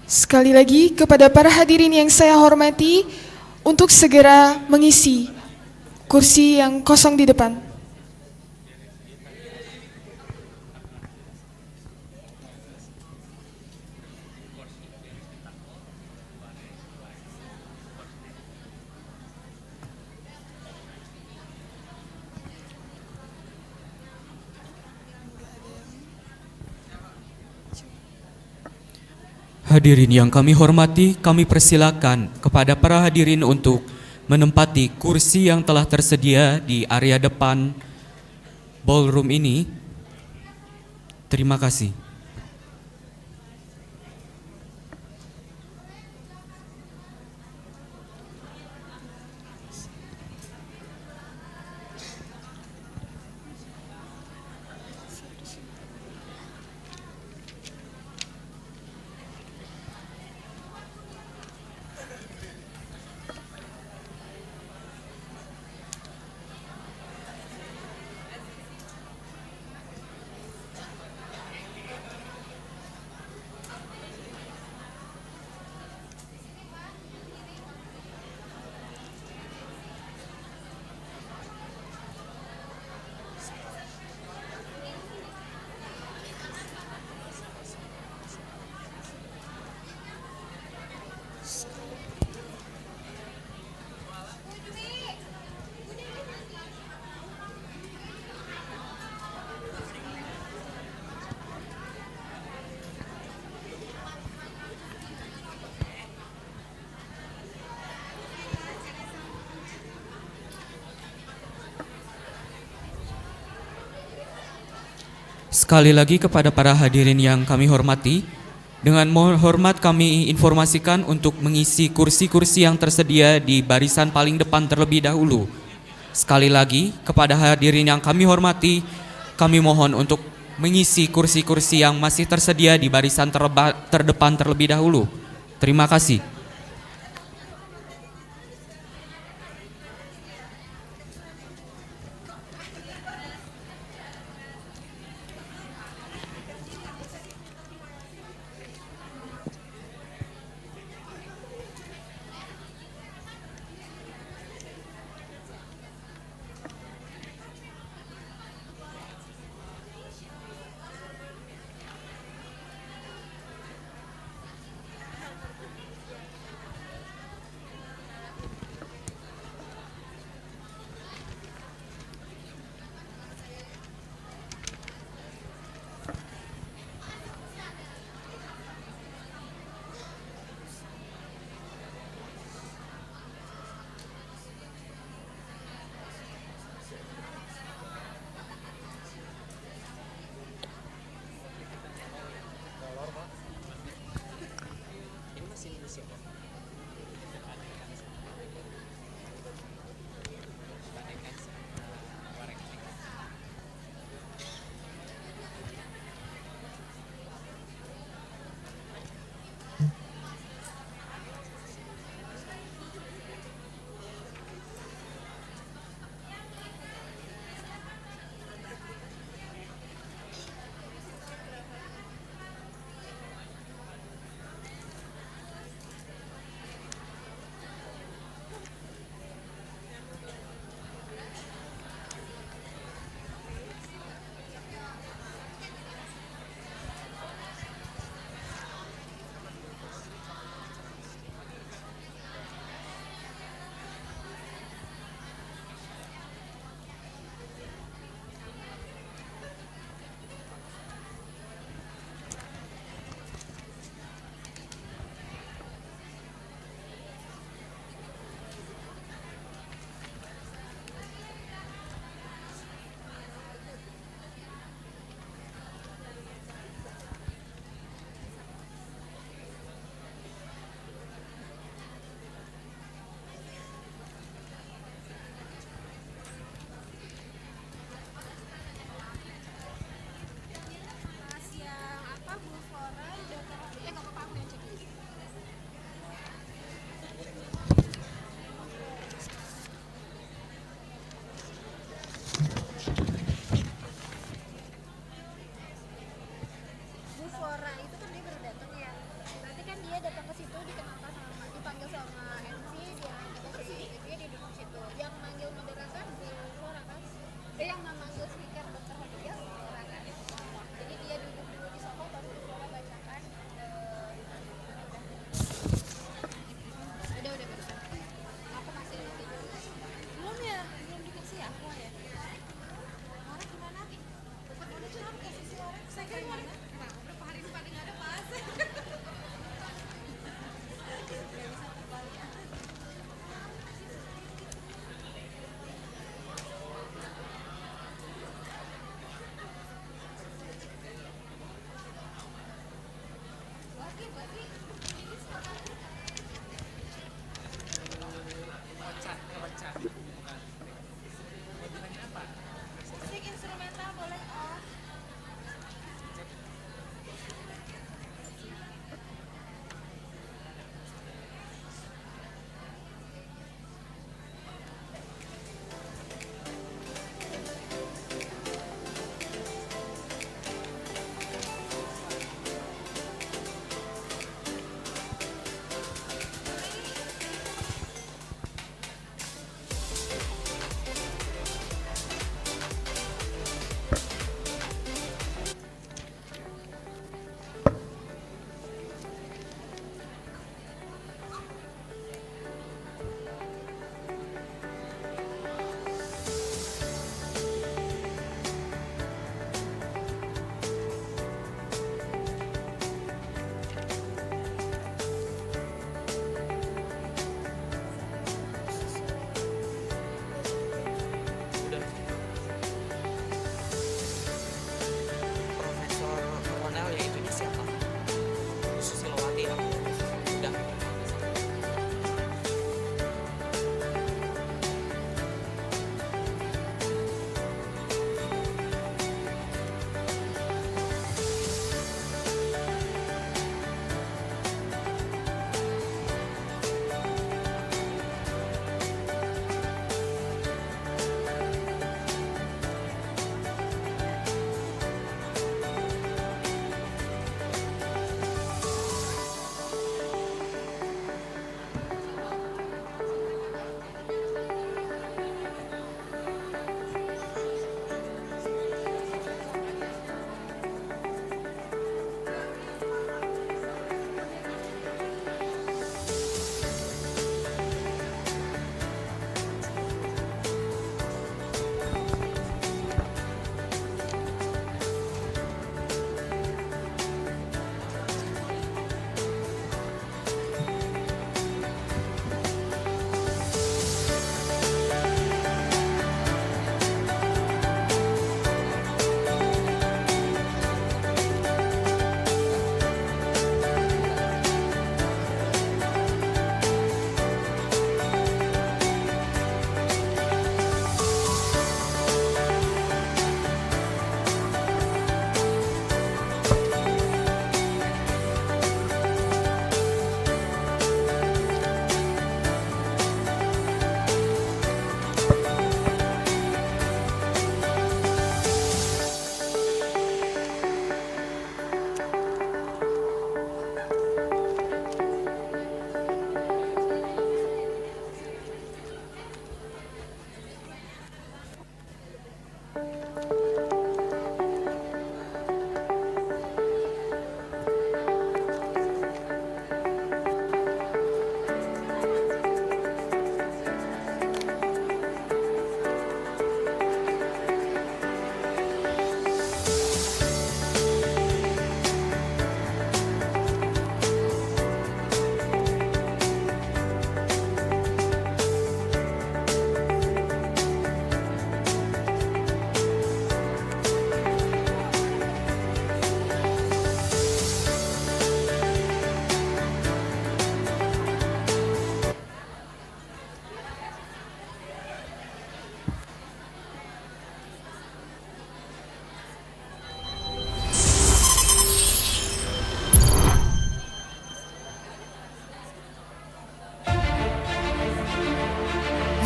Sekali lagi kepada para hadirin yang saya hormati untuk segera mengisi kursi yang kosong di depan. Hadirin yang kami hormati, kami persilakan kepada para hadirin untuk menempati kursi yang telah tersedia di area depan ballroom ini. Terima kasih. Sekali lagi kepada para hadirin yang kami hormati, dengan mohon hormat kami informasikan untuk mengisi kursi-kursi yang tersedia di barisan paling depan terlebih dahulu. Sekali lagi kepada hadirin yang kami hormati, kami mohon untuk mengisi kursi-kursi yang masih tersedia di barisan terdepan terlebih dahulu. Terima kasih.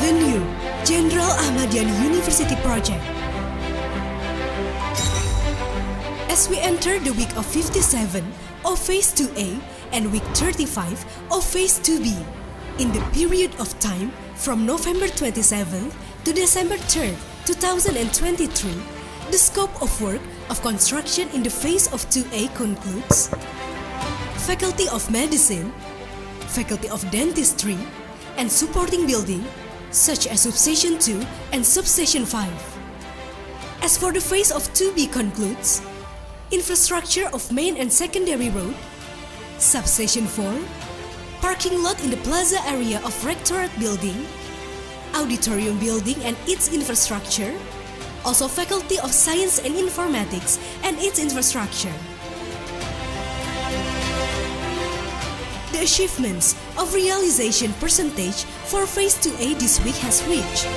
Venue, Jenderal Ahmad Yani University Project. As we enter the week of 57 of Phase 2A and week 35 of Phase 2B, in the period of time from November 27th to December 3rd, 2023, the scope of work of construction in the phase of 2A concludes. Faculty of Medicine, Faculty of Dentistry, and supporting building such as Substation 2 and Substation 5. As for the phase of 2B concludes, infrastructure of main and secondary road, Substation 4, parking lot in the plaza area of Rectorate Building, Auditorium Building and its infrastructure, also Faculty of Science and Informatics and its infrastructure. The achievements of realization percentage for Phase 2A this week has reached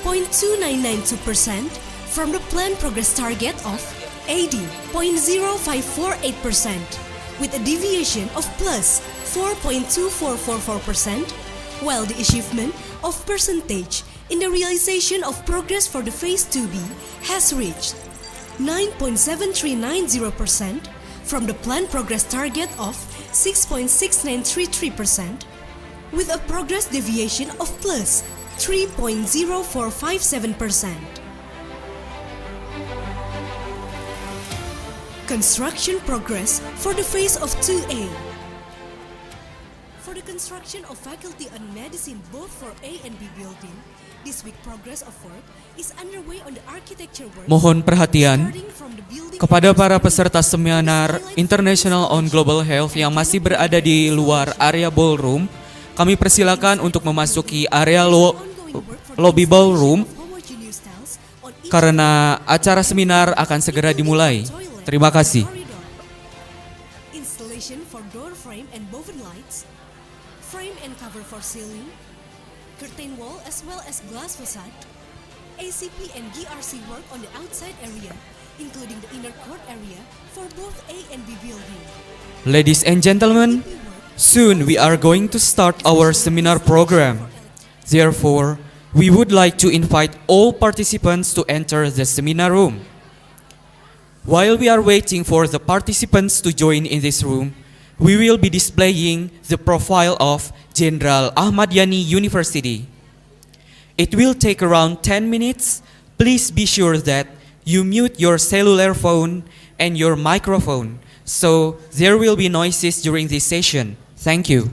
84.2992% from the planned progress target of 80.0548%, with a deviation of plus 4.2444%, while the achievement of percentage in the realization of progress for the Phase 2B has reached 9.7390%, from the planned progress target of 6.6933%, with a progress deviation of plus 3.0457%. Construction progress for the phase of 2A. For the construction of Faculty on Medicine both for A and B building, this week progress of work is underway on the architecture work. Mohon perhatian kepada para peserta seminar International on Global Health yang masih berada di luar area ballroom. Kami persilakan untuk memasuki area lobby ballroom karena acara seminar akan segera dimulai. Terima kasih. Installation for door frame and boven lights, frame and cover for ceiling, curtain wall as well as glass facade, ACP and GRC work on the outside area, including the inner court area for both A and B building. Ladies and gentlemen, soon we are going to start our seminar program. Therefore, we would like to invite all participants to enter the seminar room. While we are waiting for the participants to join in this room, we will be displaying the profile of Jenderal Ahmad Yani University. It will take around 10 minutes. Please be sure that you mute your cellular phone and your microphone, so there will be noises during this session. Thank you.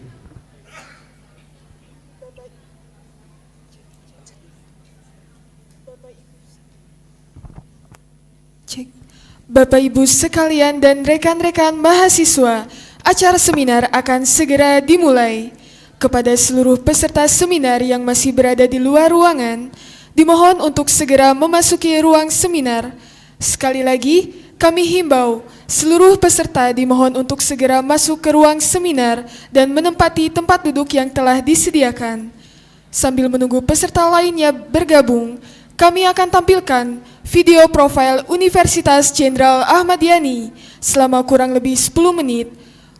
Bapak Ibu sekalian dan rekan-rekan mahasiswa, acara seminar akan segera dimulai. Kepada seluruh peserta seminar yang masih berada di luar ruangan, dimohon untuk segera memasuki ruang seminar. Sekali lagi, kami himbau seluruh peserta dimohon untuk segera masuk ke ruang seminar dan menempati tempat duduk yang telah disediakan. Sambil menunggu peserta lainnya bergabung, kami akan tampilkan video profil Universitas Jenderal Ahmad Yani selama kurang lebih 10 menit.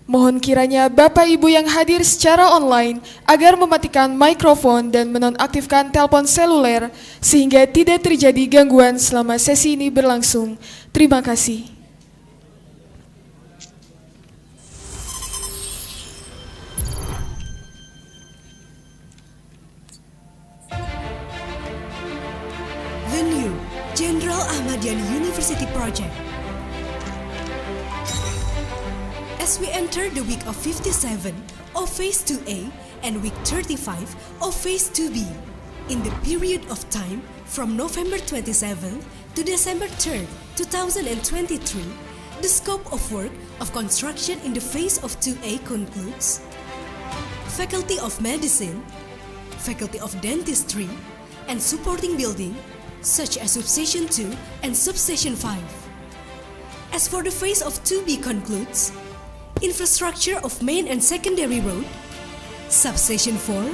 Mohon kiranya Bapak Ibu yang hadir secara online agar mematikan mikrofon dan menonaktifkan telepon seluler sehingga tidak terjadi gangguan selama sesi ini berlangsung. Terima kasih. Ahmadiyani University project. As we enter the week of 57 of Phase 2A and week 35 of Phase 2B, in the period of time from November 27th to December 3rd, 2023, the scope of work of construction in the phase of 2A concludes Faculty of Medicine, Faculty of Dentistry, and supporting building such as Substation 2 and Substation 5. As for the phase of 2B concludes infrastructure of main and secondary road, Substation 4,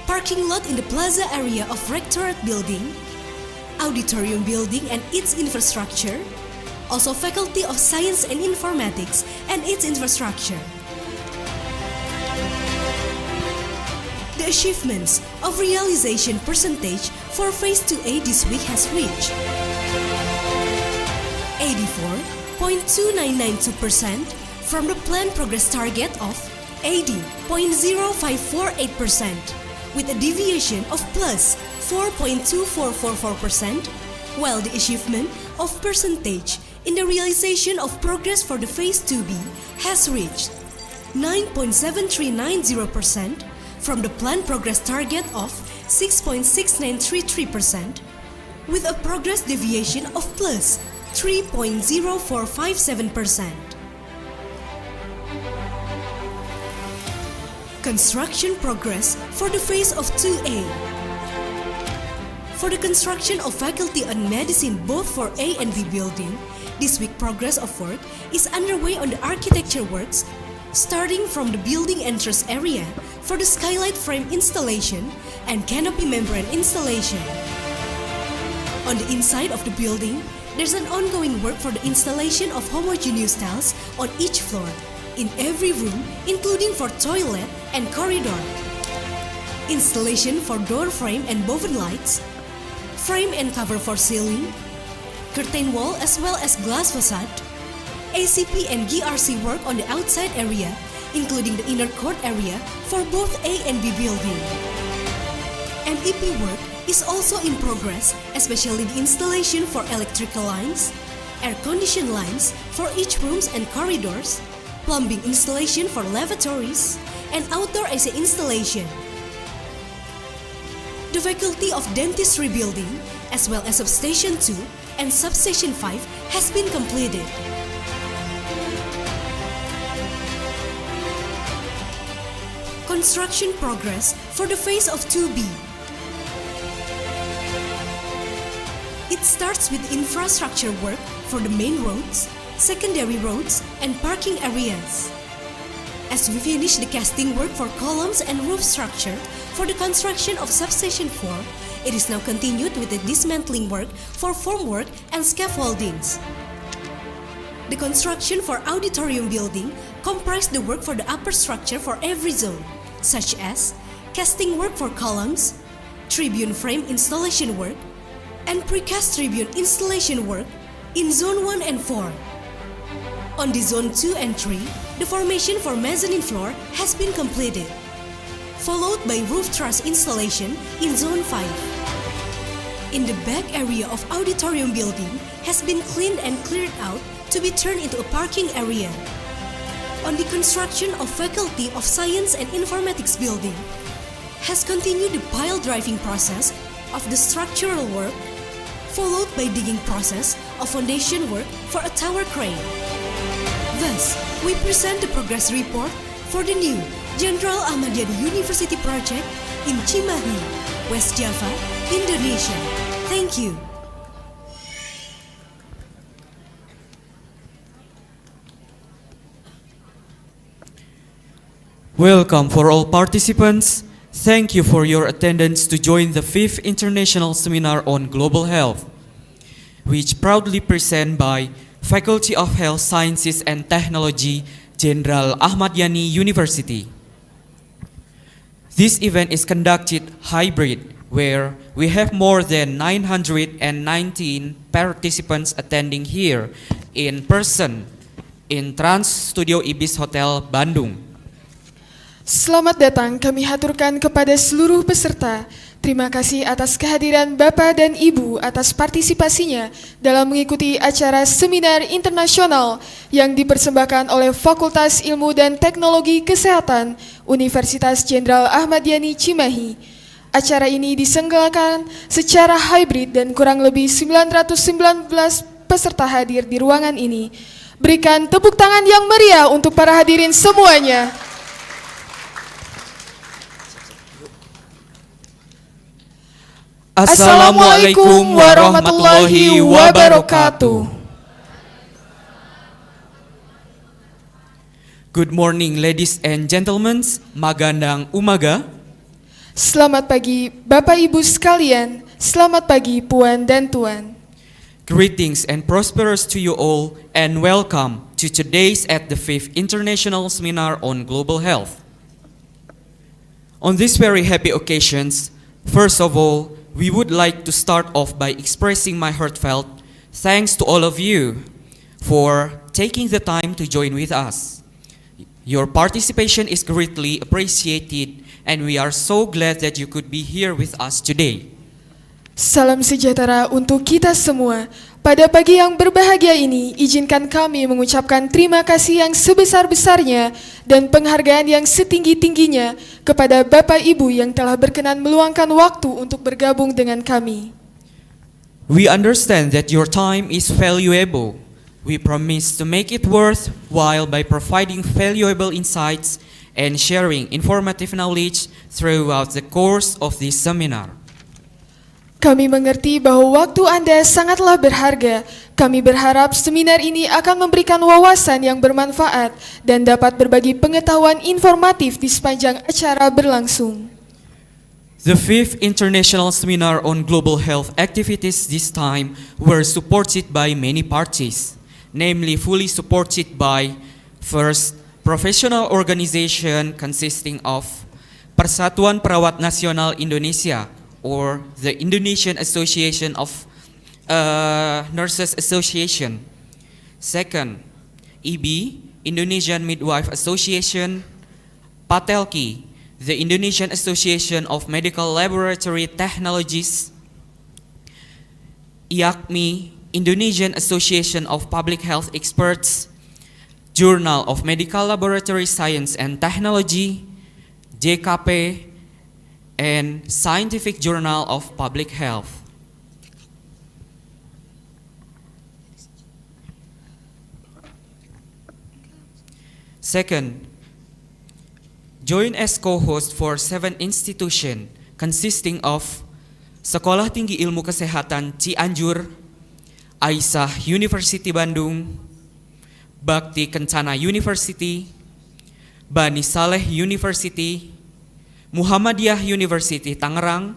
parking lot in the plaza area of Rectorate building, auditorium building and its infrastructure, also Faculty of Science and Informatics and its infrastructure. The achievements of realization percentage for Phase 2A this week has reached 84.2992% from the planned progress target of 80.0548%, with a deviation of plus 4.2444%, while the achievement of percentage in the realization of progress for the Phase 2B has reached 9.7390% from the planned progress target of 6.6933%, with a progress deviation of plus 3.0457%. Construction progress for the phase of 2A. For the construction of Faculty on Medicine both for A and B building, this week progress of work is underway on the architecture works, starting from the building entrance area for the skylight frame installation and canopy membrane installation. On the inside of the building, there's an ongoing work for the installation of homogeneous tiles on each floor, in every room, including for toilet and corridor. Installation for door frame and boven lights, frame and cover for ceiling, curtain wall as well as glass facade, ACP and GRC work on the outside area, including the inner court area for both A and B building. MEP work is also in progress, especially the installation for electrical lines, air condition lines for each rooms and corridors, plumbing installation for lavatories, and outdoor AC installation. The Faculty of Dentistry building, as well as Substation 2 and Substation 5 has been completed. Construction progress for the phase of 2B. It starts with infrastructure work for the main roads, secondary roads, and parking areas. As we finish the casting work for columns and roof structure for the construction of Substation 4, it is now continued with the dismantling work for formwork and scaffoldings. The construction for auditorium building comprised the work for the upper structure for every zone, such as casting work for columns, tribune frame installation work, and precast tribune installation work in Zone 1 and 4. On the Zone 2 and 3, the formation for mezzanine floor has been completed, followed by roof truss installation in Zone 5. In the back area of auditorium building has been cleaned and cleared out to be turned into a parking area. On the construction of Faculty of Science and Informatics building, has continued the pile driving process of the structural work, followed by digging process of foundation work for a tower crane. Thus, we present the progress report for the new Jenderal Ahmadiyani University project in Cimahi, West Java, Indonesia. Thank you. Welcome for all participants. Thank you for your attendance to join the 5th International Seminar on Global Health, which proudly present by Faculty of Health Sciences and Technology, Jenderal Ahmadiyani University. This event is conducted hybrid, where we have more than 919 participants attending here in person in Trans Studio Ibis Hotel Bandung. Selamat datang kami haturkan kepada seluruh peserta. Terima kasih atas kehadiran Bapak dan Ibu atas partisipasinya dalam mengikuti acara seminar internasional yang dipersembahkan oleh Fakultas Ilmu dan Teknologi Kesehatan Universitas Jenderal Ahmad Yani Cimahi. Acara ini diselenggarakan secara hybrid dan kurang lebih 919 peserta hadir di ruangan ini. Berikan tepuk tangan yang meriah untuk para hadirin semuanya. Assalamualaikum warahmatullahi wabarakatuh. Good morning ladies and gentlemen, magandang umaga. Selamat pagi Bapak Ibu sekalian, selamat pagi Puan dan Tuan. Greetings and prosperous to you all and welcome to today's at the 5th International Seminar on Global Health. On this very happy occasions, first of all, we would like to start off by expressing my heartfelt thanks to all of you for taking the time to join with us. Your participation is greatly appreciated and we are so glad that you could be here with us today. Salam sejahtera untuk kita semua. Pada pagi yang berbahagia ini, izinkan kami mengucapkan terima kasih yang sebesar-besarnya dan penghargaan yang setinggi-tingginya kepada Bapak Ibu yang telah berkenan meluangkan waktu untuk bergabung dengan kami. We understand that your time is valuable. We promise to make it worthwhile by providing valuable insights and sharing informative knowledge throughout the course of this seminar. Kami mengerti bahwa waktu Anda sangatlah berharga. Kami berharap seminar ini akan memberikan wawasan yang bermanfaat dan dapat berbagi pengetahuan informatif di sepanjang acara berlangsung. The 5th International Seminar on Global Health activities this time were supported by many parties, namely fully supported by first, professional organization consisting of Persatuan Perawat Nasional Indonesia, or the Indonesian Association of Nurses Association. Second, IBI, Indonesian Midwife Association. PATELKI, the Indonesian Association of Medical Laboratory Technologies. IAKMI, Indonesian Association of Public Health Experts. Journal of Medical Laboratory Science and Technology. JKP, and Scientific Journal of Public Health. Second, join as co-host for 7 institutions consisting of Sekolah Tinggi Ilmu Kesehatan Cianjur, Aisyiyah University Bandung, Bhakti Kencana University, Bani Saleh University, Muhammadiyah University Tangerang,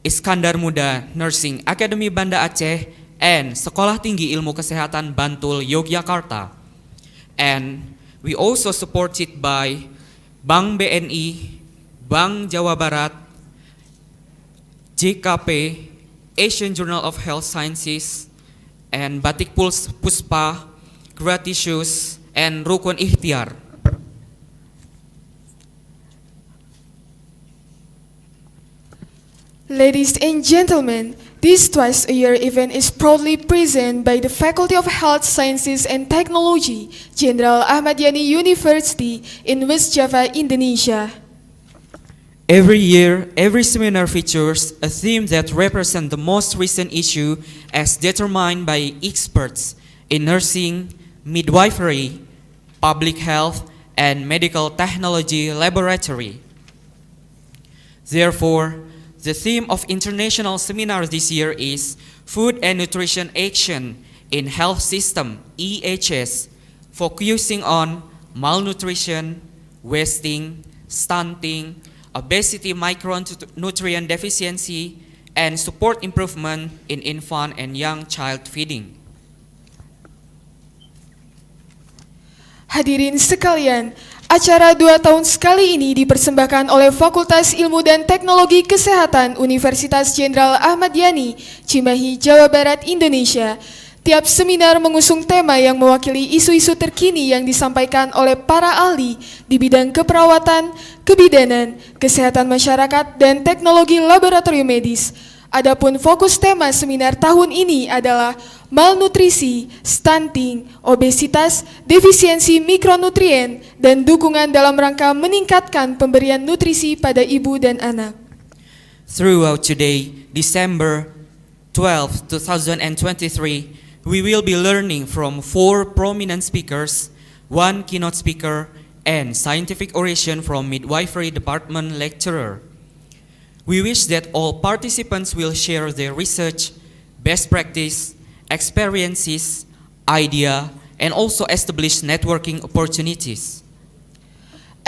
Iskandar Muda Nursing Academy Banda Aceh, and Sekolah Tinggi Ilmu Kesehatan Bantul Yogyakarta. And we also supported by Bank BNI, Bank Jawa Barat, JKP, Asian Journal of Health Sciences, and Batik Puspa, Gratitious, and Rukun Ikhtiar. Ladies and gentlemen, this twice-a-year event is proudly presented by the Faculty of Health Sciences and Technology, Jenderal Ahmad Yani University in West Java, Indonesia. Every year, every seminar features a theme that represents the most recent issue as determined by experts in nursing, midwifery, public health, and medical technology laboratory. Therefore, the theme of international seminar this year is Food and Nutrition Action in Health System, EHS, focusing on malnutrition, wasting, stunting, obesity, micronutrient deficiency, and support improvement in infant and young child feeding. Hadirin sekalian, acara 2 tahun sekali ini dipersembahkan oleh Fakultas Ilmu dan Teknologi Kesehatan Universitas Jenderal Ahmad Yani, Cimahi, Jawa Barat, Indonesia. Tiap seminar mengusung tema yang mewakili isu-isu terkini yang disampaikan oleh para ahli di bidang keperawatan, kebidanan, kesehatan masyarakat, dan teknologi laboratorium medis. Adapun fokus tema seminar tahun ini adalah malnutrisi, stunting, obesitas, defisiensi mikronutrien, dan dukungan dalam rangka meningkatkan pemberian nutrisi pada ibu dan anak. Throughout today, December 12, 2023, we will be learning from 4 prominent speakers, 1 keynote speaker, and scientific oration from midwifery department lecturer. We wish that all participants will share their research, best practice, experiences, idea, and also establish networking opportunities.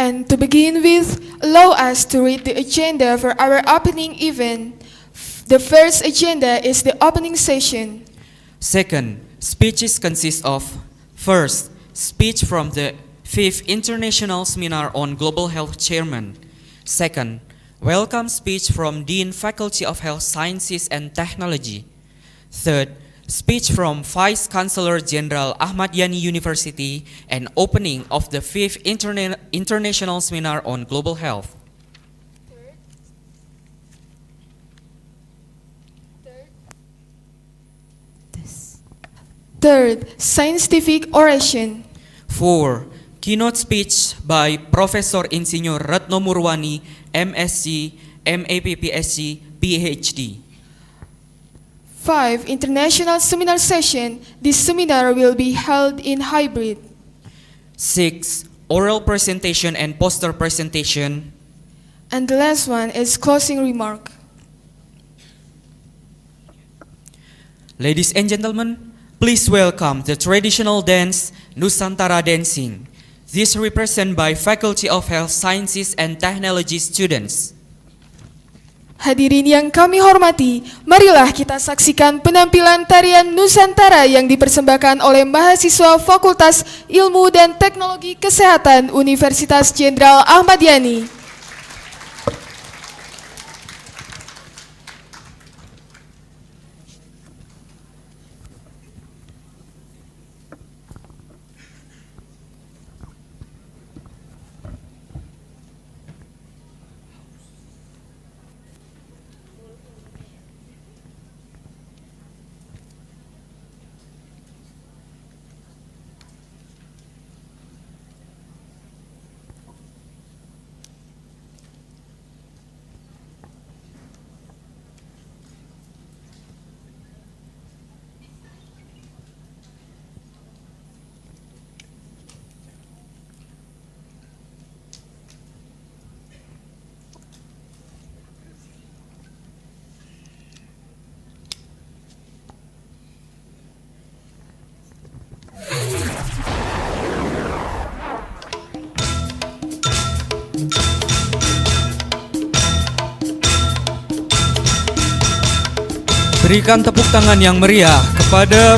And to begin with, allow us to read the agenda for our opening event. The first agenda is the opening session. Second, speeches consist of: first, speech from the 5th International Seminar on Global Health Chairman. Second, welcome speech from Dean Faculty of Health Sciences and Technology. Third, speech from Vice Chancellor General Ahmad Yani University and opening of the 5th International Seminar on Global Health. Third, scientific oration. 4. Keynote speech by Professor Insinyur Retno Murwani, MSc, MAPPSc, PhD. 5. International seminar session. This seminar will be held in hybrid. 6. Oral presentation and poster presentation. And the last one is closing remark. Ladies and gentlemen, please welcome the traditional dance Nusantara dancing. This represented by Faculty of Health Sciences and Technology students. Hadirin yang kami hormati, marilah kita saksikan penampilan tarian Nusantara yang dipersembahkan oleh mahasiswa Fakultas Ilmu dan Teknologi Kesehatan Universitas Jenderal Ahmad Yani. Berikan tepuk tangan yang meriah kepada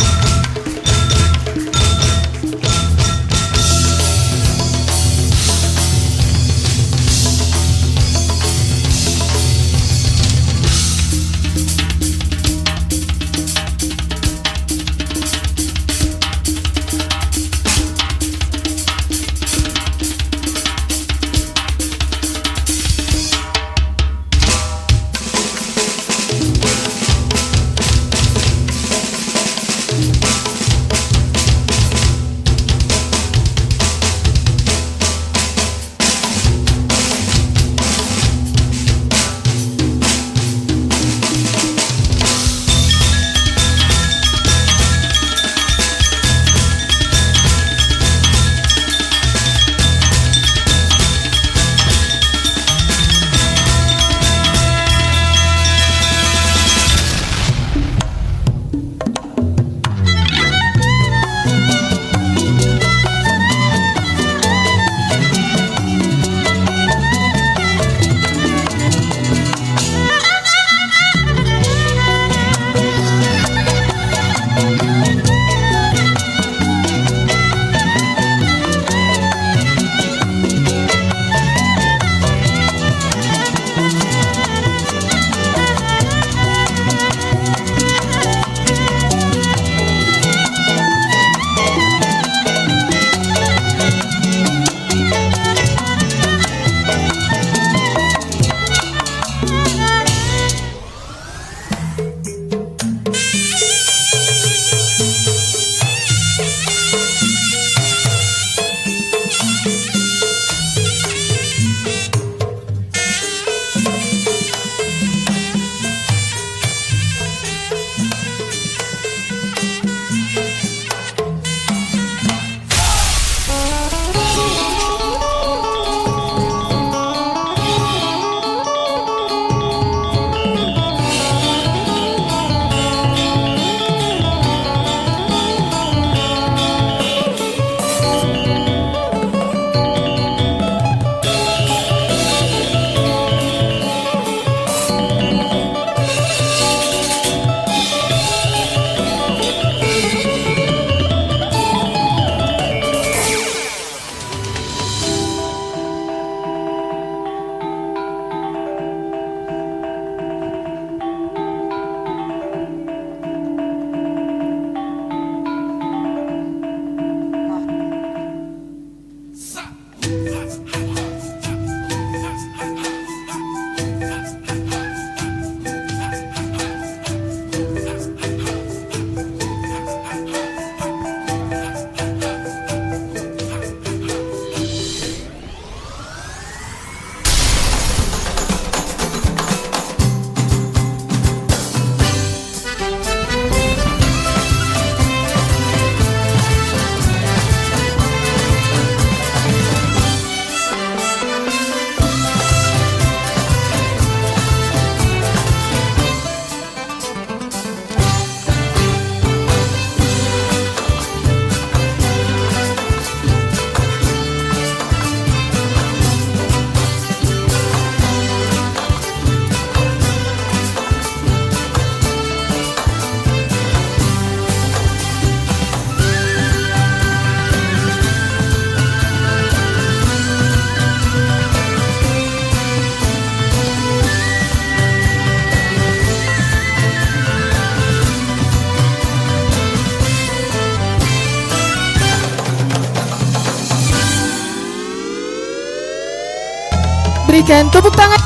berikan tepuk tangan.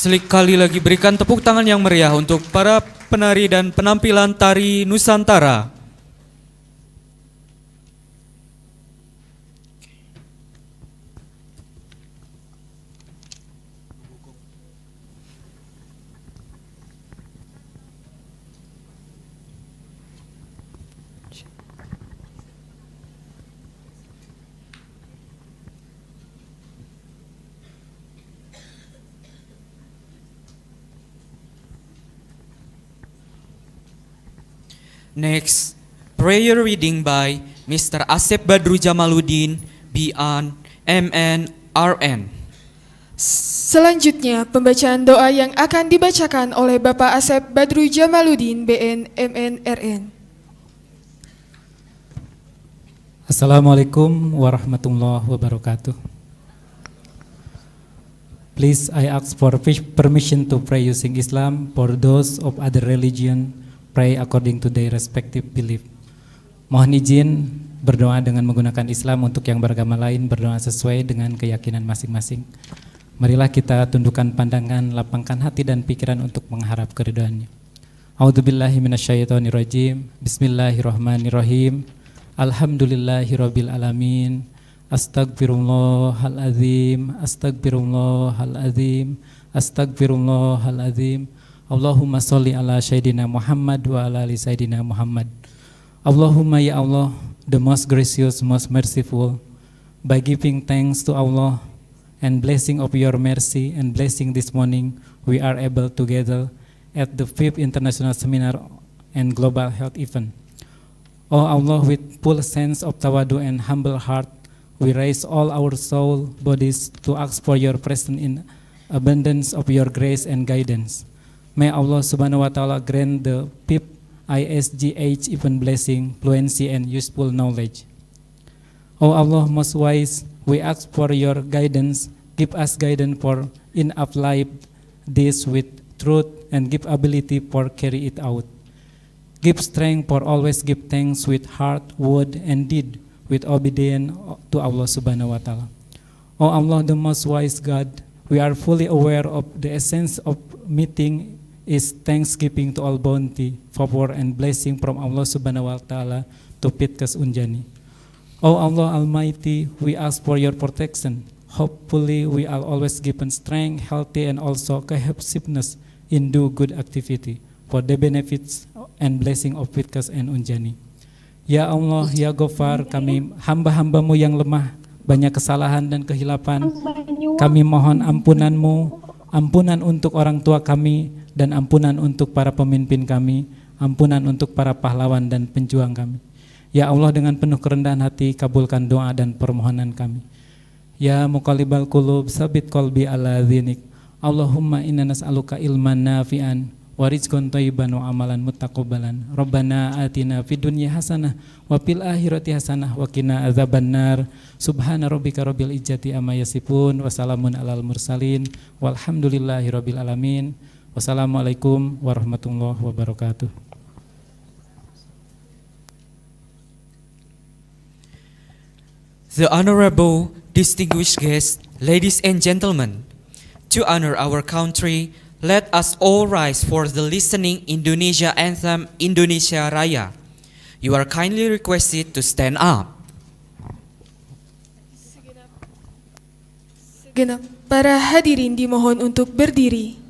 Sekali lagi berikan tepuk tangan yang meriah untuk para penari dan penampilan tari Nusantara. Next, prayer reading by Mr. Asep Badru Jamaluddin, B.An, M.N, R.N. Selanjutnya, pembacaan doa yang akan dibacakan oleh Bapak Asep Badru Jamaluddin, BN, MN, RN. Assalamualaikum warahmatullahi wabarakatuh. Please, I ask for permission to pray using Islam. For those of other religion, pray according to their respective belief. Mohon izin berdoa dengan menggunakan Islam. Untuk yang beragama lain berdoa sesuai dengan keyakinan masing-masing. Marilah kita tundukkan pandangan, lapangkan hati dan pikiran untuk mengharap keridhaannya. A'udzubillahi minasyaitonirrajim. Bismillahirrahmanirrahim. Alhamdulillahirabbil alamin. Astagfirullahalazim. Astagfirullahalazim. Astagfirullahalazim. Allahumma sholli ala Sayyidina Muhammad wa ala ali Sayyidina Muhammad. Allahumma ya Allah, the most gracious, most merciful, by giving thanks to Allah and blessing of your mercy and blessing this morning, we are able together at the 5th International Seminar and Global Health Event. Oh Allah, with full sense of tawadu and humble heart, we raise all our soul, bodies to ask for your presence in abundance of your grace and guidance. May Allah subhanahu wa ta'ala grant the 5th ISGH event blessing, fluency and useful knowledge. O Allah most wise, we ask for your guidance. Give us guidance for in uplife this with truth and give ability for carry it out. Give strength for always give thanks with heart, word and deed with obedience to Allah subhanahu wa ta'ala. O Allah the most wise God, we are fully aware of the essence of meeting is thanksgiving to all bounty, favor and blessing from Allah subhanahu wa ta'ala to FITKes UNJANI. O Allah Almighty, we ask for your protection. Hopefully we are always given strength, healthy and also cohesiveness in do good activity for the benefits and blessing of FITKes and UNJANI. Ya Allah, ya Ghafar, kami hamba-hambamu yang lemah, banyak kesalahan dan kehilapan. Kami mohon ampunan-Mu, ampunan untuk orang tua kami, dan ampunan untuk para pemimpin kami, ampunan untuk para pahlawan dan penjuang kami. Ya Allah, dengan penuh kerendahan hati, kabulkan doa dan permohonan kami. Ya muqallibal qulub, sabit qalbi ala dzinik. Allahumma inna nas'aluka ilman nafi'an wa rizqan thayyiban wa amalan muttaqabbalan. Rabbana atina fid dunya hasanah wa fil akhirati hasanah wa qina adzabannar. Subhana rabbika rabbil izzati amma yasifun wa salamun alal mursalin walhamdulillahi rabbil alamin. Wassalamualaikum warahmatullahi wabarakatuh. The honorable distinguished guests, ladies and gentlemen, to honor our country, let us all rise for the listening Indonesia anthem Indonesia Raya. You are kindly requested to stand up. Genap para hadirin dimohon untuk berdiri.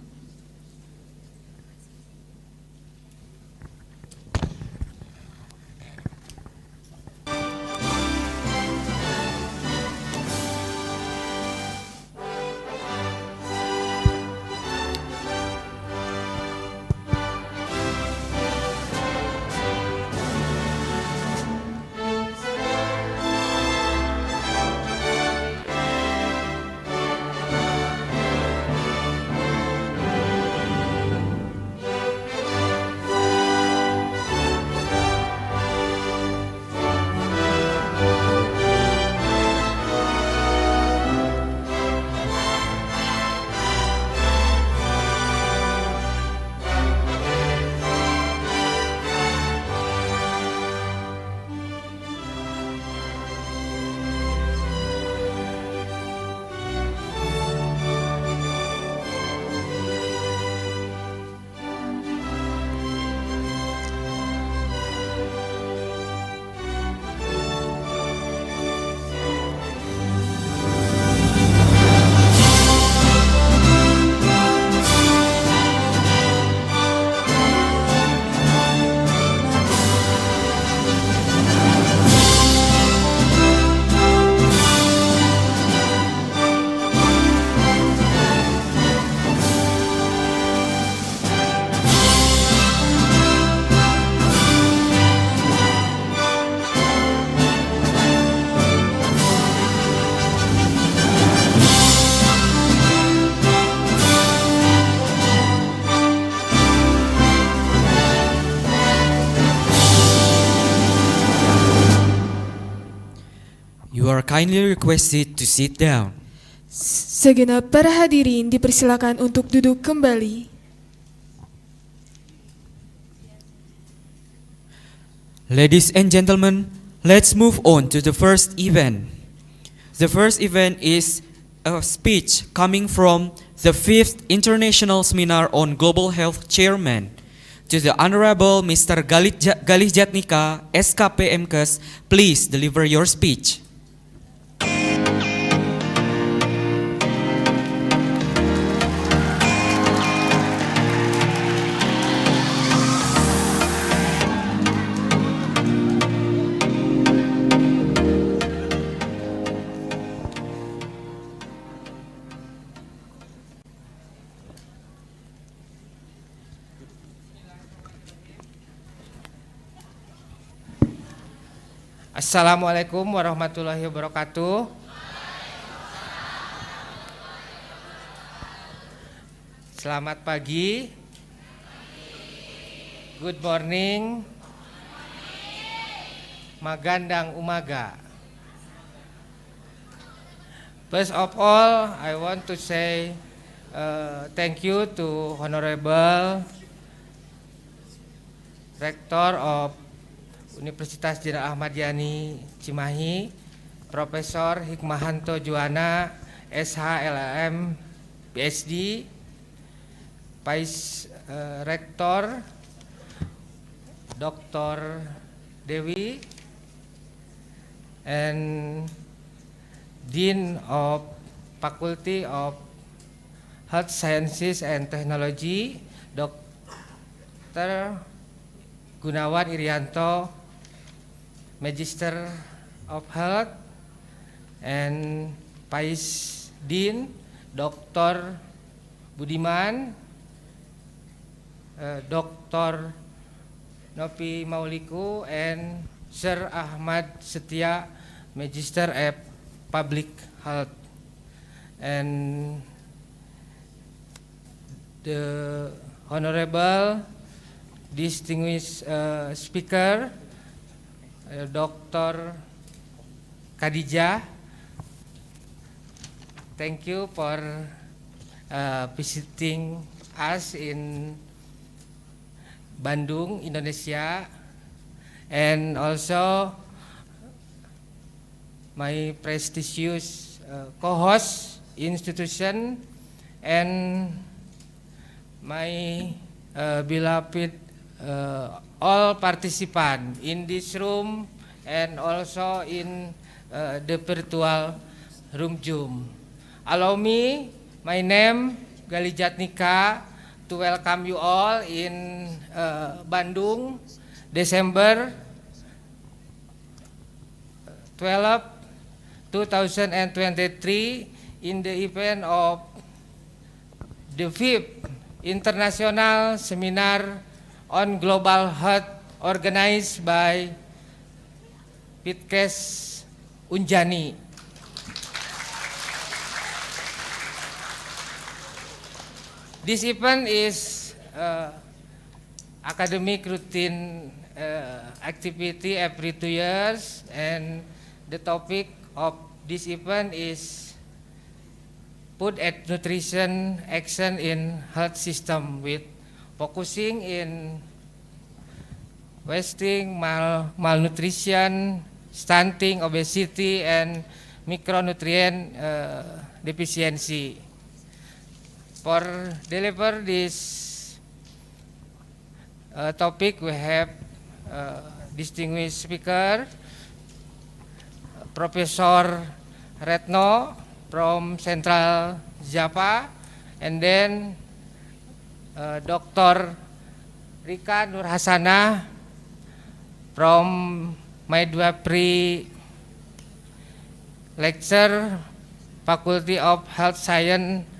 You are kindly requested to sit down. Segenap para hadirin dipersilakan untuk duduk kembali. Ladies and gentlemen, let's move on to the first event. The first event is a speech coming from the 5th International Seminar on Global Health Chairman. To the Honorable Mr. Galih Jatnika, SKP M.Keb, please deliver your speech. Assalamualaikum warahmatullahi wabarakatuh. Selamat pagi. Good morning. Magandang umaga. First of all, I want to say thank you to Honorable Rector of Universitas Muhammadiyah Cimahi, Profesor Hikmahanto Juwana, SH/LLM, PhD, Vice Rector Dr. Dewi, and Dean of Faculty of Health Sciences and Technology, Dr. Gunawan Irianto, Magister of Health, and Vice Dean Dr. Budiman, Dr. Nopi Mauliku, and Sir Ahmad Setia, Magister of Public Health, and the Honorable distinguished speaker, Dr. Khadijah. Thank you for visiting us in Bandung, Indonesia, and also my prestigious co-host institution and my beloved all participants in this room and also in the virtual room Zoom. allow me, my name Galijatnika, to welcome you all in Bandung, Desember 12, 2023, in the event of the 5th International Seminar on Global Health organized by FITKes UNJANI. This event is academic routine activity every 2 years, and the topic of this event is food and nutrition action in health system, with focusing in wasting, malnutrition, stunting, obesity, and micronutrient deficiency. For deliver this topic, we have distinguished speaker, Professor Retno from Central Java, and then Dr. Rika Nurhasana from Midwifery Lecture, Faculty of Health Science,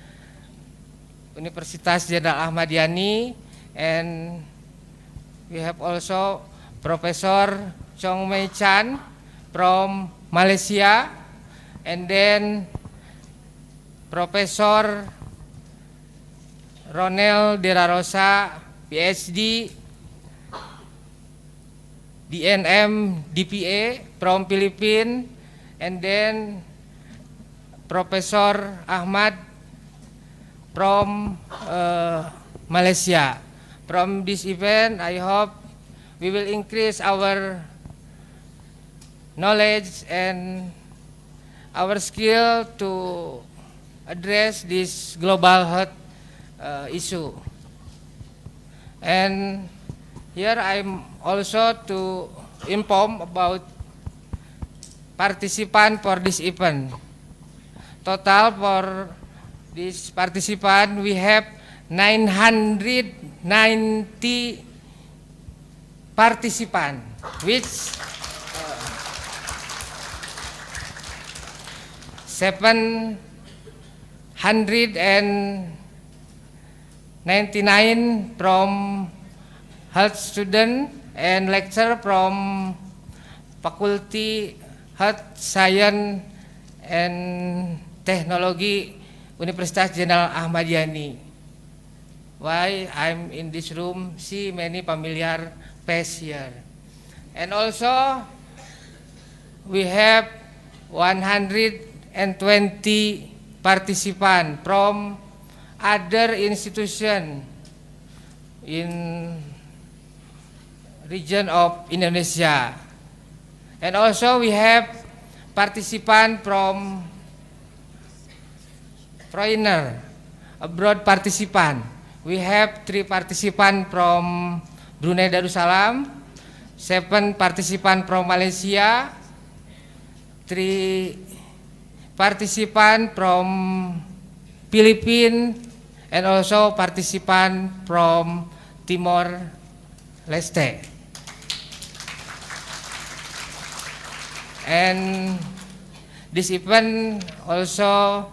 Universitas Jenderal Ahmad Yani, and we have also Professor Chong Mei Chan from Malaysia, and then Professor Ronel de la Rosa, PhD, DNM, DPA from Philippines, and then Professor Ahmad from Malaysia. From this event, I hope we will increase our knowledge and our skill to address this global health issue. And here I'm also to inform about participant for this event. Total for this participant, we have 990 participant, which 799 from health student and lecturer from Faculty Health Science and Technology, Universitas Jenderal Ahmad Yani. Why I'm in this room, see many familiar faces here. And also we have 120 participants from other institutions in region of Indonesia. And also we have participants from foreigner, abroad participant. We have 3 participants from Brunei Darussalam, 7 participants from Malaysia, 3 participants from Philippines, and also participants from Timor Leste. And this event also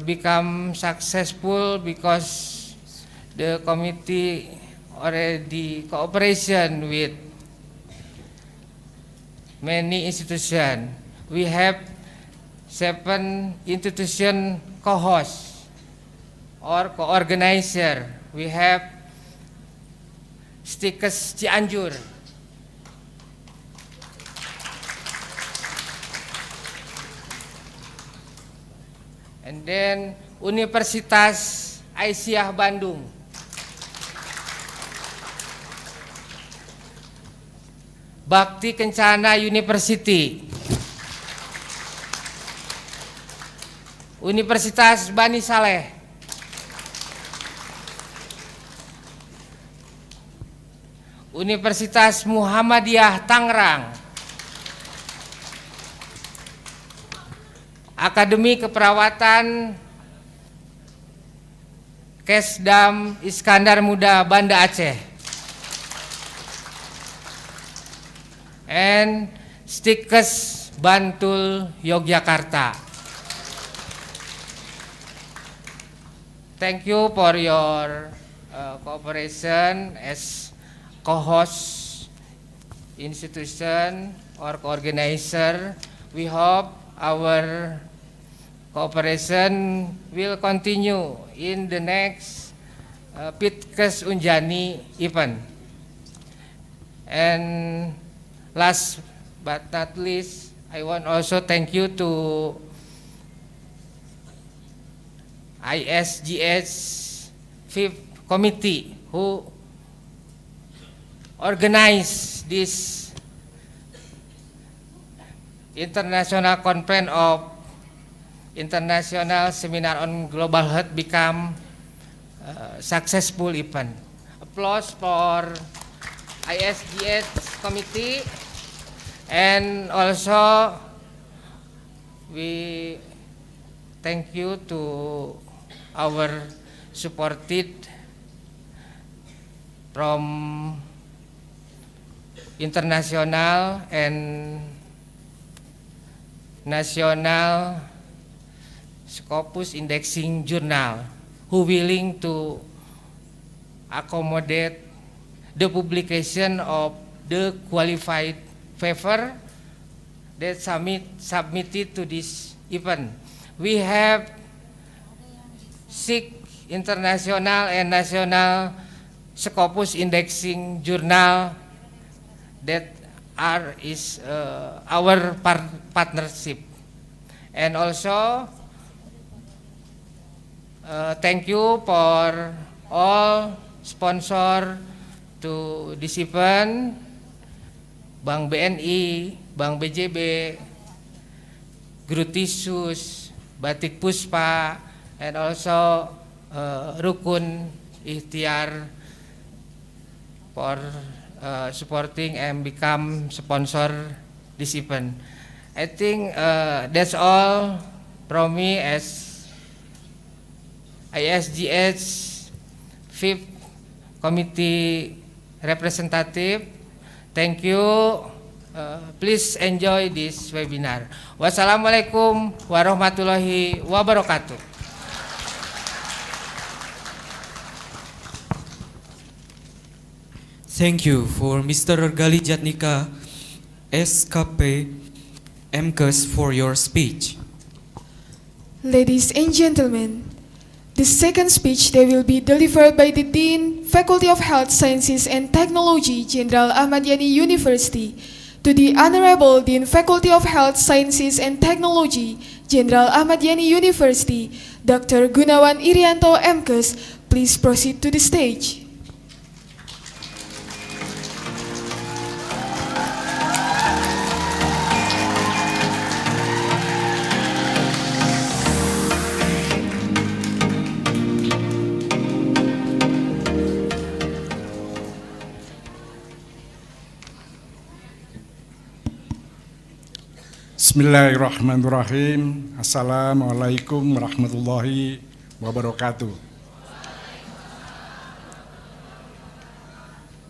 become successful because the committee already cooperation with many institutions. We have 7 institution co-hosts or co-organizer. We have Stikes Cianjur, and then Universitas Aisyiyah Bandung, Bhakti Kencana University, Universitas Bani Saleh, Universitas Muhammadiyah Tangerang, Akademi Keperawatan Kesdam Iskandar Muda Banda Aceh, and Stikes Bantul Yogyakarta. Thank you for your cooperation as co-host institution or co-organizer. We hope our cooperation will continue in the next FITKes UNJANI event. And last but not least, I want also thank you to ISGH Fifth Committee who organized this International Conference of International Seminar on Global Health become successful event. Applause for ISGH committee, and also we thank you to our supported from international and national Scopus indexing journal who willing to accommodate the publication of the qualified paper that submitted to this event. We have 6 international and national Scopus indexing journal that is our partnership. And also thank you for all sponsor to this event, Bank BNI, Bank BJB, Grutisus, Batik Puspa, and also Rukun Ikhtiar for supporting and become sponsor this event. I think that's all from me as ISGH Fifth Committee representative. Thank you. Please enjoy this webinar. Wassalamualaikum warahmatullahi wabarakatuh. Thank you for Mr. Gali Jatnika, SKP, M.Keb for your speech. Ladies and gentlemen, the second speech that will be delivered by the Dean, Faculty of Health Sciences and Technology, Jenderal Ahmad Yani University, to the Honorable Dean, Faculty of Health Sciences and Technology, Jenderal Ahmad Yani University, Dr. Gunawan Irianto M.Keb. Please proceed to the stage. Bismillahirrahmanirrahim. Assalamualaikum warahmatullahi wabarakatuh.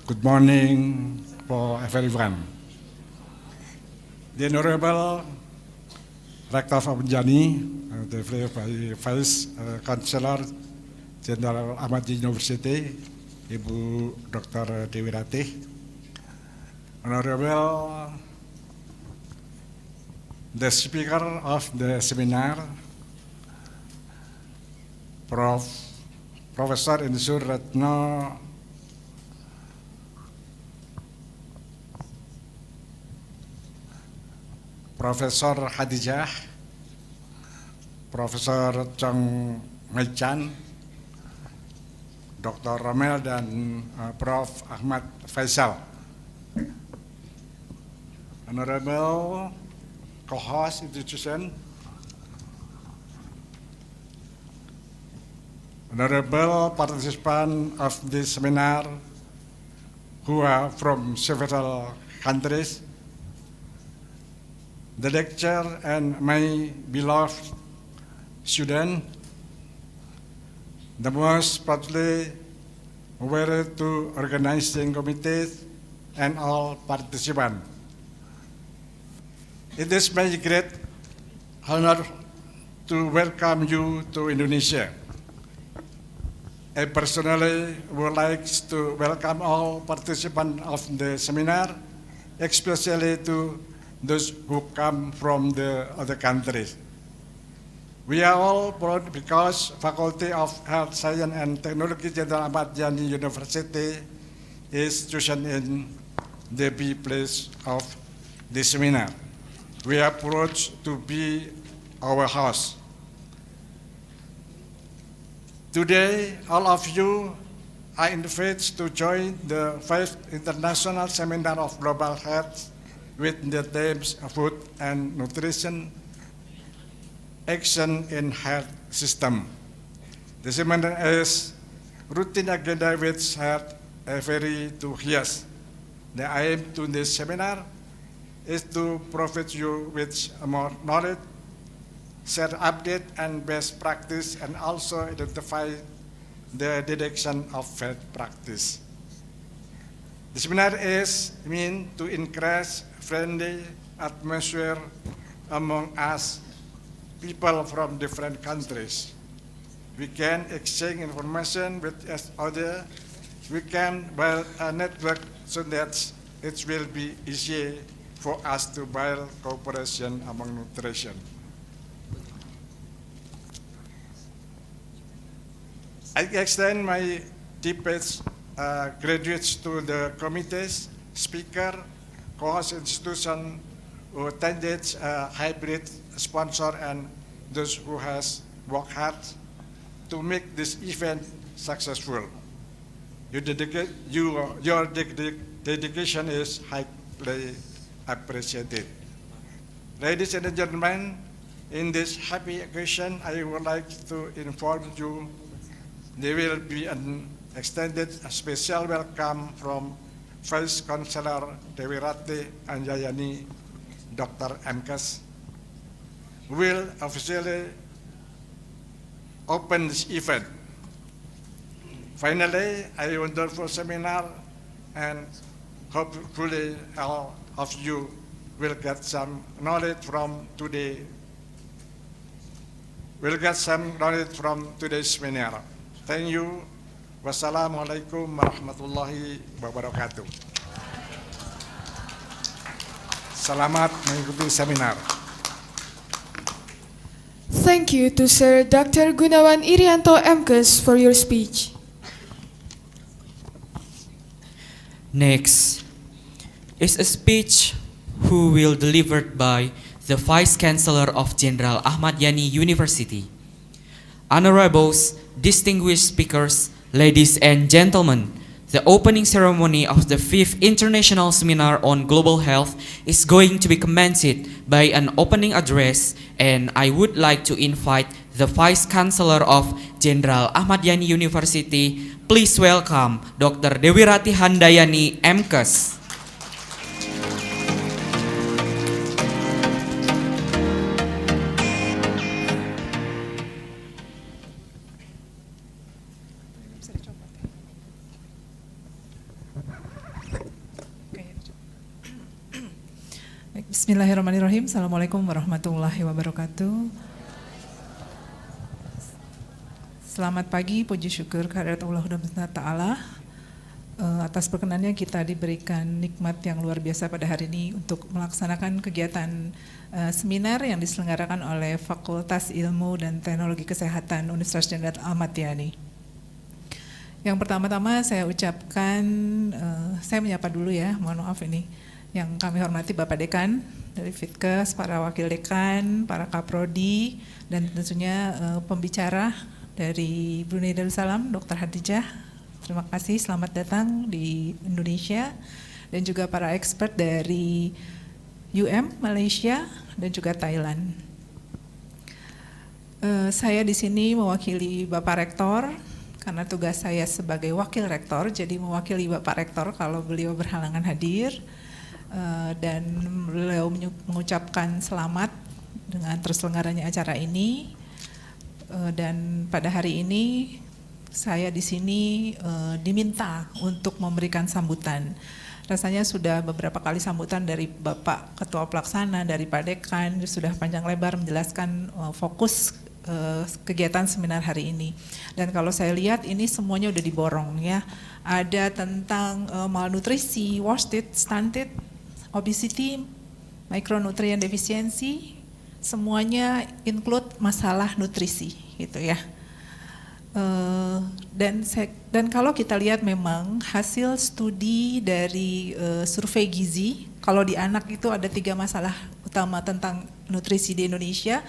Good morning for everyone. The Honorable Rector of UNJANI, the Vice Chancellor Jenderal Ahmad Yani University, Ibu Dr. Dewi Ratih, Honorable the speaker of the seminar, Professor Insur Retno Profesor Hadijah, Profesor Chong Maichan, Dr. Romel, dan Prof. Ahmad Faisal. Honorable co-host institution, honorable participants of this seminar who are from several countries, the lecturer, and my beloved student, the most partly aware to organizing committees and all participants. It is my great honor to welcome you to Indonesia. I personally would like to welcome all participants of the seminar, especially to those who come from the other countries. We are all proud because Faculty of Health Science and Technology Jenderal Ahmad Yani University is chosen in the B place of the seminar. We are proud to be our host. Today, all of you are invited to join the 5th International Seminar of Global Health with the themes Food and Nutrition, Action in Health System. The seminar is routine agenda which had a very 2 years. The aim to this seminar is to provide you with more knowledge, share update and best practice, and also identify the direction of health practice. The seminar is meant to encourage friendly atmosphere among us, people from different countries. We can exchange information with each other. We can build a network so that it will be easy for us to build cooperation among nutrition. I extend my deepest graduates to the committees, speaker, co-host institution who attended hybrid sponsor, and those who has worked hard to make this event successful. Your dedication is highly appreciated. Ladies and gentlemen, in this happy occasion, I would like to inform you there will be an extended special welcome from Vice Chancellor Dewi Anjayani, Dr. M.Keb, who will officially open this event. Finally, a wonderful seminar, and hopefully all of you will get some knowledge from today. Today's seminar. Thank you. Wassalamualaikum warahmatullahi wabarakatuh. Selamat mengikuti seminar. Thank you to Sir Dr. Gunawan Irianto M.Keb for your speech. Next is a speech who will delivered by the Vice Chancellor of Jenderal Ahmad Yani University. Honorables, distinguished speakers, ladies and gentlemen, the opening ceremony of the 5th International Seminar on Global Health is going to be commenced by an opening address, and I would like to invite the Vice Chancellor of Jenderal Ahmad Yani University. Please welcome Dr. Dewi Ratih Handayani, M.Keb. Bismillahirrahmanirrahim. Assalamualaikum warahmatullahi wabarakatuh. Selamat pagi, puji syukur kehadirat Allah Ta'ala. Atas perkenannya kita diberikan nikmat yang luar biasa pada hari ini untuk melaksanakan kegiatan seminar yang diselenggarakan oleh Fakultas Ilmu dan Teknologi Kesehatan Universitas Jenderal Ahmad Yani. Yang pertama-tama saya ucapkan, saya menyapa dulu ya, mohon maaf ini. Yang kami hormati Bapak Dekan dari FITKes, para wakil dekan, para kaprodi, dan tentunya pembicara dari Brunei Darussalam, Dr. Hadijah. Terima kasih, selamat datang di Indonesia, dan juga para expert dari Malaysia, dan juga Thailand. Saya di sini mewakili Bapak Rektor, karena tugas saya sebagai wakil rektor, jadi mewakili Bapak Rektor kalau beliau berhalangan hadir. dan beliau mengucapkan selamat dengan terselenggaranya acara ini. Dan pada hari ini saya di sini diminta untuk memberikan sambutan. Rasanya sudah beberapa kali sambutan dari Bapak Ketua Pelaksana, dari Pak Dekan, sudah panjang lebar menjelaskan fokus kegiatan seminar hari ini. Dan kalau saya lihat ini semuanya udah diborong ya. Ada tentang malnutrisi, wasted, stunted, obesity, micronutrient deficiency, semuanya include masalah nutrisi gitu ya. Dan kalau kita lihat memang hasil studi dari survei gizi, kalau di anak itu ada 3 masalah utama tentang nutrisi di Indonesia.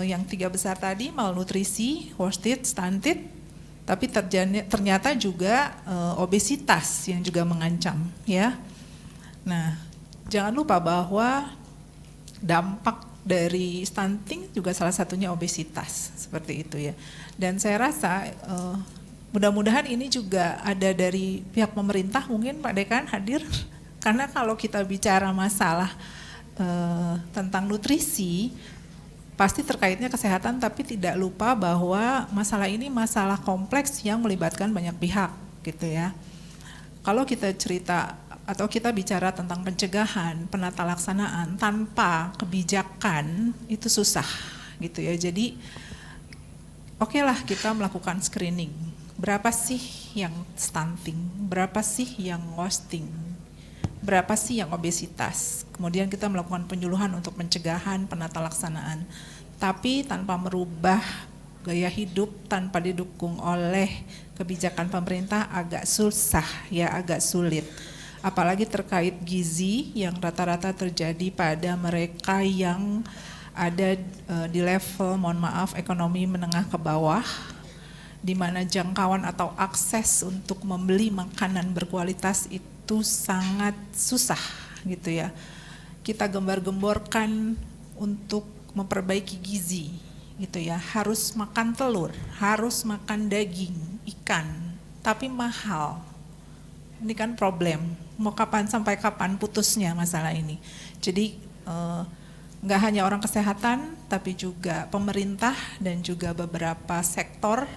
Yang 3 besar tadi, malnutrisi, wasted, stunted, tapi ternyata juga obesitas yang juga mengancam ya. Nah, jangan lupa bahwa dampak dari stunting juga salah satunya obesitas, seperti itu ya. Dan saya rasa mudah-mudahan ini juga ada dari pihak pemerintah, mungkin Pak Dekan hadir, karena kalau kita bicara masalah tentang nutrisi, pasti terkaitnya kesehatan, tapi tidak lupa bahwa masalah ini masalah kompleks yang melibatkan banyak pihak gitu ya. Kalau kita cerita atau kita bicara tentang pencegahan, penata laksanaan tanpa kebijakan itu susah gitu ya. Jadi oke lah kita melakukan screening. Berapa sih yang stunting? Berapa sih yang wasting? Berapa sih yang obesitas? Kemudian kita melakukan penyuluhan untuk pencegahan, penata laksanaan. Tapi tanpa merubah gaya hidup, tanpa didukung oleh kebijakan pemerintah agak susah ya, agak sulit. Apalagi terkait gizi yang rata-rata terjadi pada mereka yang ada di level, mohon maaf, ekonomi menengah ke bawah, di mana jangkauan atau akses untuk membeli makanan berkualitas itu sangat susah gitu ya. Kita gembar-gemborkan untuk memperbaiki gizi gitu ya, harus makan telur, harus makan daging, ikan, tapi mahal. Ini kan problem, mau kapan sampai kapan putusnya masalah ini. Jadi nggak hanya orang kesehatan, tapi juga pemerintah dan juga beberapa sektor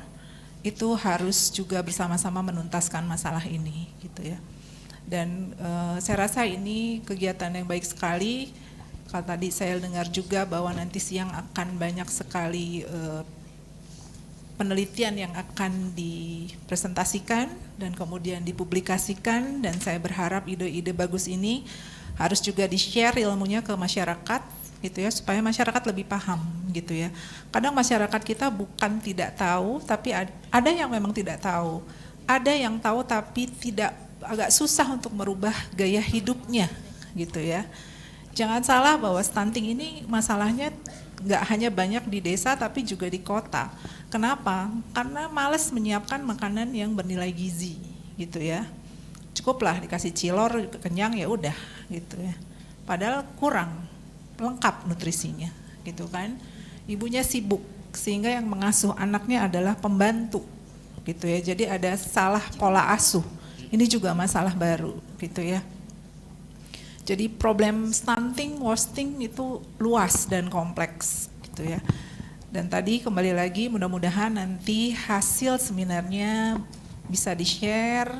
itu harus juga bersama-sama menuntaskan masalah ini gitu ya. Dan saya rasa ini kegiatan yang baik sekali. Kalau tadi saya dengar juga bahwa nanti siang akan banyak sekali penelitian yang akan dipresentasikan dan kemudian dipublikasikan, dan saya berharap ide-ide bagus ini harus juga di-share ilmunya ke masyarakat gitu ya, supaya masyarakat lebih paham gitu ya. Kadang masyarakat kita bukan tidak tahu, tapi ada yang memang tidak tahu. Ada yang tahu tapi agak susah untuk merubah gaya hidupnya gitu ya. Jangan salah bahwa stunting ini masalahnya nggak hanya banyak di desa tapi juga di kota. Kenapa? Karena malas menyiapkan makanan yang bernilai gizi gitu ya. Cukuplah dikasih cilor kenyang ya udah gitu ya. Padahal kurang lengkap nutrisinya gitu kan. Ibunya sibuk sehingga yang mengasuh anaknya adalah pembantu gitu ya. Jadi ada salah pola asuh. Ini juga masalah baru gitu ya. Jadi problem stunting, wasting itu luas dan kompleks gitu ya. Dan tadi kembali lagi mudah-mudahan nanti hasil seminarnya bisa di-share,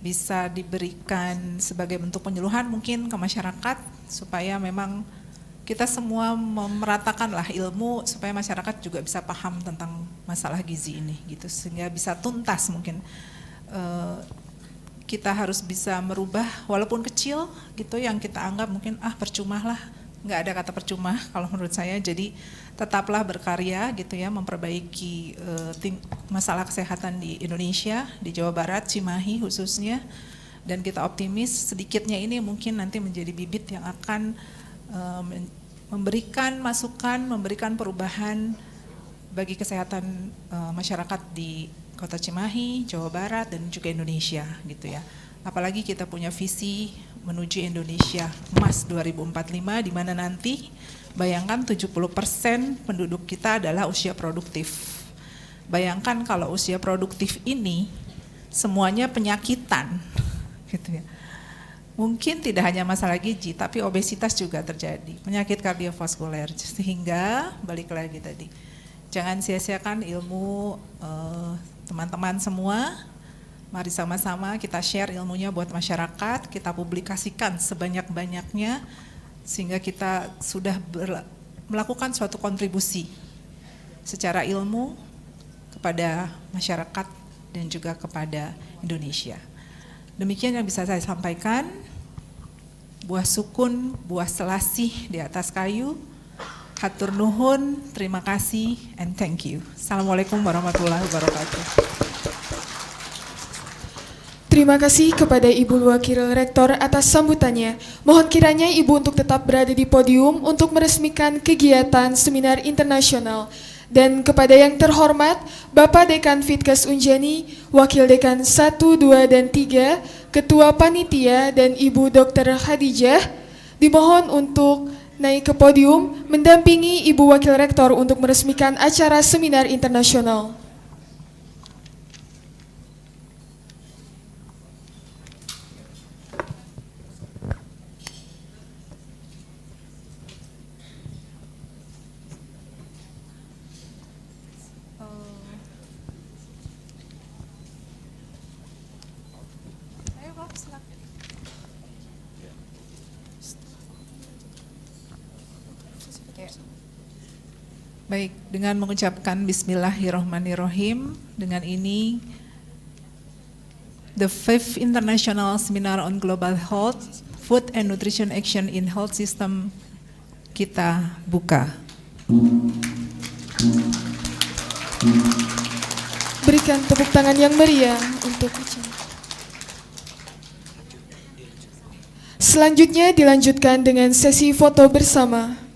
bisa diberikan sebagai bentuk penyuluhan mungkin ke masyarakat supaya memang kita semua memeratakanlah ilmu supaya masyarakat juga bisa paham tentang masalah gizi ini gitu, sehingga bisa tuntas mungkin. Kita harus bisa merubah walaupun kecil gitu yang kita anggap mungkin percuma lah, nggak ada kata percuma kalau menurut saya. Jadi tetaplah berkarya gitu ya, memperbaiki masalah kesehatan di Indonesia, di Jawa Barat, Cimahi khususnya, dan kita optimis sedikitnya ini mungkin nanti menjadi bibit yang akan memberikan masukan, memberikan perubahan bagi kesehatan masyarakat di Kota Cimahi, Jawa Barat, dan juga Indonesia gitu ya. Apalagi kita punya visi menuju Indonesia Emas 2045 di mana nanti bayangkan 70% penduduk kita adalah usia produktif. Bayangkan kalau usia produktif ini semuanya penyakitan gitu ya. Mungkin tidak hanya masalah gizi, tapi obesitas juga terjadi, penyakit kardiovaskuler. Sehingga balik lagi tadi, jangan sia-siakan ilmu teman-teman semua. Mari sama-sama kita share ilmunya buat masyarakat, kita publikasikan sebanyak-banyaknya, sehingga kita sudah melakukan suatu kontribusi secara ilmu kepada masyarakat dan juga kepada Indonesia. Demikian yang bisa saya sampaikan. Buah sukun, buah selasih di atas kayu. Hatur nuhun, terima kasih, and thank you. Assalamualaikum warahmatullahi wabarakatuh. Terima kasih kepada Ibu Wakil Rektor atas sambutannya. Mohon kiranya Ibu untuk tetap berada di podium untuk meresmikan kegiatan seminar internasional. Dan kepada yang terhormat, Bapak Dekan FITKes UNJANI, Wakil Dekan 1, 2, dan 3, Ketua Panitia, dan Ibu Dr. Khadijah, dimohon untuk naik ke podium mendampingi Ibu Wakil Rektor untuk meresmikan acara seminar internasional. Baik, dengan mengucapkan Bismillahirrahmanirrahim, dengan ini the 5th International Seminar on Global Health, Food and Nutrition Action in Health System kita buka. Berikan tepuk tangan yang meriah untuk selanjutnya dilanjutkan dengan sesi foto bersama.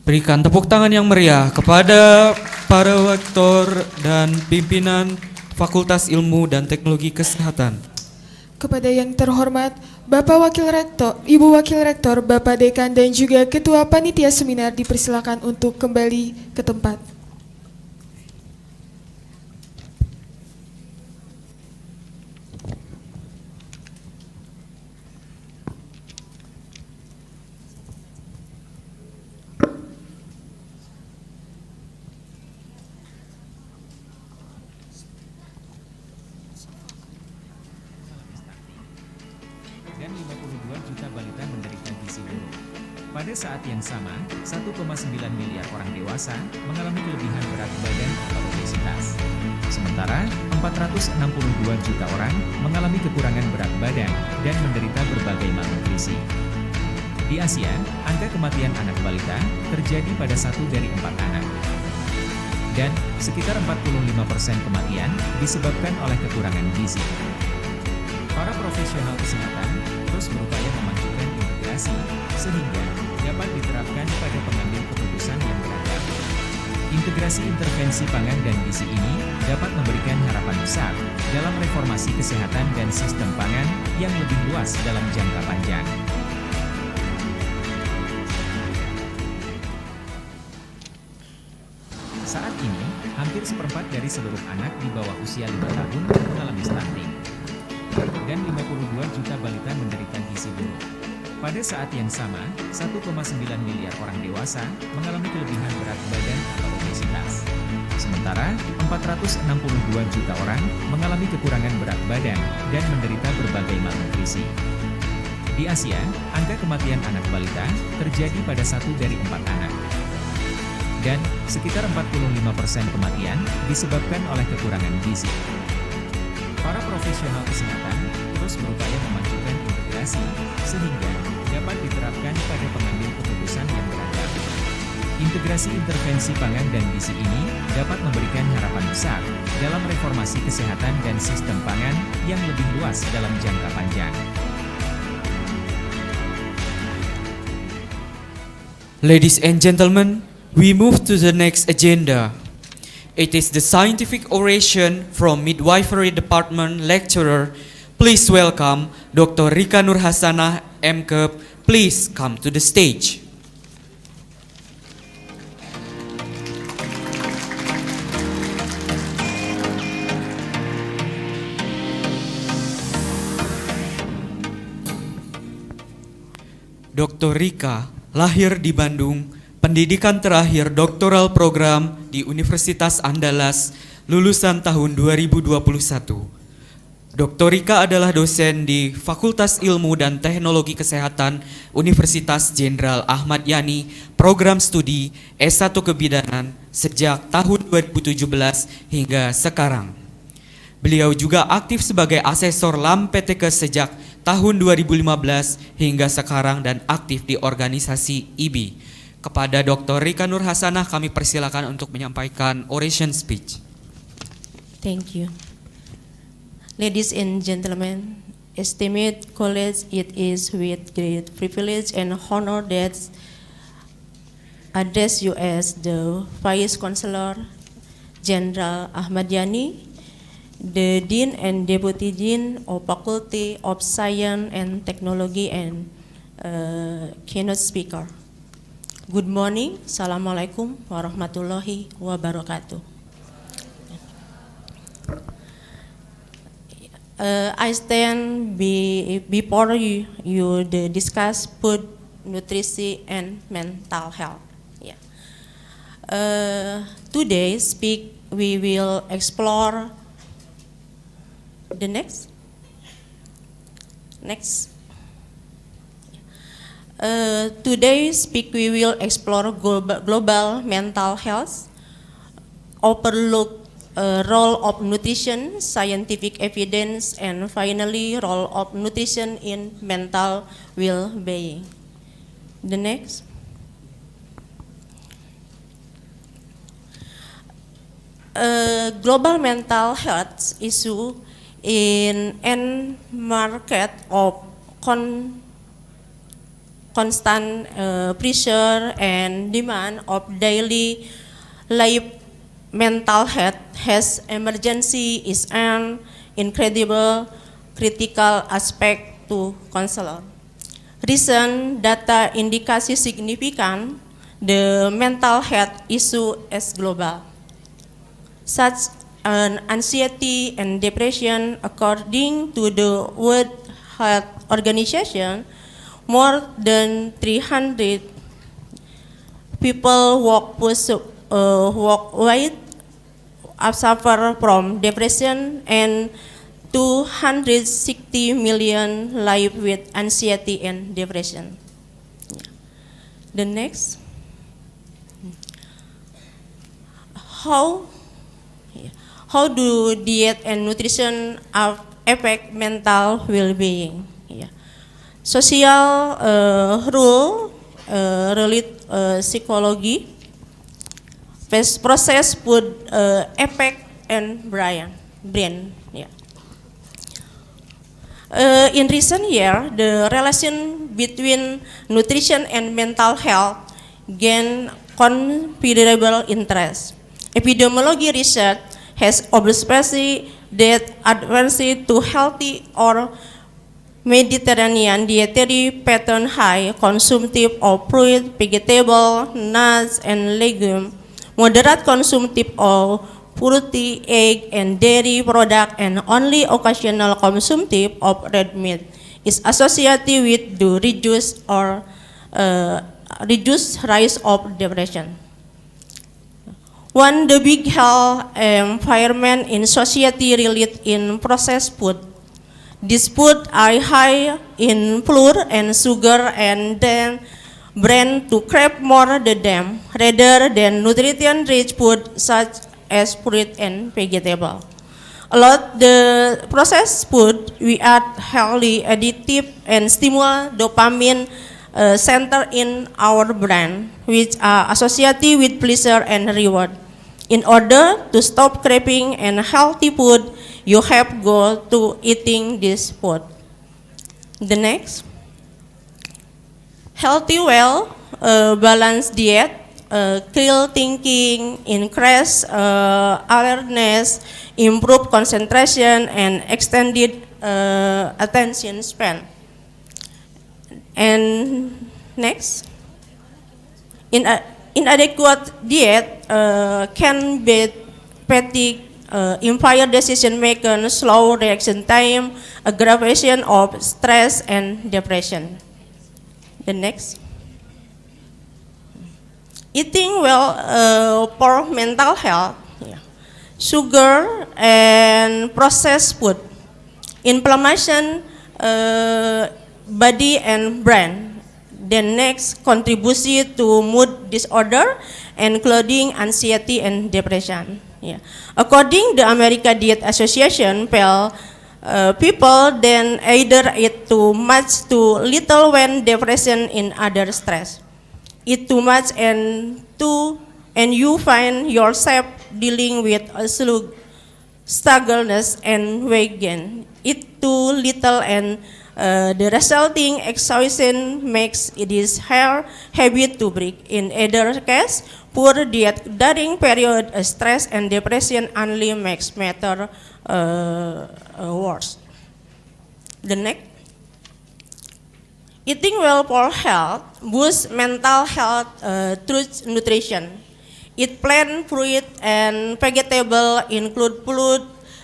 Berikan tepuk tangan yang meriah kepada para rektor dan pimpinan Fakultas Ilmu dan Teknologi Kesehatan. Kepada yang terhormat Bapak Wakil Rektor, Ibu Wakil Rektor, Bapak Dekan, dan juga Ketua Panitia Seminar dipersilakan untuk kembali ke tempat. Dan 52 juta balita menderita gizi buruk. Pada saat yang sama, 1,9 miliar orang dewasa mengalami kelebihan berat badan atau obesitas. Sementara, 462 juta orang mengalami kekurangan berat badan dan menderita berbagai malnutrisi. Di Asia, angka kematian anak balita terjadi pada 1 dari 4 anak. Dan sekitar 45% kematian disebabkan oleh kekurangan gizi. Para profesional kesehatan terus berupaya memajukan integrasi sehingga dapat diterapkan pada pengambil keputusan yang beragam. Integrasi intervensi pangan dan gizi ini dapat memberikan harapan besar dalam reformasi kesehatan dan sistem pangan yang lebih luas dalam jangka panjang. Saat ini, hampir seperempat dari seluruh anak di bawah usia 5 tahun mengalami stunting. Dan 52 juta balita menderita gizi buruk. Pada saat yang sama, 1,9 miliar orang dewasa mengalami kelebihan berat badan atau obesitas. Sementara, 462 juta orang mengalami kekurangan berat badan dan menderita berbagai malnutrisi. Di Asia, angka kematian anak balita terjadi pada 1 dari 4 anak. dan sekitar 45% kematian disebabkan oleh kekurangan gizi. Para profesional kesehatan terus berupaya memajukan integrasi sehingga dapat diterapkan pada pengambil keputusan yang beragam. Integrasi intervensi pangan dan gizi ini dapat memberikan harapan besar dalam reformasi kesehatan dan sistem pangan yang lebih luas dalam jangka panjang. Ladies and gentlemen, we move to the next agenda. It is the scientific oration from Midwifery Department lecturer. Please welcome Dr. Rika Nurhasanah, M.Keb. Please come to the stage. Dr. Rika lahir di Bandung, pendidikan terakhir doktoral program di Universitas Andalas, lulusan tahun 2021. Dr. Rika adalah dosen di Fakultas Ilmu dan Teknologi Kesehatan Universitas Jenderal Ahmad Yani, program studi S1 Kebidanan sejak tahun 2017 hingga sekarang. Beliau juga aktif sebagai asesor LAM FITKes sejak tahun 2015 hingga sekarang dan aktif di organisasi IBI. Kepada Dr. Rika Nurhasanah kami persilakan untuk menyampaikan oration speech. Thank you. Ladies and gentlemen, esteemed colleagues, it is with great privilege and honor that address you as the Vice Chancellor General Ahmad Yani, the Dean and Deputy Dean of Faculty of Science and Technology and keynote speaker. Good morning, Assalamualaikum warahmatullahi wabarakatuh. I stand before you to discuss food, nutrition, and mental health. Yeah. Today, we will explore the next. Today, we will explore global mental health, overlook role of nutrition, scientific evidence, and finally, role of nutrition in mental well-being. The next. Global mental health issue in an market of constant pressure and demand of daily life. Mental health has emergency is an incredible critical aspect to consider. Recent data indikasi significant the mental health issue is global. Such an anxiety and depression, according to the World Health Organization, more than 300 people worldwide suffer from depression and 260 million live with anxiety and depression. The next. How do diet and nutrition affect mental well-being? Yeah. Social rule relate psychology. Process food affect and brain. Yeah. In recent years, the relation between nutrition and mental health gained considerable interest. Epidemiology research has observed that advances to healthy or Mediterranean dietary pattern high consumptive of fruit, vegetable, nuts, and legumes, moderate consumptive of fruity, egg, and dairy product, and only occasional consumptive of red meat is associated with the reduced rise of depression. One, the big health environment in society related in processed food. These food are high in flour and sugar and then brain to crave more the them rather than nutrient-rich food such as fruit and vegetable. A lot the processed food we add highly addictive and stimulate dopamine center in our brain, which are associated with pleasure and reward. In order to stop craving and healthy food, you have go to eating this food. The next, healthy, balanced diet, clear thinking, increase awareness, improve concentration, and extended attention span. And next, inadequate diet can be fatigue, impaired decision making, slow reaction time, aggravation of stress and depression. The next, eating well for mental health, sugar and processed food, inflammation, body and brain. The next, contribution to mood disorder, including anxiety and depression. According to the American Diet Association, people then either eat too much too little when depression in other stress. Eat too much and you find yourself dealing with a struggleness and weight gain. Eat too little and the resulting exhaustion makes it is hard habit to break. In either case, poor diet during period stress and depression only makes matter worse. The next, eating well for health boosts mental health through nutrition. Eat plant, fruit, and vegetable include fruit,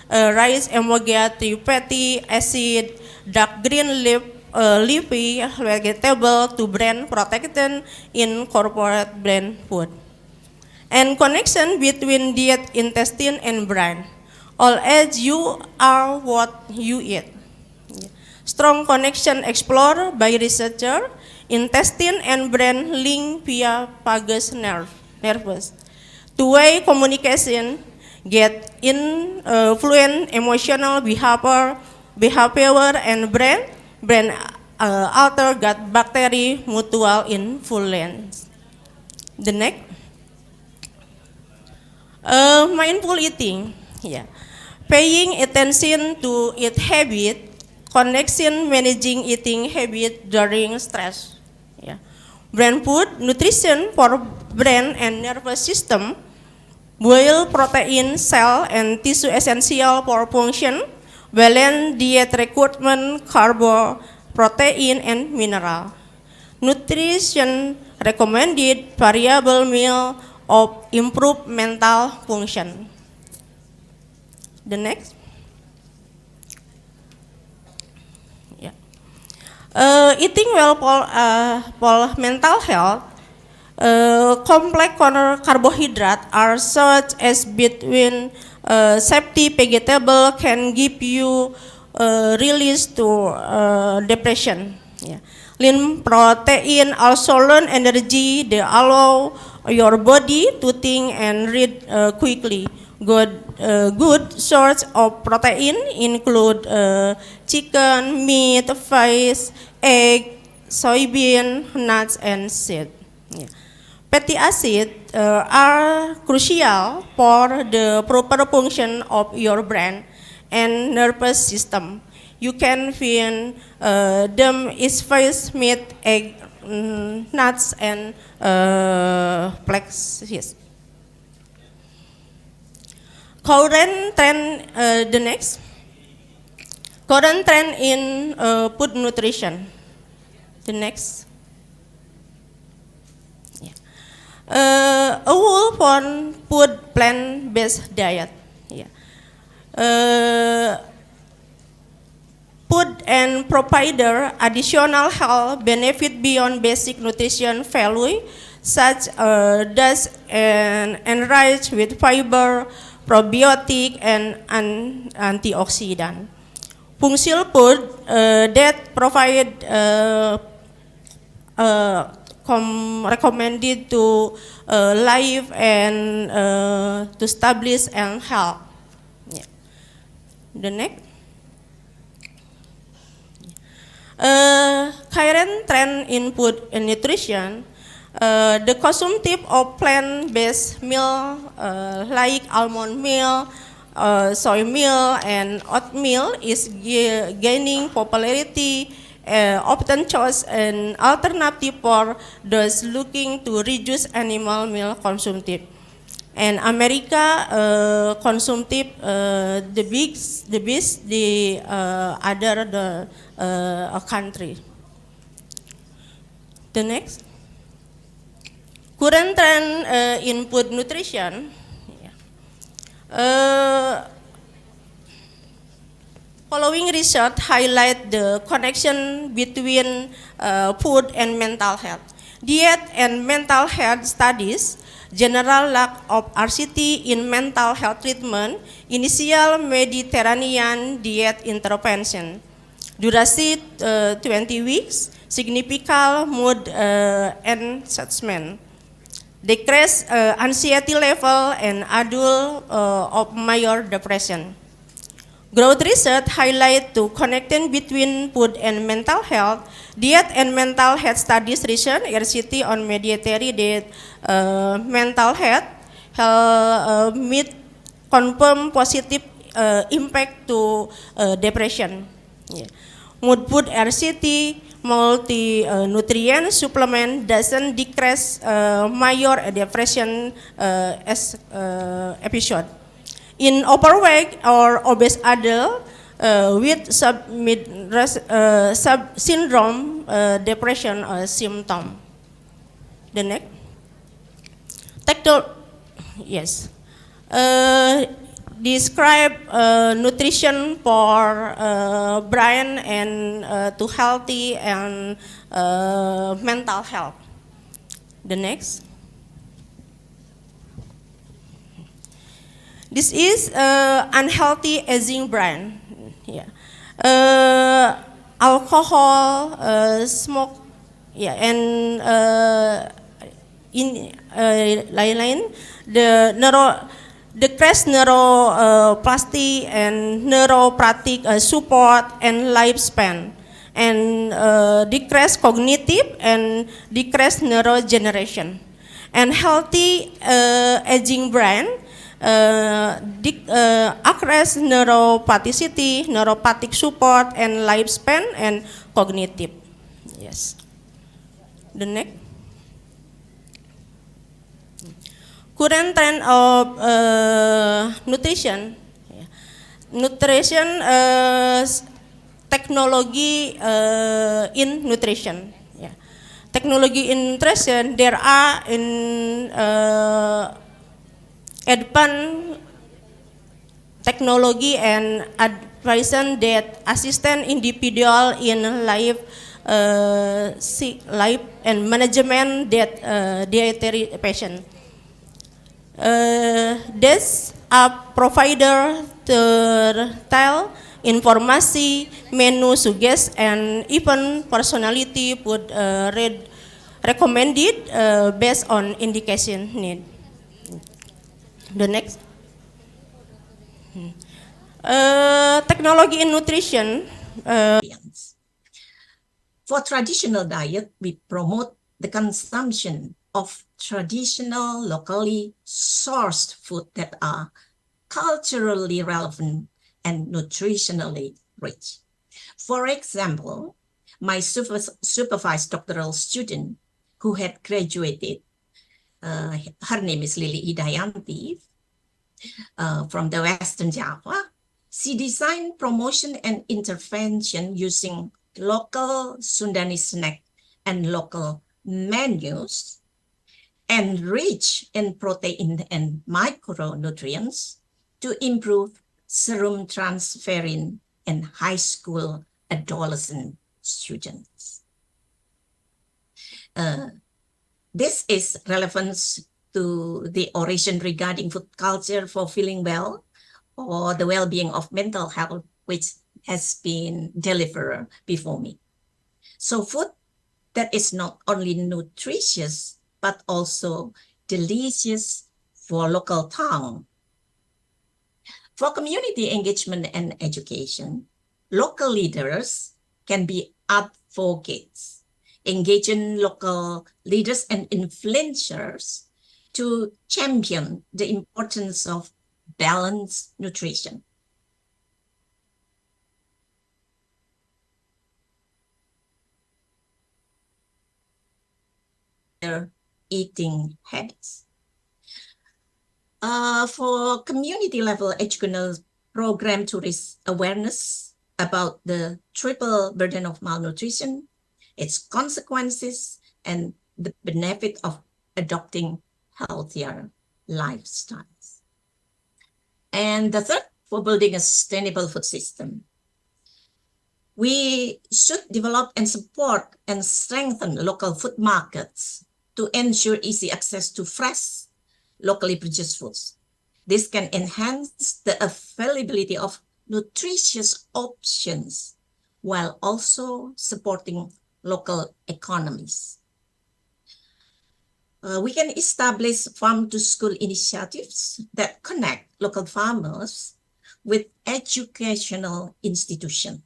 rice, omega-3 fatty acid, dark green leafy vegetable to brain protection in corporate brain food. And connection between diet, intestine, and brain. All as you are what you eat. Strong connection explored by researcher. Intestine and brain link via vagus nerves. Two-way communication get influence emotional behavior and brain alter gut bacteria mutual influence. The next, mindful eating, paying attention to eat habit, connection managing eating habit during stress. Brain food nutrition for brain and nervous system, boiled protein, cell and tissue essential for function, balanced diet requirement, carbo, protein and mineral. Nutrition recommended variable meal of improved mental function. The next, eating well for mental health. Complex carbohydrates are such as between safety vegetable can give you release to depression. Lean protein also learn energy. They allow your body to think and read quickly. Good source of protein include chicken, meat, fish, egg, soybean, nuts, and seed. Fatty acids are crucial for the proper function of your brain and nervous system. You can find them is fish, meat, egg, nuts, and flaxseed. Current trend, the next. Current trend in food nutrition. The next. A whole food plant-based diet. Food and provider additional health benefit beyond basic nutrition value, such as enriched with fiber, probiotic, and antioxidant. Functional food that provide recommended to live and to establish and help. Yeah. The next. Current trend in food and nutrition, the consumption of plant-based meal like almond meal, soy meal, and oatmeal is gaining popularity, often chosen an alternative for those looking to reduce animal meal consumption. And America consumptive the beast the other country. The next. Current trend in food nutrition. Following research highlight the connection between food and mental health. Diet and mental health studies, general lack of RCT in mental health treatment, initial Mediterranean diet intervention, durasi 20 weeks, significant mood enhancement, decrease anxiety level and adult of major depression. Growth research highlight to connection between food and mental health. Diet and mental health studies research RCT on mediatory diet mental health meet confirm positive impact to depression. Yeah. Mood food RCT multi-nutrient supplement doesn't decrease major depression episode. In overweight or obese adult with syndrome depression symptom. The next. Yes. Describe nutrition for brain and to healthy and mental health. The next. This is unhealthy aging brain. Yeah. Alcohol, smoke, yeah, and lain-lain. Decreased neuroplasty and neuropathic support and lifespan, and decreased cognitive and decreased neurogeneration. And healthy aging brain. Access neuroplasticity, neuropathic support, and lifespan and cognitive. Yes. The next. Current trend of nutrition. Nutrition technology in nutrition. Yeah. Technology in nutrition. There are in advanced technology and advice that assistant individual in life and management that dietary patient. This provider tell informasi, menu suggest, and even personality food recommended based on indication need. The next. Technology in nutrition. For traditional diet, we promote the consumption of traditional, locally sourced food that are culturally relevant and nutritionally rich. For example, my supervised doctoral student who had graduated, her name is Lili Hidayanti, from the Western Java. She designed promotion and intervention using local Sundani snack and local menus, enrich in protein and micronutrients to improve serum transferrin in high school adolescent students. This is relevance to the oration regarding food culture for feeling well or the well-being of mental health, which has been delivered before me. So food that is not only nutritious, but also delicious for local tongue. For community engagement and education, local leaders can be advocates, engaging local leaders and influencers to champion the importance of balanced nutrition. Their eating habits. For community level educational program to raise awareness about the triple burden of malnutrition, its consequences, and the benefit of adopting healthier lifestyles. And the third, for building a sustainable food system. We should develop and support and strengthen local food markets to ensure easy access to fresh, locally produced foods. This can enhance the availability of nutritious options while also supporting local economies. We can establish farm-to-school initiatives that connect local farmers with educational institutions.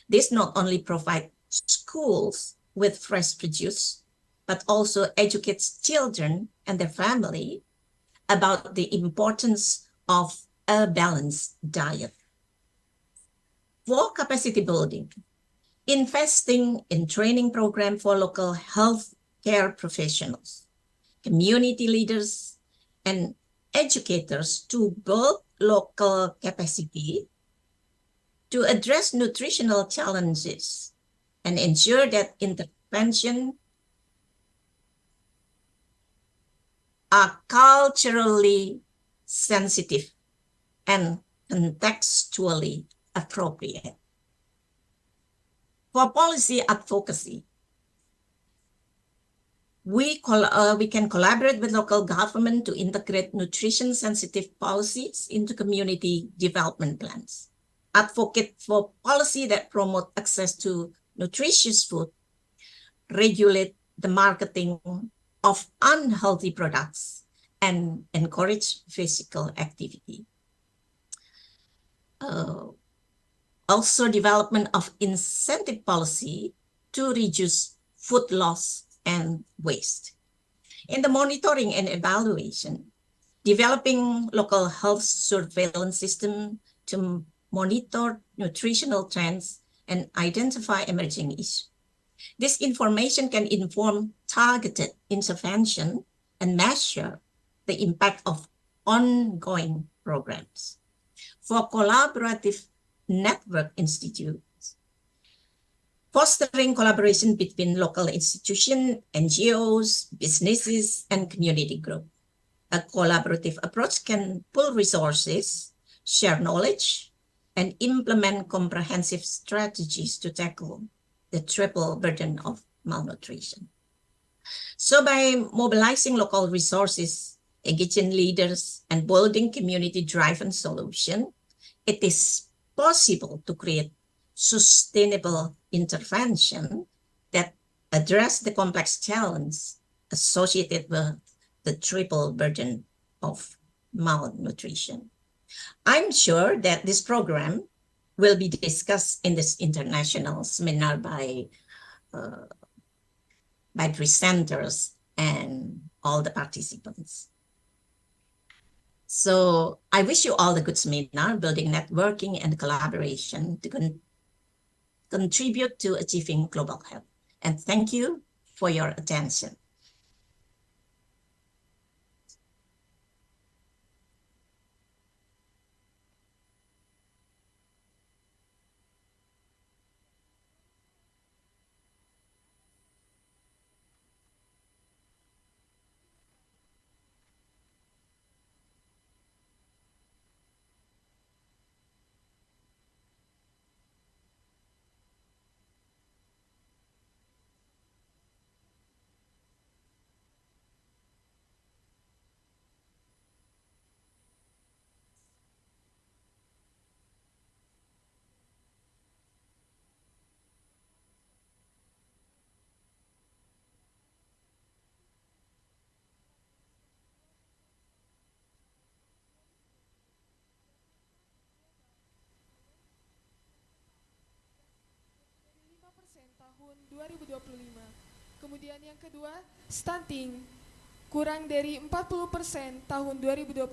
This not only provides schools with fresh produce, but also educates children and their family about the importance of a balanced diet. For capacity building, investing in training program for local health care professionals, community leaders, and educators to build local capacity to address nutritional challenges and ensure that intervention are culturally sensitive and contextually appropriate. For policy advocacy, we can collaborate with local government to integrate nutrition-sensitive policies into community development plans. Advocate for policy that promote access to nutritious food, regulate the marketing of unhealthy products, and encourage physical activity. Also, development of incentive policy to reduce food loss and waste. In the monitoring and evaluation, developing local health surveillance system to monitor nutritional trends and identify emerging issues. This information can inform targeted intervention and measure the impact of ongoing programs. For collaborative network institutes, fostering collaboration between local institutions, NGOs, businesses, and community groups. A collaborative approach can pool resources, share knowledge, and implement comprehensive strategies to tackle the triple burden of malnutrition. So by mobilizing local resources, engaging leaders, and building community-driven solutions, it is possible to create sustainable intervention that address the complex challenge associated with the triple burden of malnutrition. I'm sure that this program will be discussed in this international seminar by presenters and all the participants. So I wish you all a good seminar, building networking and collaboration to contribute to achieving global health. And thank you for your attention. Kemudian yang kedua, stunting kurang dari 40% tahun 2025.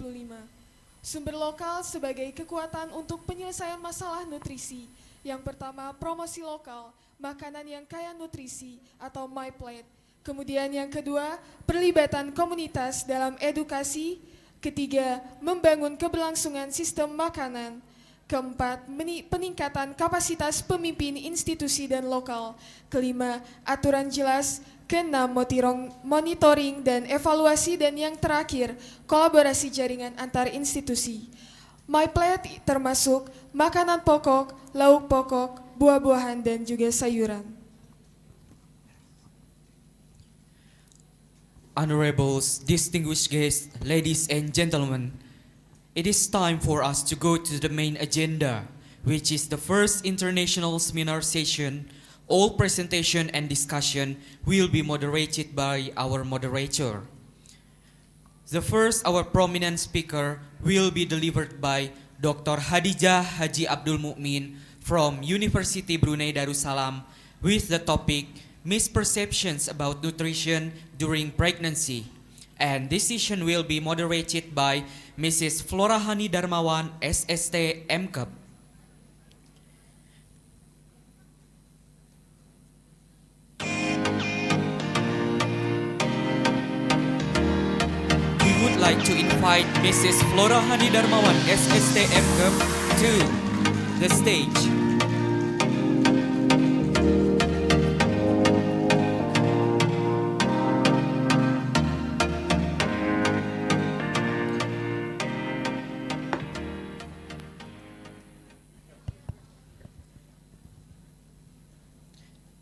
Sumber lokal sebagai kekuatan untuk penyelesaian masalah nutrisi. Yang pertama, promosi lokal, makanan yang kaya nutrisi atau My Plate. Kemudian yang kedua, perlibatan komunitas dalam edukasi. Ketiga, membangun keberlangsungan sistem makanan. Keempat, peningkatan kapasitas pemimpin institusi dan lokal. Kelima, aturan jelas. Keenam, monitoring dan evaluasi. Dan yang terakhir, kolaborasi jaringan antar institusi. My Plate termasuk makanan pokok, lauk pokok, buah-buahan, dan juga sayuran. Honorables, distinguished guests, ladies and gentlemen, it is time for us to go to the main agenda, which is the first international seminar session. All presentation and discussion will be moderated by our moderator. The first, our prominent speaker, will be delivered by Dr. Hadijah Haji Abdul Mukmin from University Brunei Darussalam with the topic Misperceptions about Nutrition During Pregnancy. And this session will be moderated by Mrs. Florahani Darmawan, SST M.Keb. We would like to invite Mrs. Florahani Darmawan, SST M.Keb, to the stage.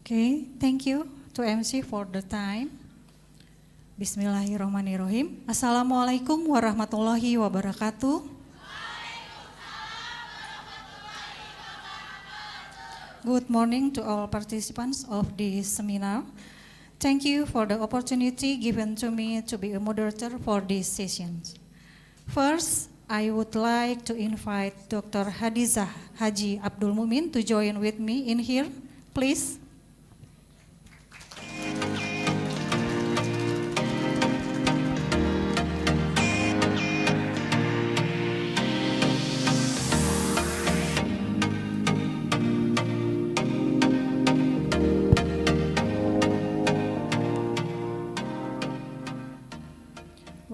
Okay, thank you to MC for the time. Bismillahirrahmanirrahim. Assalamualaikum warahmatullahi wabarakatuh. Good morning to all participants of this seminar. Thank you for the opportunity given to me to be a moderator for this session. First, I would like to invite Dr. Hadijah Haji Abdul Mukmin to join with me in here, please.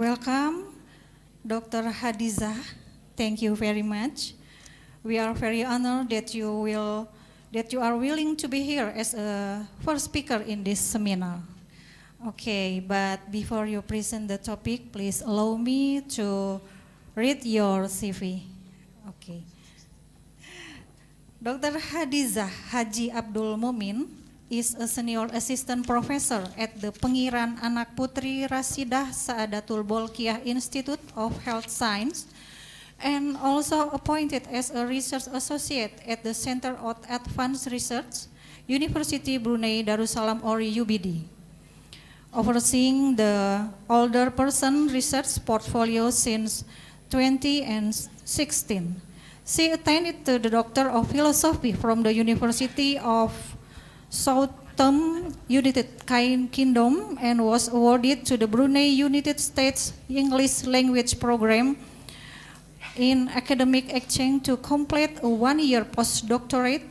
Welcome, Dr. Hadijah. Thank you very much. We are very honored that you are willing to be here as a first speaker in this seminar. Okay, but before you present the topic, please allow me to read your CV. Okay. Dr. Hadijah Haji Abdul Mukmin is a senior assistant professor at the Pengiran Anak Putri Rasidah Saadatul Bolkiah Institute of Health Science and also appointed as a research associate at the Center of Advanced Research, University Brunei Darussalam or UBD, overseeing the older person research portfolio since 2016. She attained the Doctor of Philosophy from the University of Southern United Kingdom and was awarded to the Brunei United States English Language Program in academic exchange to complete a one-year postdoctorate.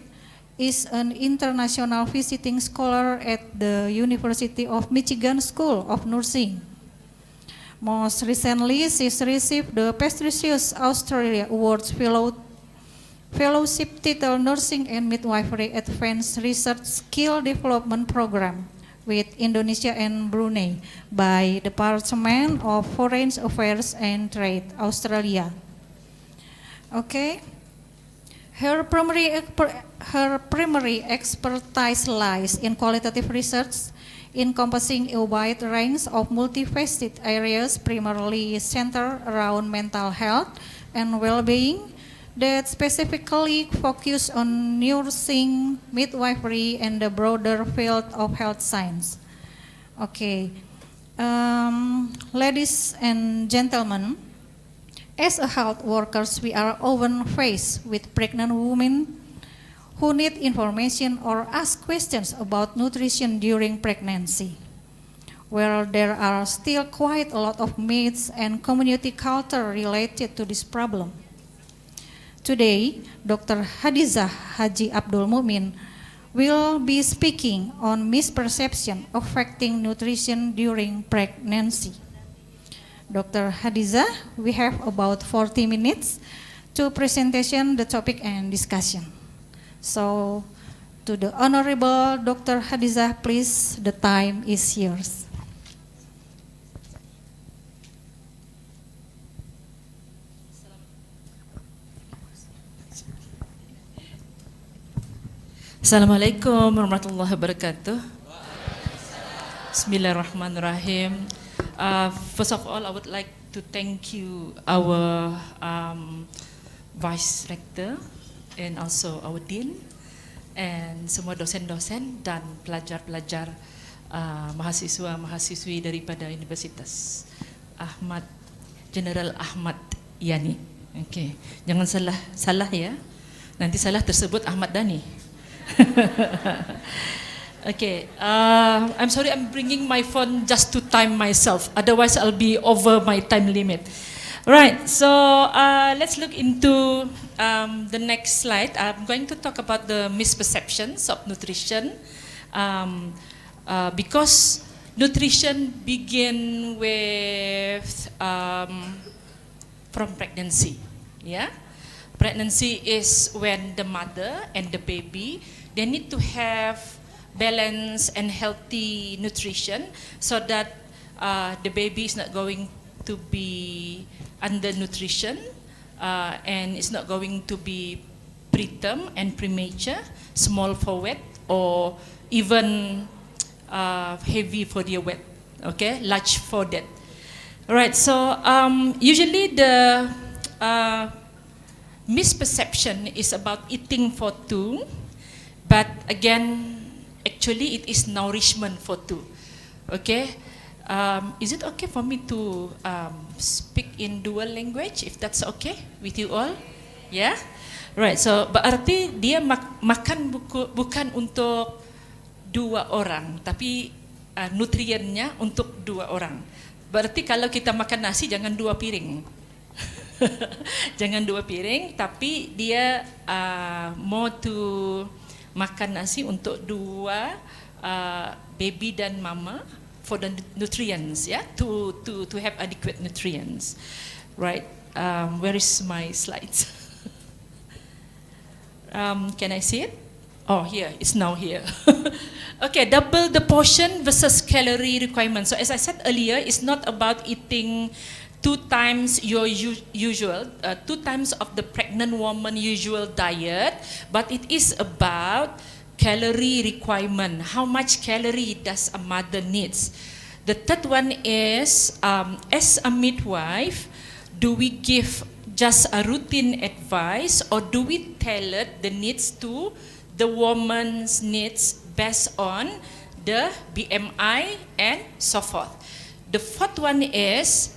Is an international visiting scholar at the University of Michigan School of Nursing. Most recently, she received the prestigious Australia Awards Fellowship title Nursing and Midwifery Advanced Research Skill Development Program with Indonesia and Brunei by Department of Foreign Affairs and Trade, Australia. Okay. Her primary expertise lies in qualitative research encompassing a wide range of multifaceted areas primarily centered around mental health and well-being that specifically focus on nursing, midwifery, and the broader field of health science. Okay, ladies and gentlemen, as a health workers, we are often faced with pregnant women who need information or ask questions about nutrition during pregnancy, where there are still quite a lot of myths and community culture related to this problem. Today, Dr. Hadizah Haji Abdul Mumin will be speaking on misperception affecting nutrition during pregnancy. Dr. Hadizah, we have about 40 minutes to presentation the topic and discussion. So, to the Honorable Dr. Hadizah, please, the time is yours. Assalamualaikum warahmatullahi wabarakatuh. Bismillahirrahmanirrahim. First of all, I would like to thank you, our Vice Rector, and also our Dean, and semua dosen-dosen dan pelajar-pelajar mahasiswa-mahasiswi daripada Universitas General Ahmad Yani. Okay, jangan salah ya. Nanti salah tersebut Ahmad Dhani. Okay, I'm sorry, I'm bringing my phone just to time myself. Otherwise, I'll be over my time limit. Right, so let's look into the next slide. I'm going to talk about the misperceptions of nutrition, because nutrition begin with from pregnancy. Yeah, pregnancy is when the mother and the baby, they need to have balanced and healthy nutrition so that the baby is not going to be undernutrition and it's not going to be preterm and premature, small for weight, or even heavy for their weight, okay, large for that. Right, so usually the misperception is about eating for two, but again, actually it is nourishment for two. Okay, is it okay for me to speak in dual language, if that's okay with you all? Yeah, right. So berarti dia makan bukan untuk dua orang, tapi nutriennya untuk dua orang. Berarti kalau kita makan nasi jangan dua piring. Jangan dua piring, tapi dia mau to makan nasi untuk dua baby dan mama for the nutrients, yeah, to have adequate nutrients, right? Where is my slides? Can I see it? Oh, here, it's now here. Okay, double the portion versus calorie requirement. So as I said earlier, it's not about eating 2 times your usual, 2 times of the pregnant woman usual diet, but it is about calorie requirement. How much calorie does a mother needs? The third one is, as a midwife, do we give just a routine advice, or do we tailor the needs to the woman's needs based on the BMI and so forth? The fourth one is,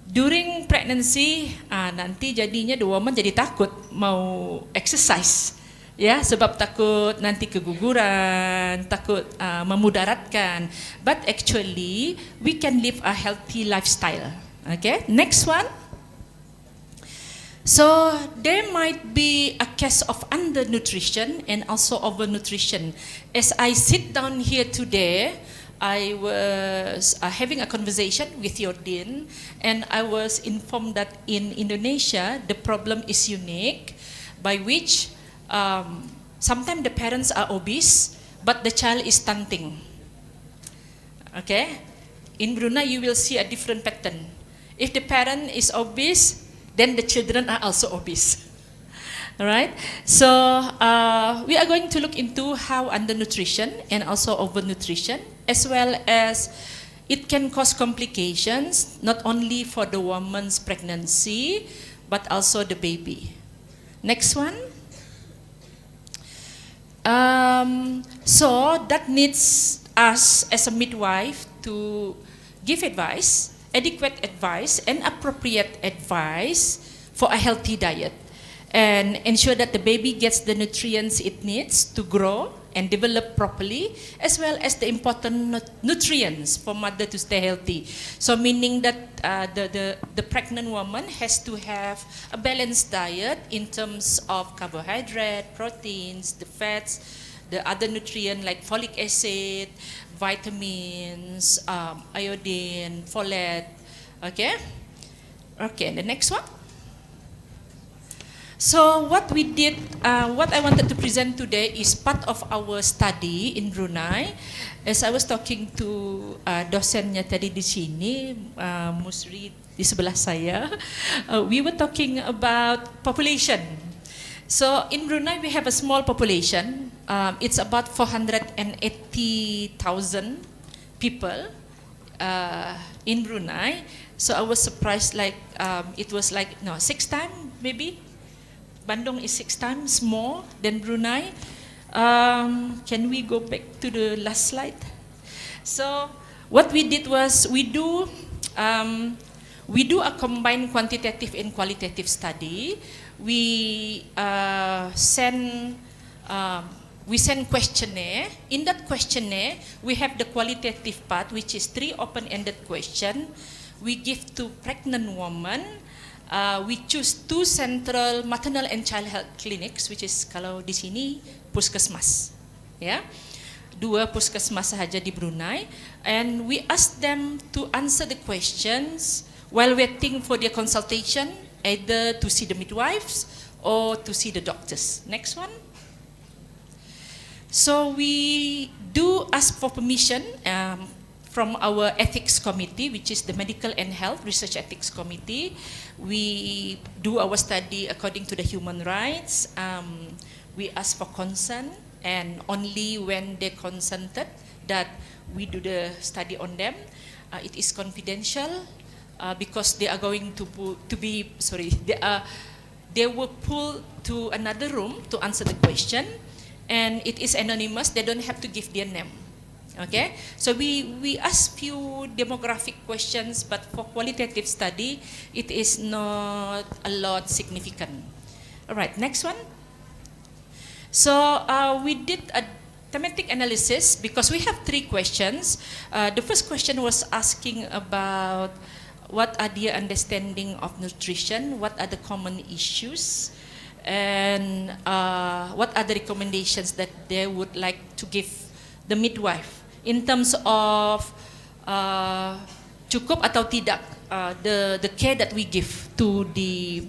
during pregnancy, nanti jadinya the woman jadi takut mau exercise, ya, sebab takut nanti keguguran, takut memudaratkan. But actually, we can live a healthy lifestyle. Okay, next one. So there might be a case of undernutrition and also overnutrition. As I sit down here today, I was having a conversation with your dean, and I was informed that in Indonesia, the problem is unique, by which sometimes the parents are obese, but the child is stunting. Okay? In Brunei, you will see a different pattern. If the parent is obese, then the children are also obese. Alright? So, we are going to look into how undernutrition and also overnutrition, as well as it can cause complications, not only for the woman's pregnancy, but also the baby. Next one. So that needs us as a midwife to give advice, adequate advice and appropriate advice for a healthy diet. and ensure that the baby gets the nutrients it needs to grow and develop properly, as well as the important nutrients for mother to stay healthy. So meaning that the pregnant woman has to have a balanced diet in terms of carbohydrate, proteins, the fats, the other nutrient like folic acid, vitamins, iodine, folate. Okay? Okay, the next one. So what we did, what I wanted to present today is part of our study in Brunei. As I was talking to dosennya tadi di sini, Musri di sebelah saya, we were talking about population. So in Brunei we have a small population. It's about 480,000 people in Brunei. So I was surprised, like it was like 6 times maybe. Bandung is 6 times more than Brunei. Can we go back to the last slide? So what we did was we do a combined quantitative and qualitative study. We send questionnaire. In that questionnaire, we have the qualitative part, which is 3 open-ended questions. We give to pregnant women. We choose 2 central maternal and child health clinics, which is kalau di sini puskesmas, ya, 2 puskesmas sahaja di Brunei, and we ask them to answer the questions while waiting for their consultation, either to see the midwives or to see the doctors. Next one. So we do ask for permission from our ethics committee, which is the Medical and Health Research Ethics Committee. We do our study according to the human rights. We ask for consent, and only when they consented that we do the study on them. It is confidential because they are going to they were pulled to another room to answer the question, and it is anonymous. They don't have to give their name. Okay, so we ask few demographic questions, but for qualitative study, it is not a lot significant. All right, next one. So we did a thematic analysis because we have 3 questions. The first question was asking about what are their understanding of nutrition, what are the common issues, and what are the recommendations that they would like to give the midwife in terms of cukup atau tidak the care that we give to the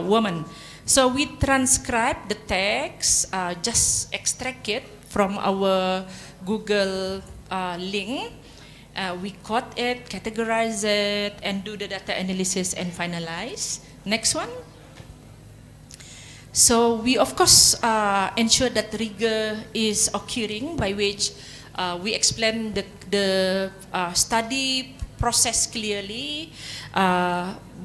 woman. So we transcribe the text, just extract it from our Google link. We code it, categorize it, and do the data analysis and finalize. Next one. So we of course ensure that rigor is occurring, by which we explain the study process clearly.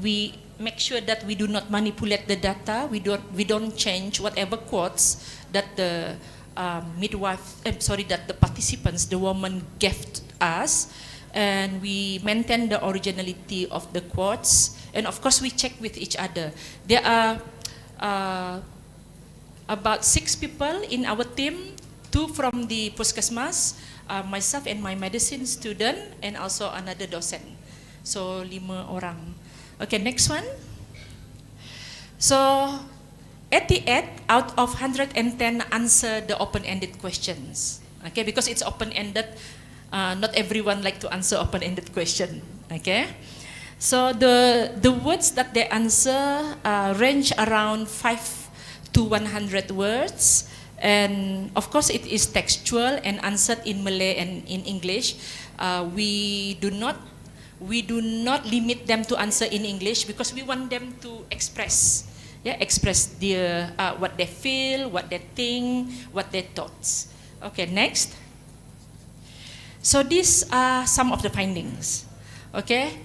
We make sure that we do not manipulate the data. We don't change whatever quotes that the that the participants, the woman, gave us, and we maintain the originality of the quotes. And of course, we check with each other. There are about 6 people in our team, 2 from the puskesmas, myself and my medicine student, and also another dosen. So 5 orang. Okay, next one. So 88 out of 110 answer the open-ended questions. Okay, because it's open-ended, not everyone like to answer open-ended question. Okay, so the words that they answer range around 5 to 100 words, and of course it is textual and answered in Malay and in English. We do not limit them to answer in English because we want them to express their what they feel, what they think, what their thoughts. Okay, next. So these are some of the findings. Okay,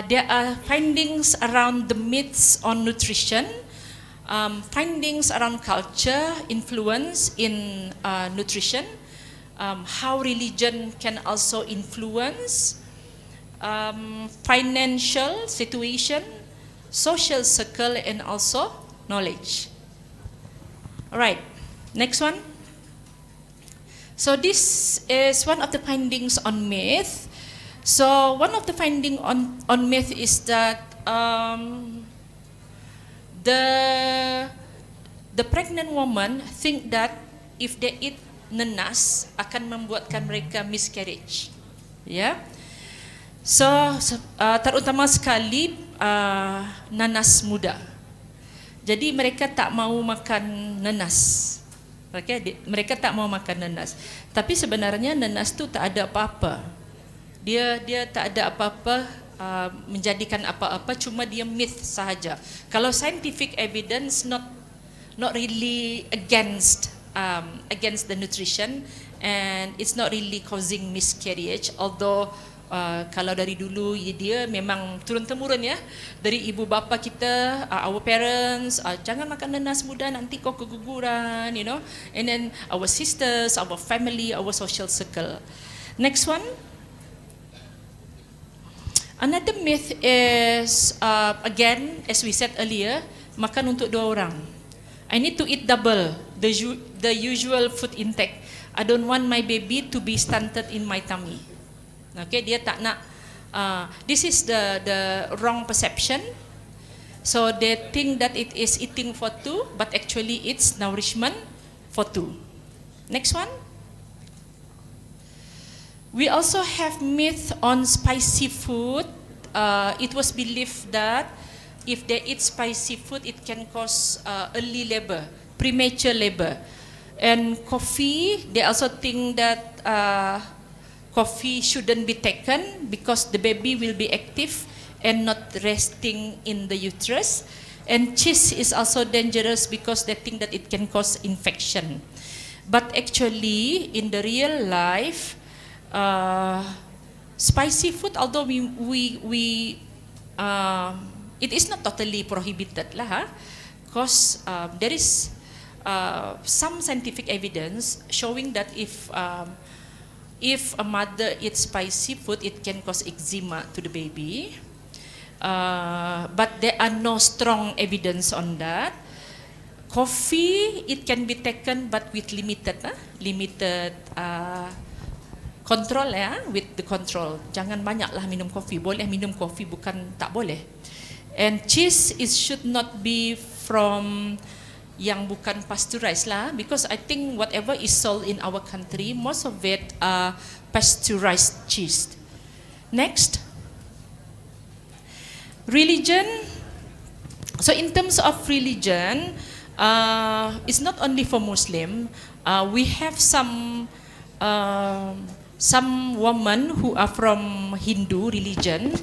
there are findings around the myths on nutrition, findings around culture influence in nutrition, how religion can also influence, financial situation, social circle, and also knowledge. All right, next one. So this is one of the findings on myth. So one of the findings on myth is that the pregnant woman think that if they eat nanas akan membuatkan mereka miscarriage, ya. So terutama sekali nanas muda. Jadi mereka tak mau makan nanas. Mereka tak mau makan nanas. Tapi sebenarnya nanas tu tak ada apa-apa. Dia tak ada apa-apa menjadikan apa-apa, cuma dia myth sahaja. Kalau scientific evidence not really against the nutrition, and it's not really causing miscarriage, although kalau dari dulu dia memang turun temurun ya, dari ibu bapa kita, our parents, jangan makan nanas muda nanti kau keguguran, you know, and then our sisters, our family, our social circle. Next one. Another myth is again, as we said earlier, makan untuk 2 orang. I need to eat double the usual food intake. I don't want my baby to be stunted in my tummy. Okay, dia tak nak. This is the wrong perception. So they think that it is eating for 2, but actually it's nourishment for 2. Next one. We also have myth on spicy food. It was believed that if they eat spicy food, it can cause early labor, premature labor. And coffee, they also think that coffee shouldn't be taken because the baby will be active and not resting in the uterus. And cheese is also dangerous because they think that it can cause infection. But actually, in the real life, spicy food, although it is not totally prohibited lah, because there is some scientific evidence showing that if a mother eats spicy food, it can cause eczema to the baby. But there are no strong evidence on that. Coffee, it can be taken but with limited control ya, with the control. Jangan banyaklah minum kopi. Boleh minum kopi, bukan tak boleh. And cheese should not be from yang bukan pasteurized lah, because I think whatever is sold in our country, most of it are pasteurized cheese. Next. Religion. So in terms of religion, it's not only for Muslim. We have some women who are from Hindu religion.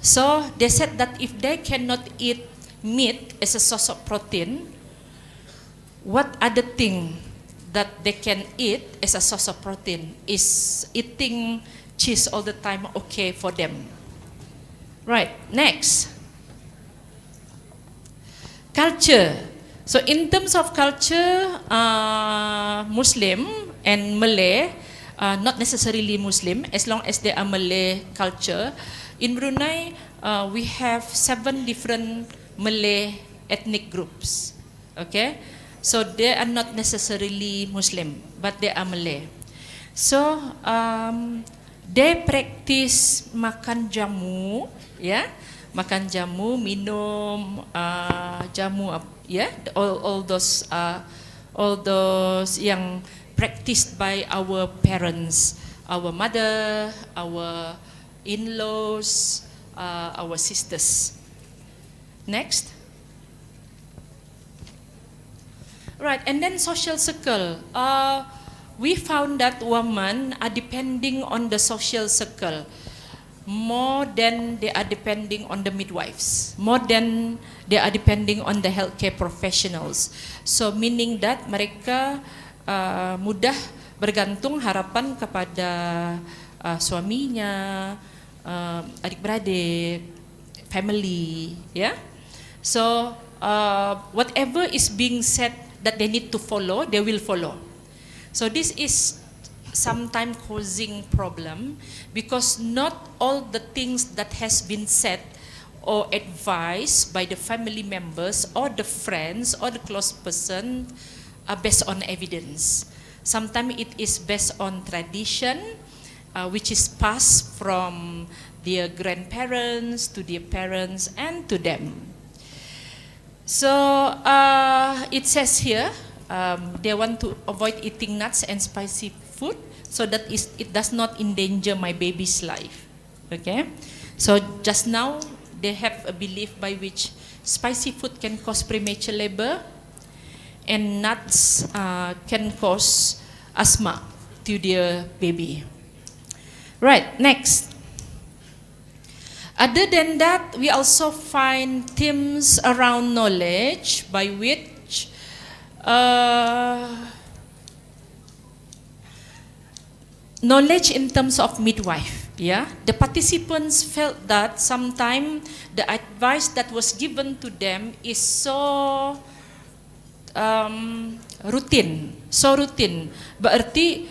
So they said that if they cannot eat meat as a source of protein, what other thing that they can eat as a source of protein? Is eating cheese all the time okay for them? Right, next. Culture. So in terms of culture, Muslim and Malay, not necessarily Muslim, as long as they are Malay culture. In Brunei, we have 7 different Malay ethnic groups. Okay? So they are not necessarily Muslim, but they are Malay. So they practice makan jamu, ya, makan jamu, minum jamu, ya, all those yang practiced by our parents, our mother, our in-laws, our sisters. Next. Right, and then social circle. We found that women are depending on the social circle more than they are depending on the midwives, more than they are depending on the healthcare professionals. So meaning that mereka mudah bergantung harapan kepada suaminya, adik-beradik, family, ya. So whatever is being said that they need to follow, they will follow. So this is sometimes causing problem because not all the things that has been said or advice by the family members or the friends or the close person are based on evidence. Sometimes it is based on tradition, which is passed from their grandparents to their parents and to them. So it says here, they want to avoid eating nuts and spicy food so that it does not endanger my baby's life. Okay, so just now they have a belief by which spicy food can cause premature labor and nuts can cause asthma to their baby. Right, next. Other than that, we also find themes around knowledge by which knowledge in terms of midwife. Yeah, the participants felt that sometimes the advice that was given to them is so routine. Berarti,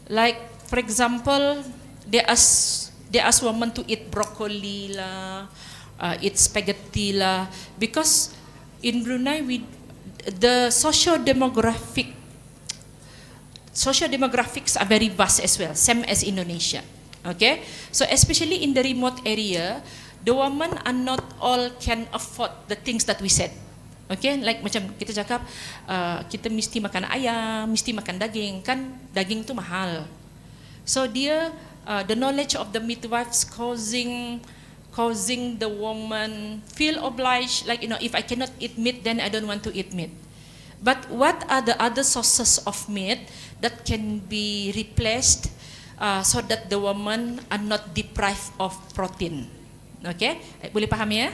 like for example, they ask women to eat broccoli lah, eat spaghetti lah, because in Brunei the socio-demographics are very vast as well, same as Indonesia. Okay, so especially in the remote area, the women are not all can afford the things that we said. Okay, like macam kita cakap, kita mesti makan ayam, mesti makan daging, kan daging itu mahal. So dia, the knowledge of the midwives causing the woman feel obliged, like, you know, if I cannot eat meat, then I don't want to eat meat. But what are the other sources of meat that can be replaced so that the woman are not deprived of protein? Okay, boleh paham ya?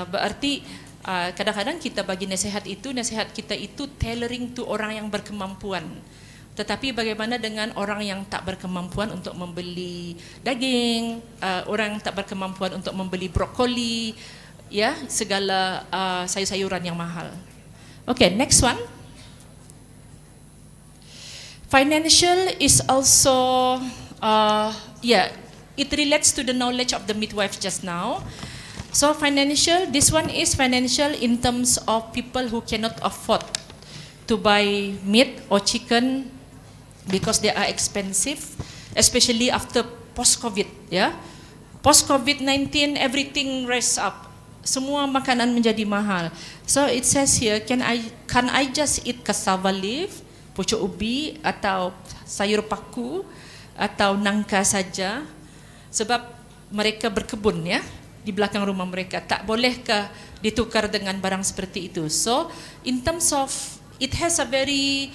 Berarti kadang-kadang kita bagi nasihat kita itu tailoring to orang yang berkemampuan. Tetapi bagaimana dengan orang yang tak berkemampuan untuk membeli daging, orang yang tak berkemampuan untuk membeli brokoli, ya, segala sayur-sayuran yang mahal. Okay, next one. Financial is also, it relates to the knowledge of the midwife just now. So financial, this one is financial in terms of people who cannot afford to buy meat or chicken because they are expensive, especially after post-COVID, yeah. Post-COVID-19, everything raised up. Semua makanan menjadi mahal. So it says here, can I just eat cassava leaf, pucuk ubi, atau sayur paku, atau nangka saja? Sebab mereka berkebun, ya, di belakang rumah mereka. Tak bolehkah ditukar dengan barang seperti itu? So in terms of, it has a very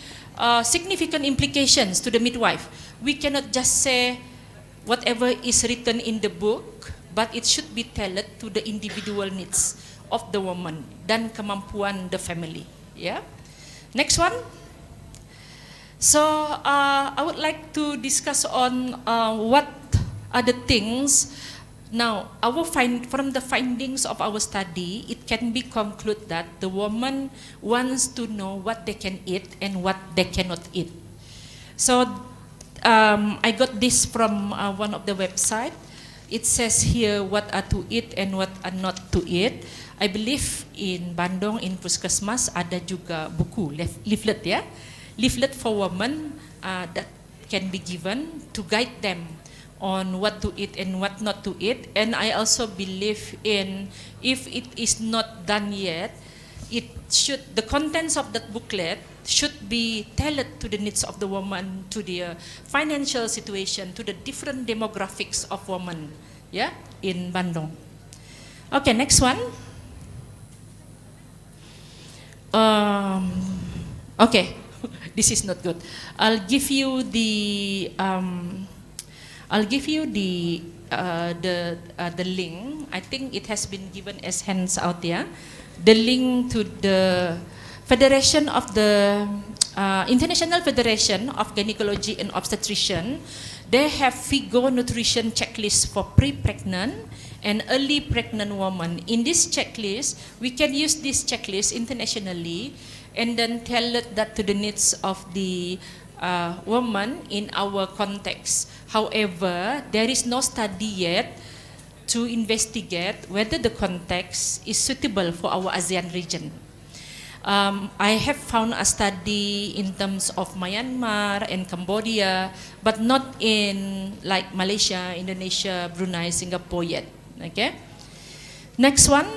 significant implications to the midwife. We cannot just say whatever is written in the book, but it should be tailored to the individual needs of the woman dan kemampuan the family. Yeah. Next one. So I would like to discuss on what are the things. Now, from the findings of our study, it can be concluded that the woman wants to know what they can eat and what they cannot eat. So I got this from one of the website. It says here what are to eat and what are not to eat. I believe in Bandung, in Puskesmas, ada juga buku, leaflet, ya, leaflet for women that can be given to guide them on what to eat and what not to eat. And I also believe in, if it is not done yet, the contents of that booklet should be tailored to the needs of the woman, to their financial situation, to the different demographics of women, yeah, in Bandung. Okay, next one. Okay, this is not good. I'll give you the link. I think it has been given as hands out, yeah. The link to the Federation of the International Federation of Gynecology and Obstetrician. They have FIGO nutrition checklist for pre-pregnant and early pregnant women. In this checklist, we can use this checklist internationally and then tailor that to the needs of the woman in our context. However, there is no study yet to investigate whether the context is suitable for our ASEAN region. I have found a study in terms of Myanmar and Cambodia, but not in like Malaysia, Indonesia, Brunei, Singapore yet. Okay. Next one.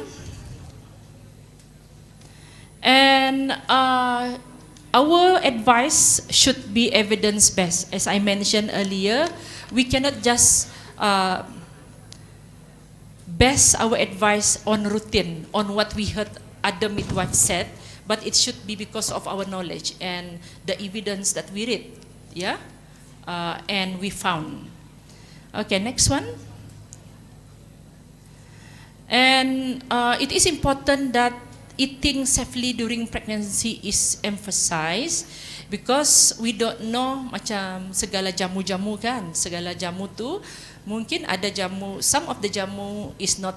And our advice should be evidence-based. As I mentioned earlier, we cannot just base our advice on routine, on what we heard other midwives said, but it should be because of our knowledge and the evidence that we read, yeah, and we found. Okay, next one. And it is important that eating safely during pregnancy is emphasized because we don't know macam segala jamu-jamu kan, segala jamu tu mungkin ada jamu, some of the jamu is not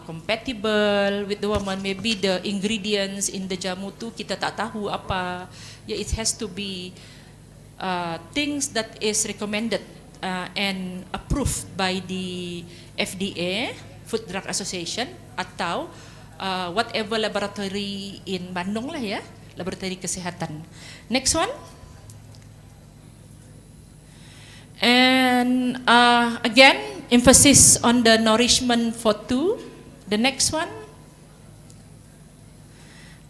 compatible with the woman. Maybe the ingredients in the jamu tu kita tak tahu apa. Yeah, it has to be things that is recommended and approved by the FDA, Food Drug Association, atau whatever laboratory in Bandung lah ya, laboratory kesehatan. Next one. And again, emphasis on the nourishment for two. The next one.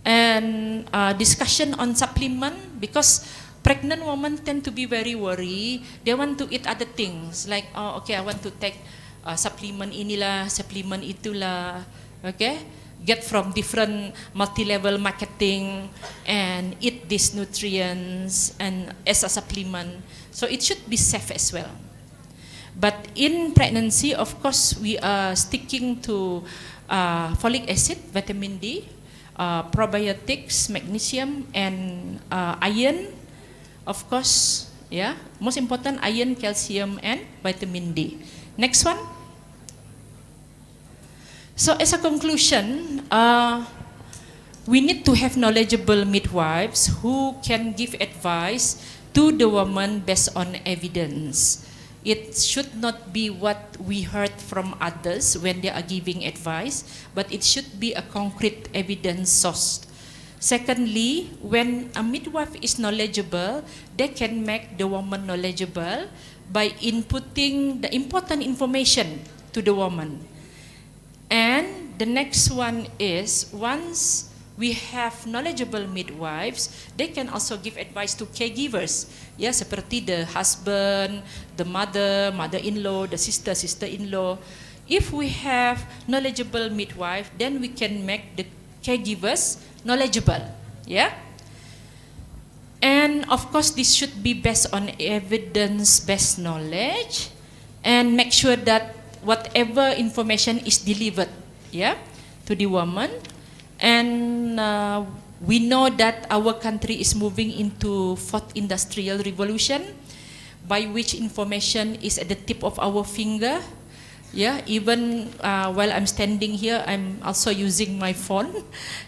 And discussion on supplement, because pregnant women tend to be very worried. They want to eat other things like, oh, okay, I want to take supplement inilah, supplement itulah, okay? Get from different multi-level marketing and eat these nutrients and as a supplement. So it should be safe as well. But in pregnancy, of course, we are sticking to folic acid, vitamin D, probiotics, magnesium, and iron. Of course, yeah, most important, iron, calcium, and vitamin D. Next one. So as a conclusion, we need to have knowledgeable midwives who can give advice to the woman based on evidence. It should not be what we heard from others when they are giving advice, but it should be a concrete evidence source. Secondly, when a midwife is knowledgeable, they can make the woman knowledgeable by inputting the important information to the woman. And the next one is, once we have knowledgeable midwives, they can also give advice to caregivers. Ya, seperti the husband, the mother, mother-in-law, the sister, sister-in-law. If we have knowledgeable midwife, then we can make the caregivers knowledgeable. Yeah. And of course, this should be based on evidence-based knowledge, and make sure that whatever information is delivered, yeah, to the woman. And we know that our country is moving into fourth industrial revolution, by which information is at the tip of our finger. Yeah, even while I'm standing here, I'm also using my phone.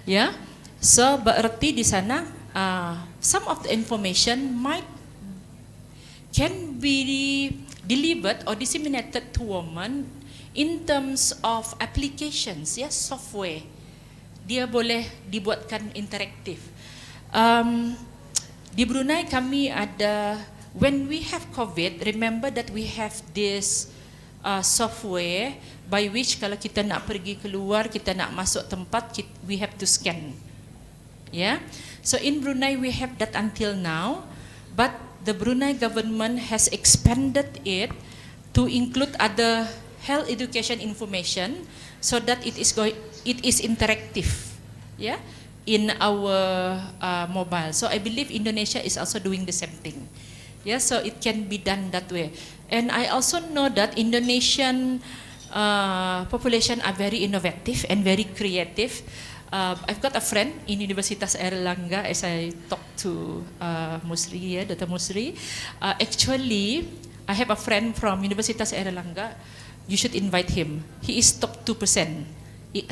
Yeah, so berarti di sana some of the information can be delivered or disseminated to women in terms of applications, ya, software. Dia boleh dibuatkan interaktif. Di Brunei kami ada, when we have COVID, remember that we have this software by which kalau kita nak pergi keluar, kita nak masuk tempat, we have to scan. Yeah? So in Brunei we have that until now, but the Brunei government has expanded it to include other health education information, so that it is interactive, yeah, in our mobile. So I believe Indonesia is also doing the same thing. Yeah, so it can be done that way. And I also know that Indonesian population are very innovative and very creative. I've got a friend in Universitas Erlangga, as I talked to Musri, Dr. Musri. Actually, I have a friend from Universitas Erlangga. You should invite him. He is top 2%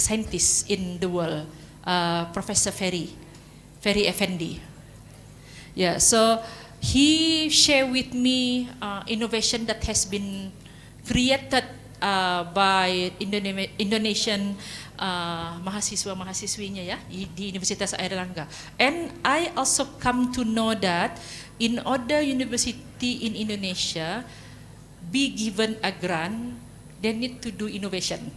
scientist in the world. Professor Ferry Effendi. Yeah, so he shared with me innovation that has been created by Indonesian mahasiswa-mahasiswinya ya di Universitas Airlangga. And I also come to know that in other university in Indonesia be given a grant, they need to do innovation.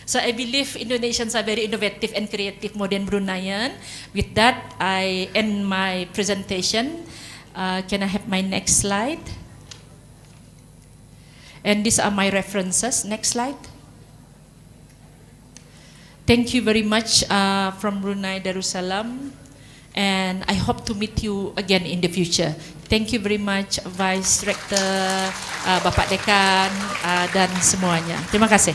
So I believe Indonesians are very innovative and creative, modern Bruneian. With that, I end my presentation. Can I have my next slide? And these are my references. Next slide. Thank you very much from Brunei Darussalam. And I hope to meet you again in the future. Thank you very much, Vice Rector, Bapak Dekan, dan semuanya. Terima kasih.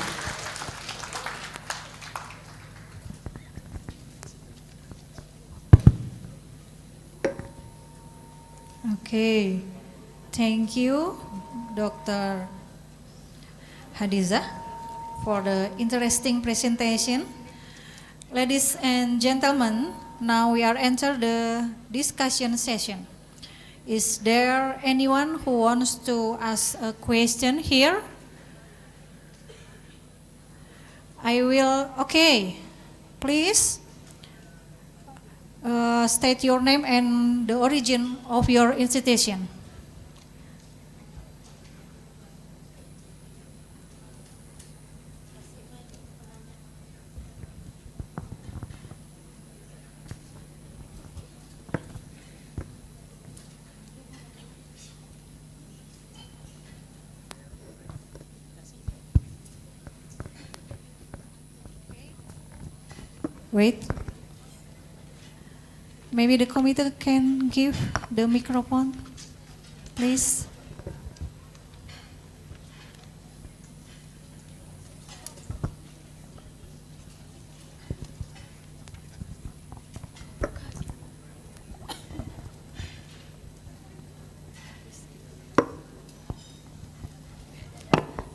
Okay, thank you, Dr. Hadiza, for the interesting presentation. Ladies and gentlemen, now we are enter the discussion session. Is there anyone who wants to ask a question here? Okay, please state your name and the origin of your institution. Wait. Maybe the committee can give the microphone, please.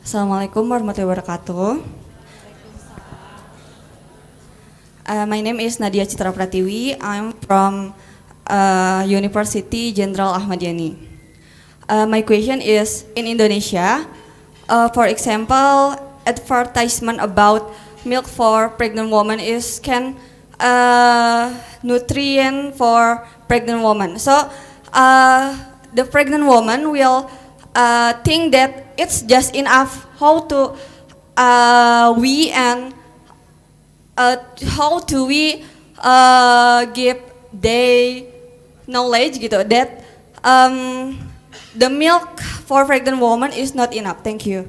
Assalamualaikum warahmatullahi wabarakatuh. My name is Nadia Citra Pratiwi. I'm from University Jenderal Ahmad Yani. My question is, in Indonesia, for example, advertisement about milk for pregnant women is nutrient for pregnant women. So the pregnant woman will think that it's just enough. How to how do we give they knowledge gitu that the milk for pregnant woman is not enough. Thank you.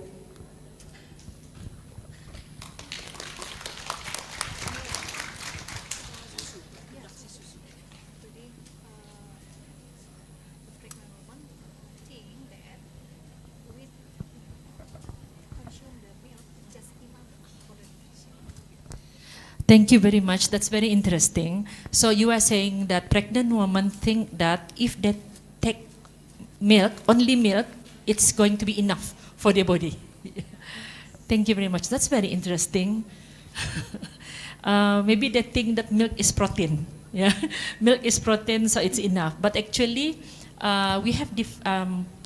Thank you very much. That's very interesting. So you are saying that pregnant women think that if they take milk, only milk, it's going to be enough for their body. Thank you very much. That's very interesting. Maybe they think that milk is protein. Yeah, milk is protein, so it's enough. But actually, we have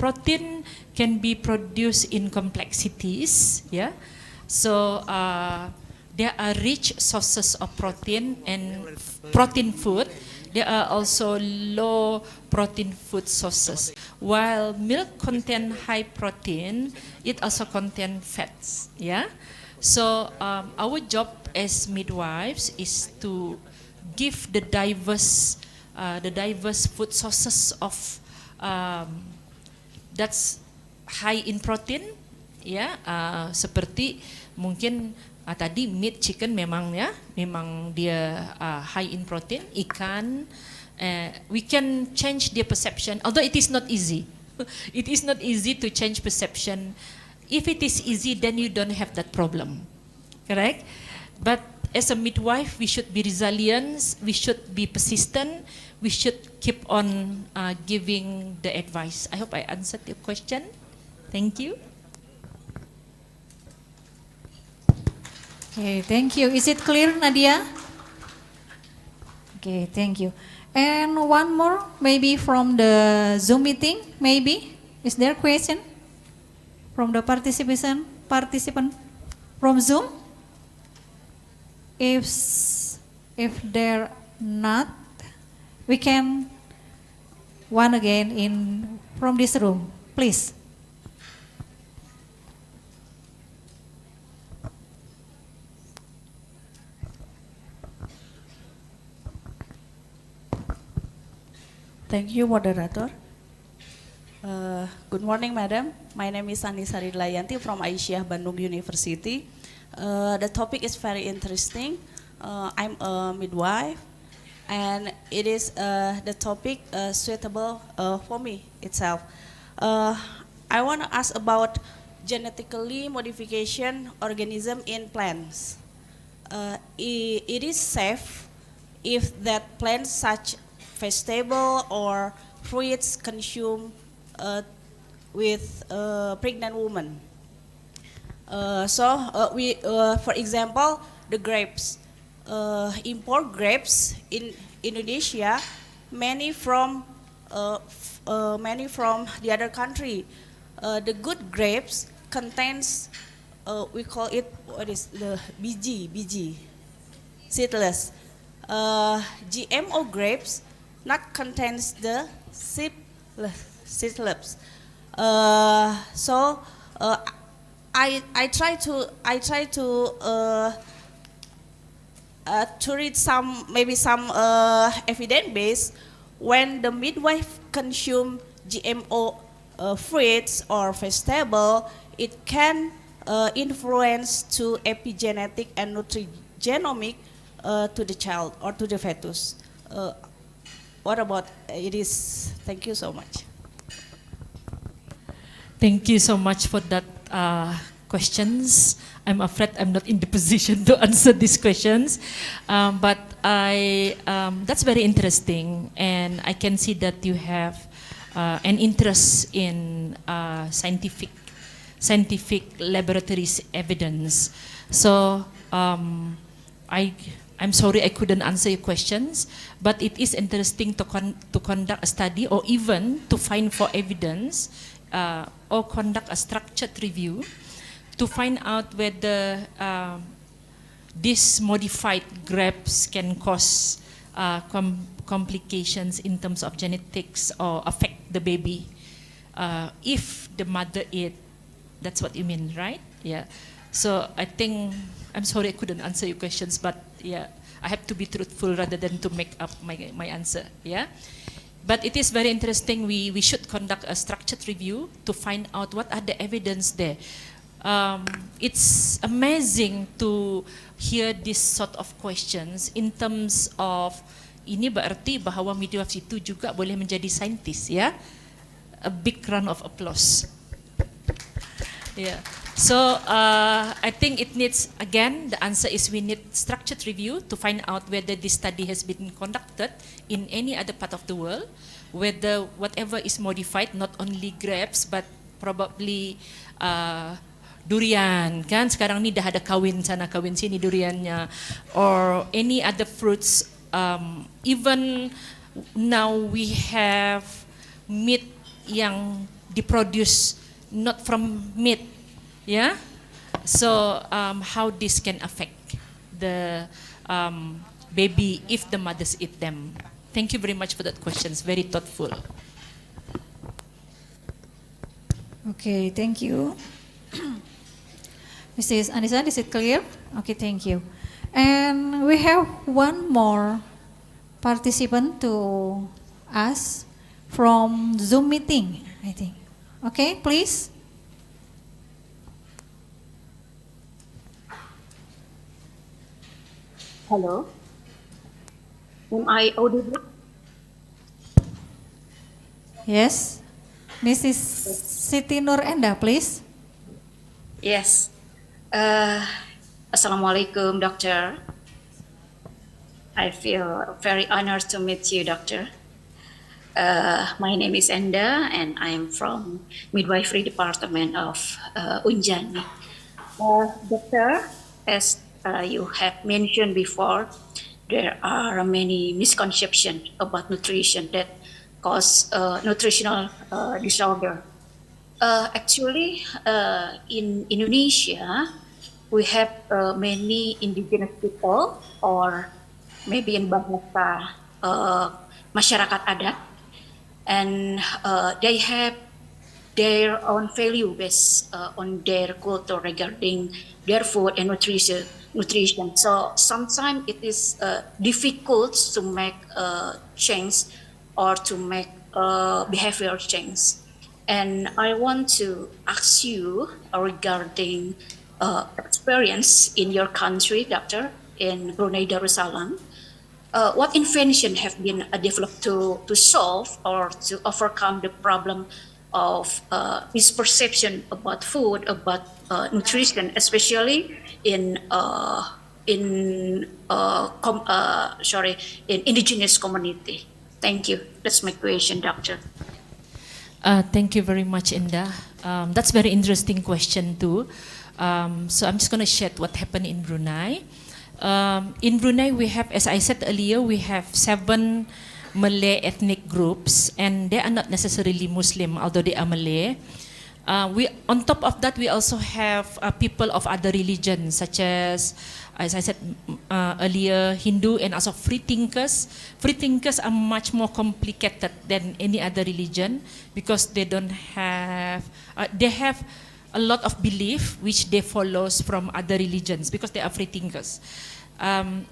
protein can be produced in complexities. Yeah, so. There are rich sources of protein and protein food. There are also low protein food sources. While milk contains high protein, it also contains fats. Yeah. So our job as midwives is to give the diverse food sources of that's high in protein. Ya, seperti mungkin tadi meat, chicken memang dia high in protein, ikan. We can change their perception, although it is not easy. It is not easy to change perception. If it is easy, then you don't have that problem, correct? But as a midwife, we should be resilient, we should be persistent, we should keep on giving the advice. I hope I answered your question. Thank you. Okay, thank you. Is it clear, Nadia? Okay, thank you. And one more, maybe from the Zoom meeting, maybe? Is there a question from the participant? participant from Zoom? If they're not, we can one again from this room, please. Thank you, moderator. Good morning, madam. My name is Anissa Ridlayanti from aisyiyah Bandung University. The topic is very interesting. I'm a midwife, and it is the topic suitable for me itself. I want to ask about genetically modification organism in plants. It is safe if that plants such vegetable or fruits consumed with pregnant woman. For example, the grapes. Import grapes in Indonesia, many from the other country. The good grapes contains, we call it, what is the biji, seedless. GMO grapes not contains the seedless. I try to read some evidence base when the midwife consume GMO fruits or vegetable, it can influence to epigenetic and nutrigenomic to the child or to the fetus. What about it is? Thank you so much. Thank you so much for that questions. I'm afraid I'm not in the position to answer these questions, but that's very interesting, and I can see that you have an interest in scientific laboratories evidence. So I'm sorry I couldn't answer your questions, but it is interesting to conduct a study or even to find for evidence or conduct a structured review to find out whether these modified grapes can cause complications in terms of genetics or affect the baby if the mother eat. That's what you mean, right? Yeah. So I think, I'm sorry I couldn't answer your questions, but yeah, I have to be truthful rather than to make up my answer. Yeah. But it is very interesting. We should conduct a structured review to find out what are the evidence there. It's amazing to hear this sort of questions in terms of ini berarti bahwa midwives itu juga boleh menjadi saintis, ya. A big round of applause. Yeah. So I think it needs, again, the answer is we need structured review to find out whether this study has been conducted in any other part of the world, whether whatever is modified, not only grapes, but probably durian, kan sekarang ni dah ada kawin sana kawin sini duriannya, or any other fruits. Even now we have meat yang diproduce not from meat, yeah. So how this can affect the baby if the mothers eat them? Thank you very much for that questions. Very thoughtful. Okay, thank you. Mrs. Anissa, is it clear? Okay, thank you. And we have one more participant to us from Zoom meeting, I think. Okay, please. Hello. Am I audible? Yes. Mrs. Siti Nur Enda, please. Yes. Assalamualaikum, Doctor. I feel very honored to meet you, Doctor. My name is Enda, and I'm from Midwifery Department of UNJANI. Doctor, as you have mentioned before, there are many misconceptions about nutrition that cause nutritional disorder. Actually, in Indonesia, we have many indigenous people, or maybe in bahasa masyarakat adat, and they have their own value based on their culture regarding their food and nutrition. So sometimes it is difficult to make change or to make behavior change. And I want to ask you regarding experience in your country, Doctor, in Brunei Darussalam. What invention have been developed to solve or to overcome the problem of misperception about food, about nutrition, especially in indigenous community? Thank you. That's my question, Doctor. Thank you very much, Indah. That's very interesting question too. So I'm just going to share what happened in Brunei. In Brunei, we have, as I said earlier, we have 7 Malay ethnic groups, and they are not necessarily Muslim, although they are Malay. On top of that, we also have people of other religions, such as I said earlier, Hindu and also free thinkers. Free thinkers are much more complicated than any other religion because they don't have, they have a lot of belief which they follows from other religions because they are free thinkers.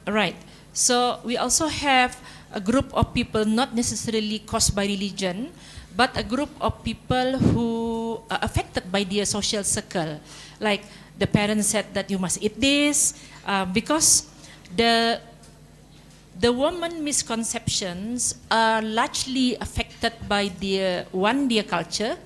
Right. So we also have a group of people not necessarily caused by religion, but a group of people who are affected by their social circle. Like the parents said that you must eat this, because the woman misconceptions are largely affected by their culture.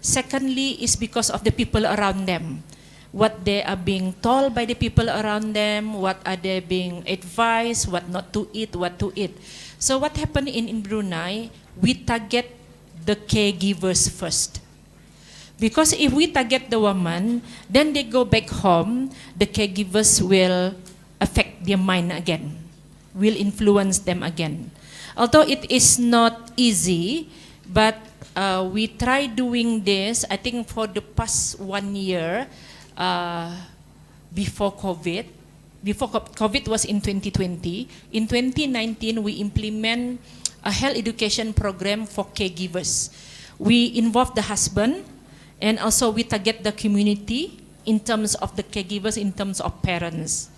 Secondly, is because of the people around them. What they are being told by the people around them, what are they being advised, what not to eat, what to eat. So what happened in Brunei, we target the caregivers first. Because if we target the woman, then they go back home, the caregivers will affect their mind again, will influence them again. Although it is not easy, but we try doing this, I think for the past 1 year, before COVID. Before COVID was in 2020. In 2019, we implement a health education program for caregivers. We involve the husband, and also we target the community in terms of the caregivers, in terms of parents.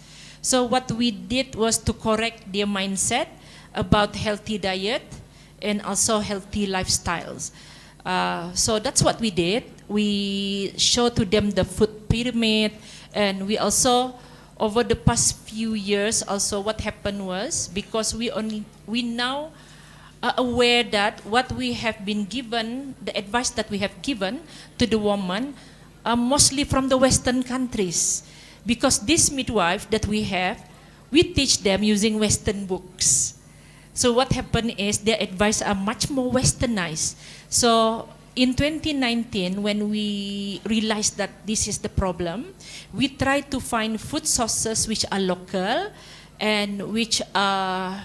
So what we did was to correct their mindset about healthy diet and also healthy lifestyles. So that's what we did. We show to them the food pyramid, and we also, over the past few years, also what happened was, because we now are aware that what we have been given, the advice that we have given to the woman, are mostly from the Western countries. Because this midwife that we have, we teach them using Western books. So what happened is their advice are much more Westernized. So in 2019, when we realized that this is the problem, we try to find food sources which are local and which are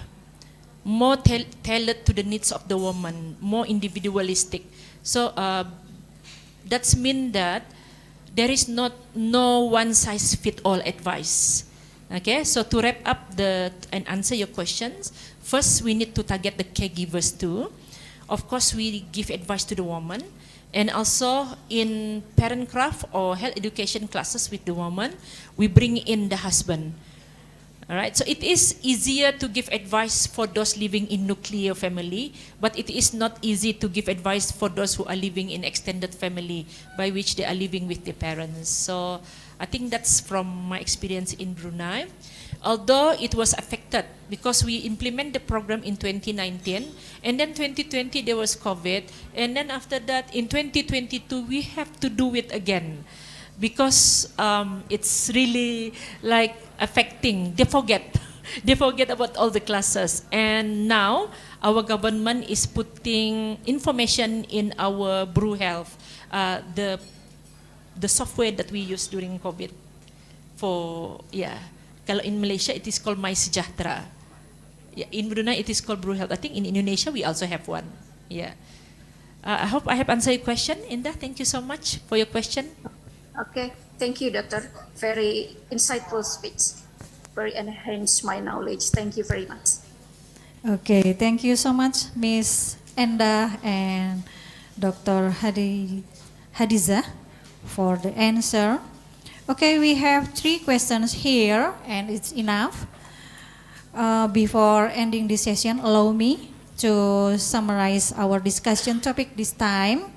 more tailored to the needs of the woman, more individualistic. So that's mean that there is no one-size-fit-all advice. Okay, so to wrap up and answer your questions, first we need to target the caregivers too. Of course, we give advice to the woman, and also in parent craft or health education classes with the woman, we bring in the husband. All right, so it is easier to give advice for those living in nuclear family, but it is not easy to give advice for those who are living in extended family, by which they are living with their parents. So I think that's from my experience in Brunei. Although it was affected because we implement the program in 2019, and then 2020 there was COVID, and then after that in 2022 we have to do it again because it's really like affecting. They forget about all the classes, and now our government is putting information in our Brew Health, the software that we use during COVID for Kalau in Malaysia, it is called My Sejahtera. Yeah, in Brunei, it is called Brew Health. I think in Indonesia, we also have one. Yeah. I hope I have answered your question, Indah. Thank you so much for your question. Okay, thank you, Doctor. Very insightful speech. Very enhanced my knowledge. Thank you very much. Okay, thank you so much, Miss Enda and Dr. Hadiza for the answer. Okay, we have 3 questions here and it's enough. Before ending this session, allow me to summarize our discussion topic this time.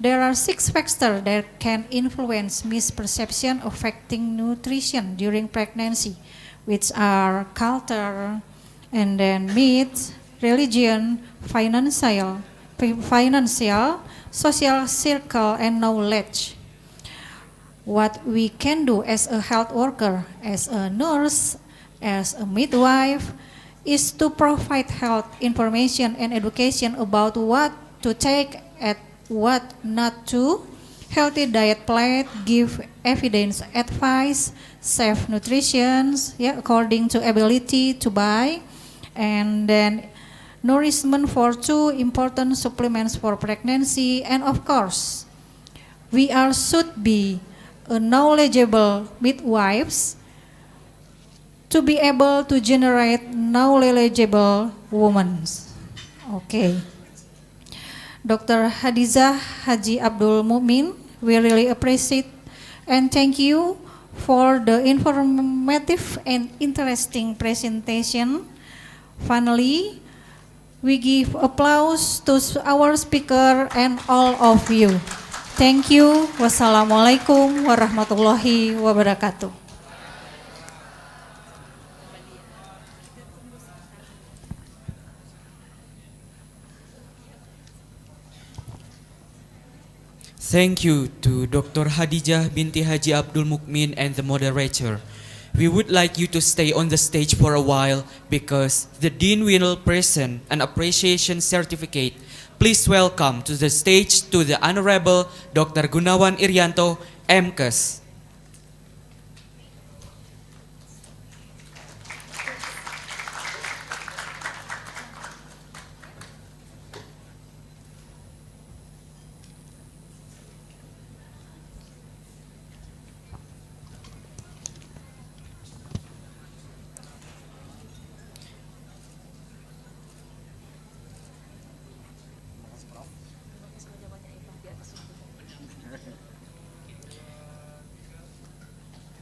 There are 6 factors that can influence misperception affecting nutrition during pregnancy, which are culture, and then myths, religion, financial, social circle, and knowledge. What we can do as a health worker, as a nurse, as a midwife, is to provide health information and education about what to take and what not to, healthy diet plan, give evidence advice, safe nutrition, according to ability to buy, and then nourishment for 2 important supplements for pregnancy, and of course, we are should be a knowledgeable midwives to be able to generate knowledgeable women. Okay. Dr. Hadiza Haji Abdul Mukmin, we really appreciate and thank you for the informative and interesting presentation. Finally, we give applause to our speaker and all of you. Thank you. Wassalamualaikum warahmatullahi wabarakatuh. Thank you to Dr. Hadijah binti Haji Abdul Mukmin and the moderator. We would like you to stay on the stage for a while because the Dean will present an appreciation certificate. Please welcome to the stage to the Honorable Dr. Gunawan Irianto, M.Keb.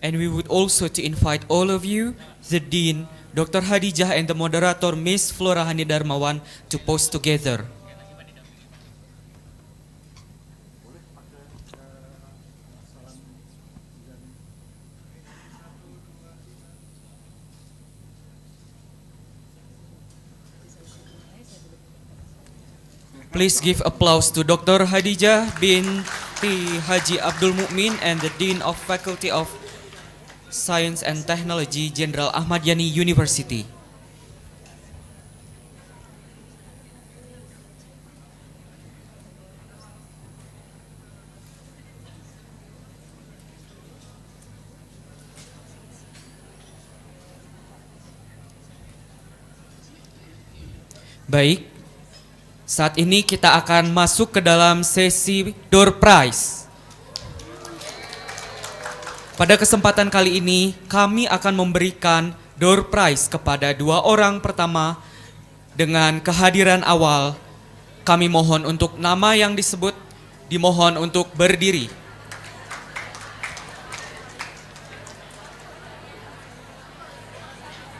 And we would also to invite all of you, the Dean, Dr. Hadijah and the moderator, Miss Flora Hani Darmawan, to pose together. Please give applause to Dr. Hadijah binti Haji Abdul Mukmin and the Dean of Faculty of Science and Technology, Jenderal Ahmad Yani University. Baik, saat ini kita akan masuk ke dalam sesi door prize. Pada kesempatan kali ini, kami akan memberikan door prize kepada 2 orang pertama dengan kehadiran awal. Kami mohon untuk nama yang disebut, dimohon untuk berdiri.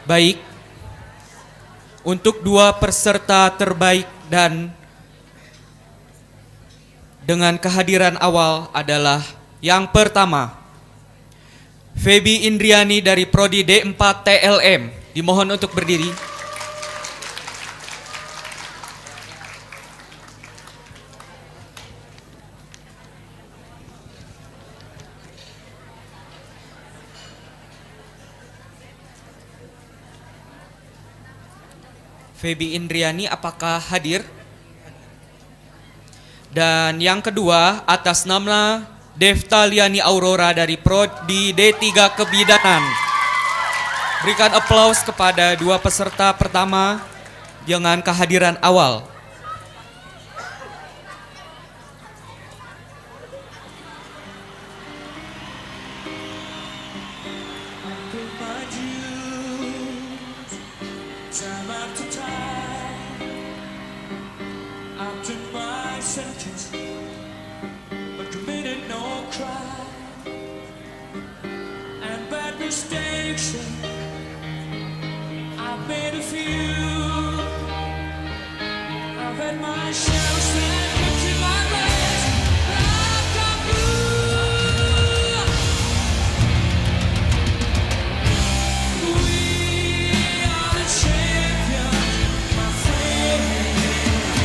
Baik, untuk 2 peserta terbaik dan dengan kehadiran awal adalah yang pertama, Febi Indriani dari Prodi D4 TLM. Dimohon untuk berdiri. Febi Indriani apakah hadir? Dan yang kedua atas nama Deftaliani Aurora dari Prodi D3 Kebidanan. Berikan aplaus kepada 2 peserta pertama dengan kehadiran awal.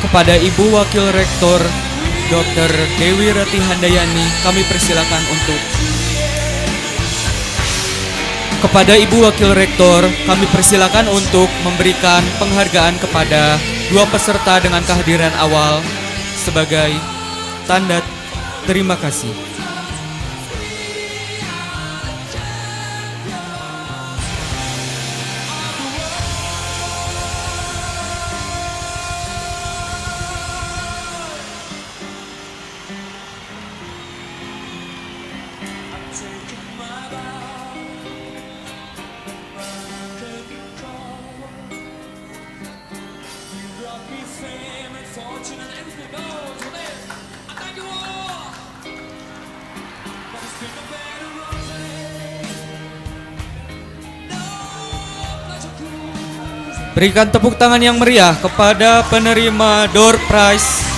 Kepada Ibu Wakil Rektor Dr. Dewi Rati Handayani kami persilakan untuk memberikan penghargaan kepada dua peserta dengan kehadiran awal sebagai tanda terima kasih. Berikan tepuk tangan yang meriah kepada penerima door prize.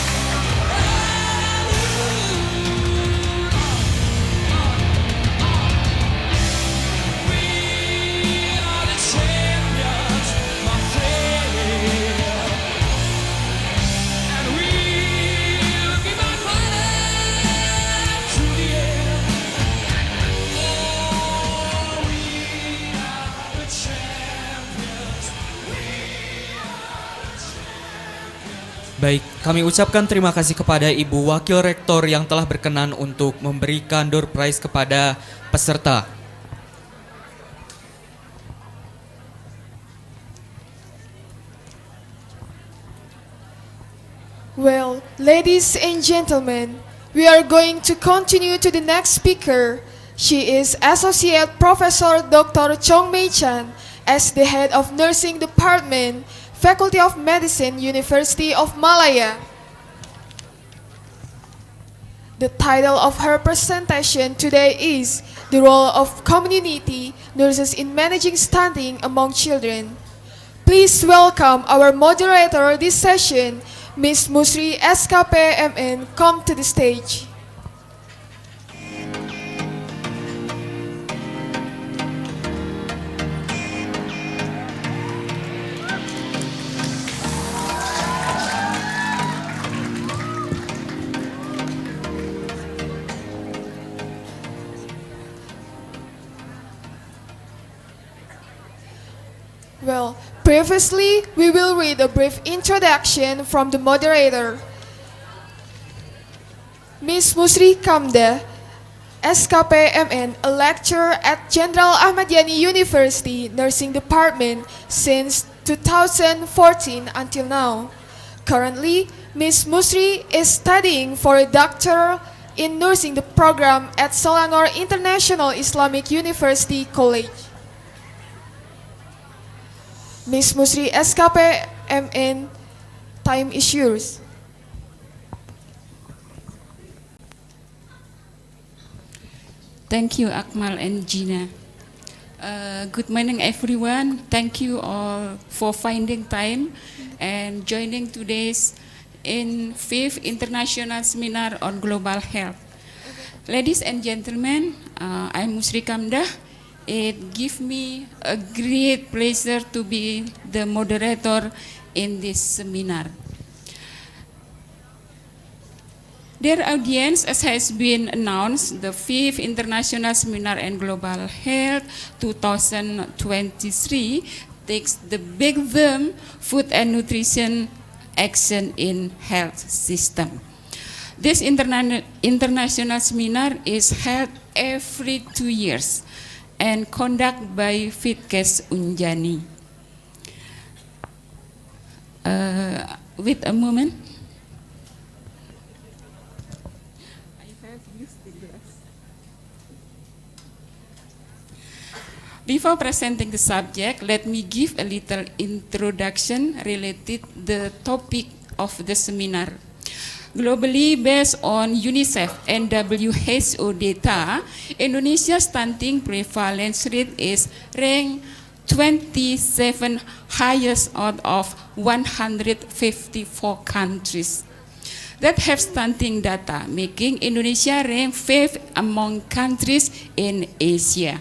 Baik, kami ucapkan terima kasih kepada Ibu Wakil Rektor yang telah berkenan untuk memberikan door prize kepada peserta. Well, ladies and gentlemen, we are going to continue to the next speaker. She is Associate Professor Dr. Chong Mei Chan as the head of Nursing Department, Faculty of Medicine, University of Malaya. The title of her presentation today is The Role of Community Nurses in Managing Stunting Among Children. Please welcome our moderator this session, Ms. Musri SKP MN, come to the stage. Well, previously, we will read a brief introduction from the moderator. Ms. Musri Kamda, SKP MN, a lecturer at Jenderal Ahmadiyani University Nursing Department since 2014 until now. Currently, Ms. Musri is studying for a doctor in nursing the program at Selangor International Islamic University College. Ms. Musri SKP MN, time is yours. Thank you, Akmal and Gina. Good morning, everyone. Thank you all for finding time and joining today's fifth International Seminar on Global Health. Ladies and gentlemen, I'm Musri Kamdah. It gives me a great pleasure to be the moderator in this seminar. Dear audience, as has been announced, the 5th International Seminar on Global Health 2023 takes the big theme, Food and Nutrition Action in Health System. This international seminar is held every 2 years and conducted by FITKes UNJANI. Wait a moment. Before presenting the subject, let me give a little introduction related the topic of the seminar. Globally, based on UNICEF and WHO data, Indonesia's stunting prevalence rate is ranked 27 highest out of 154 countries that have stunting data, making Indonesia rank 5th among countries in Asia.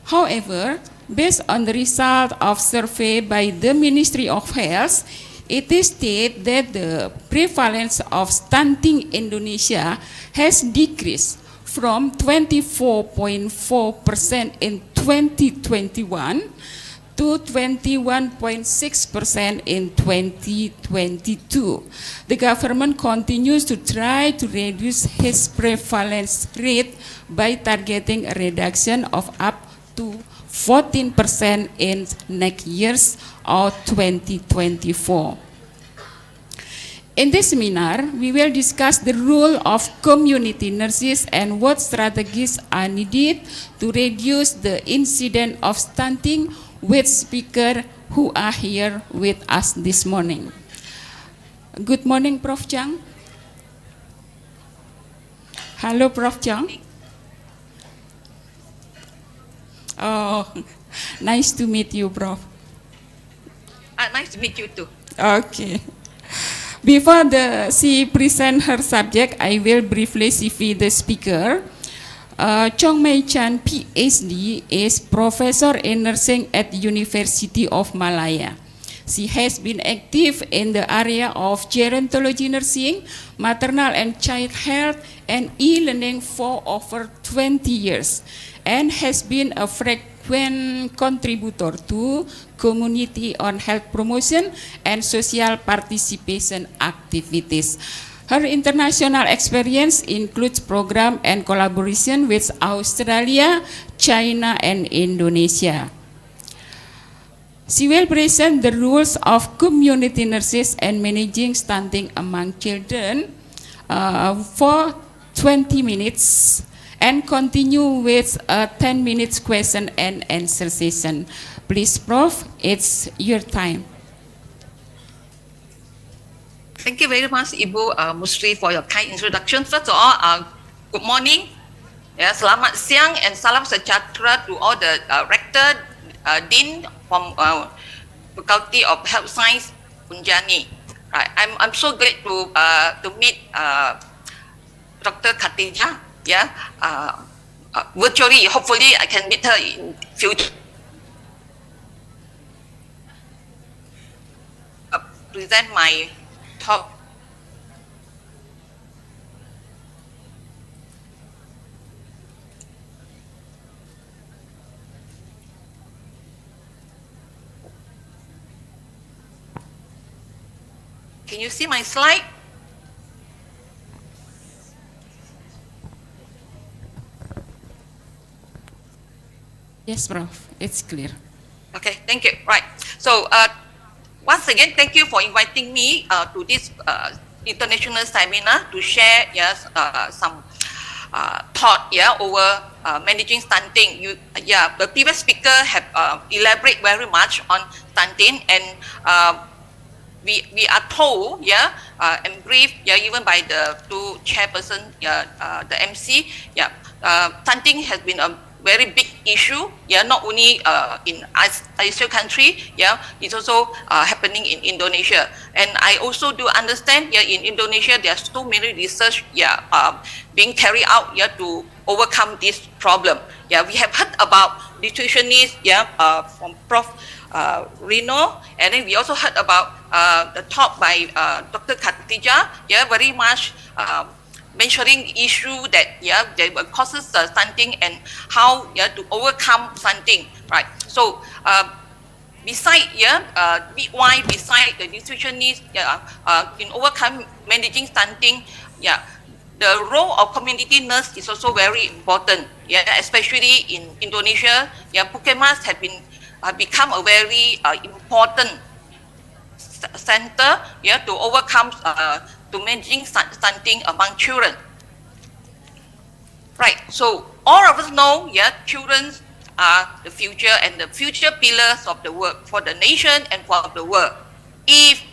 However, based on the result of survey by the Ministry of Health, it is stated that the prevalence of stunting in Indonesia has decreased from 24.4% in 2021 to 21.6% in 2022. The government continues to try to reduce its prevalence rate by targeting a reduction of up to 14% in next year's or 2024. In this seminar, we will discuss the role of community nurses and what strategies are needed to reduce the incidence of stunting with speakers who are here with us this morning. Good morning, Prof. Chang. Hello, Prof. Chang. Oh, nice to meet you, Prof. Nice to meet you too. Okay. Before she present her subject, I will briefly CV the speaker. Chong Mei Chan, PhD, is professor in nursing at University of Malaya. She has been active in the area of gerontology nursing, maternal and child health, and e-learning for over 20 years, and has been a frequent contributor to community on health promotion and social participation activities. Her international experience includes program and collaboration with Australia, China, and Indonesia. She will present the rules of community nurses and managing stunting among children for 20 minutes and continue with a 10 minutes question and answer session. Please, Prof, it's your time. Thank you very much, Ibu Musri, for your kind introduction. First of all, good morning, selamat siang, and salam sejahtera to all the rector, dean from Faculty of Health Science, Unjani. Right, I'm so glad to meet Dr. Khatijah. Virtually, hopefully, I can meet her in future. Present my talk. Can you see my slide? Yes, Prof, it's clear. Okay, thank you. Right. So, once again, thank you for inviting me to this international seminar to share some thought over managing stunting. The previous speaker have elaborated very much on stunting, and we are told and briefed even by the two chairperson, the MC, stunting has been a very big issue, not only in Asia country, it's also happening in Indonesia. And I also do understand, in Indonesia, there are so many research, being carried out, to overcome this problem. We have heard about nutritionists, from Prof. Rino, and then we also heard about the talk by Dr. Khatijah, very much mentioning issue that there were causes stunting and how to overcome stunting, right? So beside midwife, beside the nutritionist, in overcome managing stunting, the role of community nurse is also very important, especially in Indonesia. Puskesmas have become a very important center, to overcome to managing stunting among children. Right, so all of us know, children are the future and the future pillars of the work for the nation and for the world. If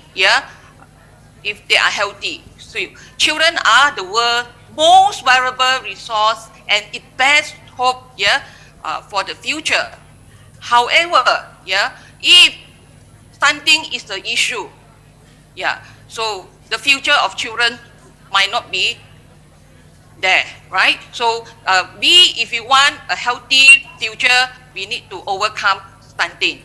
they are healthy, so children are the world's most valuable resource, and it bears hope for the future. However, if stunting is the issue, so the future of children might not be there, right? So if we want a healthy future, we need to overcome stunting.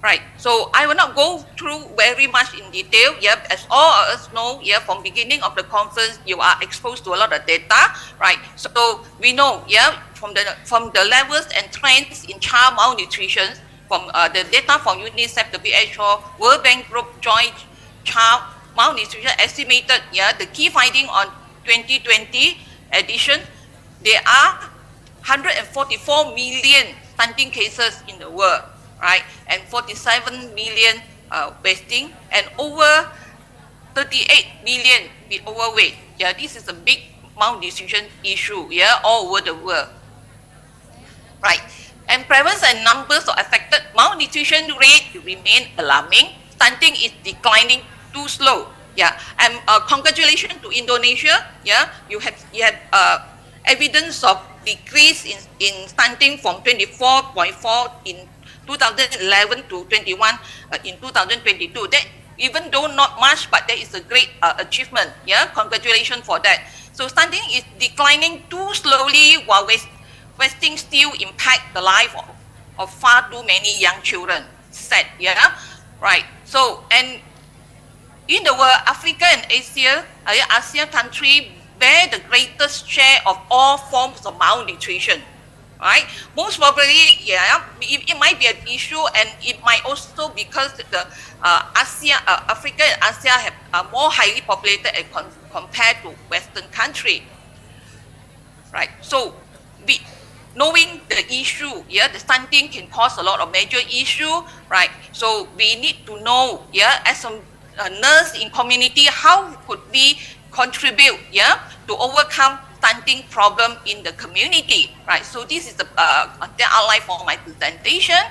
Right, so I will not go through very much in detail. As all of us know, from beginning of the conference, you are exposed to a lot of data, right? So we know, from the levels and trends in child malnutrition, from the data from UNICEF, the WHO, World Bank Group Joint Child Malnutrition estimated, the key finding on 2020 edition, there are 144 million stunting cases in the world, right? And 47 million wasting, and over 38 million with overweight. This is a big malnutrition issue, all over the world, right? And prevalence and numbers of affected malnutrition rate remain alarming. Stunting is declining too slow. And congratulations to Indonesia. You have evidence of decrease in stunting from 24.4 in 2011 to 21 in 2022. That, even though not much, but that is a great achievement. Congratulations for that. So stunting is declining too slowly, while wasting still impact the life of far too many young children. Sad, right. So, and in the world, Africa and Asia, ASEAN country bear the greatest share of all forms of malnutrition. Right? Most probably, it might be an issue, and it might also because the Africa and ASEAN are more highly populated compared to Western country. Right? So, knowing the issue, the stunting can cause a lot of major issue, right? So we need to know, as a nurse in community, how could we contribute, to overcome stunting problem in the community, right? So this is the outline for my presentation.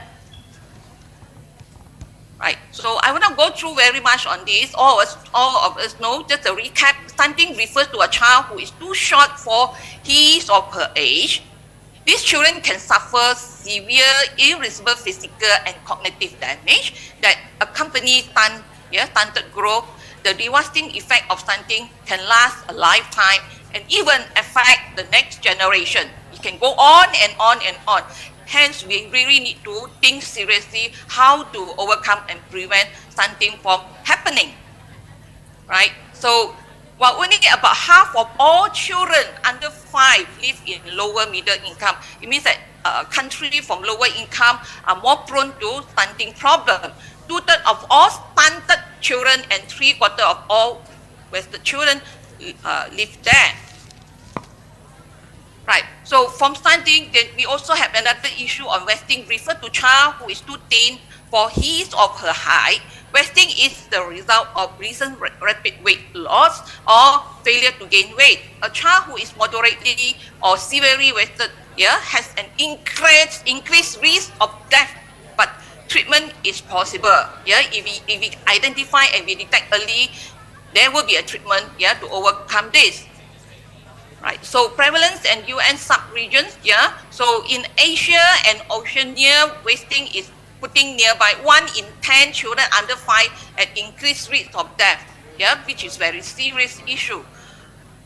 Right, so I will not go through very much on this. All of us know, just a recap, stunting refers to a child who is too short for his or her age. These children can suffer severe, irreversible physical and cognitive damage that accompany stunted growth. The devastating effect of stunting can last a lifetime and even affect the next generation. It can go on and on and on. Hence, we really need to think seriously how to overcome and prevent stunting from happening. Right? So, while only about half of all children under 5 live in lower middle income, it means that countries from lower income are more prone to stunting problem. 2/3 of all stunted children and 3/4 of all Western children live there. Right. So from stunting, then we also have another issue on wasting. Refer to child who is too thin for his or her height. Wasting is the result of recent rapid weight loss or failure to gain weight. A child who is moderately or severely wasted, has an increased risk of death, but treatment is possible. If we identify and we detect early, there will be a treatment, to overcome this. Right. So prevalence and UN sub-regions, So in Asia and Oceania, wasting is putting nearby 1 in 10 children under 5 at increased risk of death, which is very serious issue.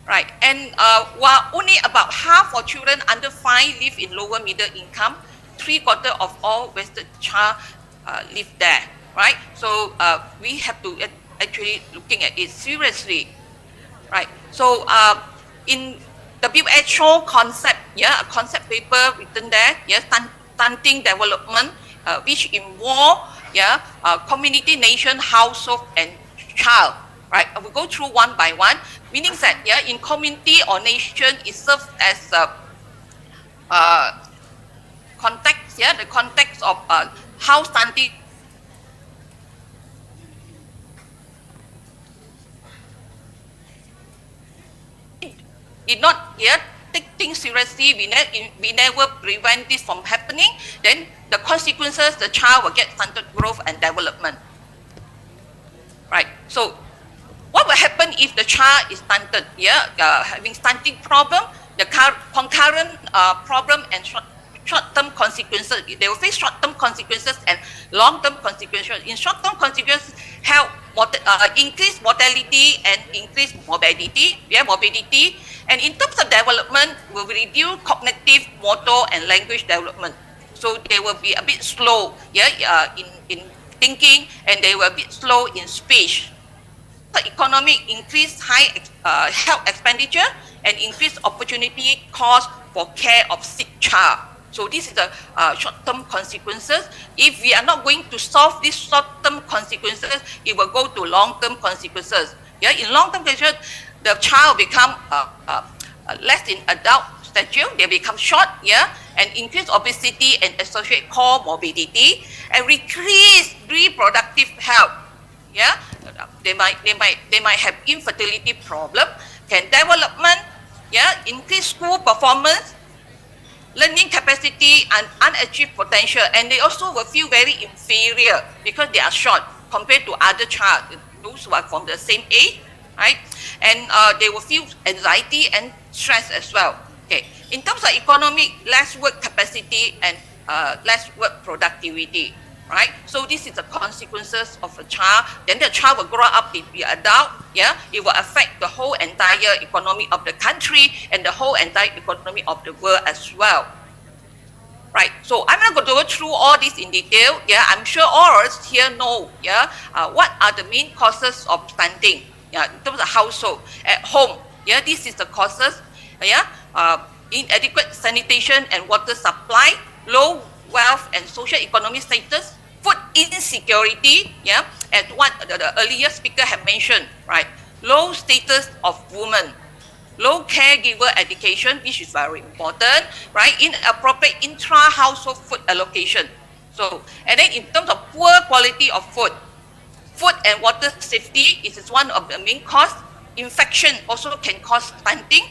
Right. And while only about half of children under 5 live in lower middle income, 3/4 of all Western child live there. Right. So we have to actually looking at it seriously. Right. So in WHO concept, a concept paper written there, stunting development, which involve, community, nation, household, and child. Right, I will go through one by one. Meaning that, in community or nation, it serves as context, the context of how stunting did not yet take think seriously, we never prevent this from happening, then the consequences, the child will get stunted growth and development. Right. So what will happen if the child is stunted? Having stunting problem, the concurrent problem and short-term consequences. They will face short-term consequences and long-term consequences. In short-term consequences, increased mortality and increased morbidity. Morbidity. And in terms of development, will reduce cognitive, motor, and language development. So they will be a bit slow, in thinking, and they will be slow in speech. The economic increase high health expenditure and increased opportunity cost for care of sick child. So this is the short-term consequences. If we are not going to solve these short-term consequences, it will go to long-term consequences. In long-term consequences, the child become less in adult stature, they become short, and increase obesity and associate comorbidity, and decrease reproductive health. They might have infertility problem, development, increase school performance, learning capacity, and unachieved potential, and they also will feel very inferior because they are short compared to other child, those who are from the same age, right? And they will feel anxiety and stress as well. Okay. In terms of economic, less work capacity and less work productivity, right? So this is the consequences of a child. Then the child will grow up to be adult. It will affect the whole entire economy of the country and the whole entire economy of the world as well. Right. So I'm not going to go through all this in detail. I'm sure all of us here know. What are the main causes of stunting? In terms of household, at home. This is the causes. Inadequate sanitation and water supply, low wealth and social economic status, food insecurity, as what the earlier speaker had mentioned, right? Low status of women, low caregiver education, which is very important, right? Inappropriate intra-household food allocation. So, and then in terms of poor quality of food and water safety, it is one of the main cause. Infection also can cause stunting.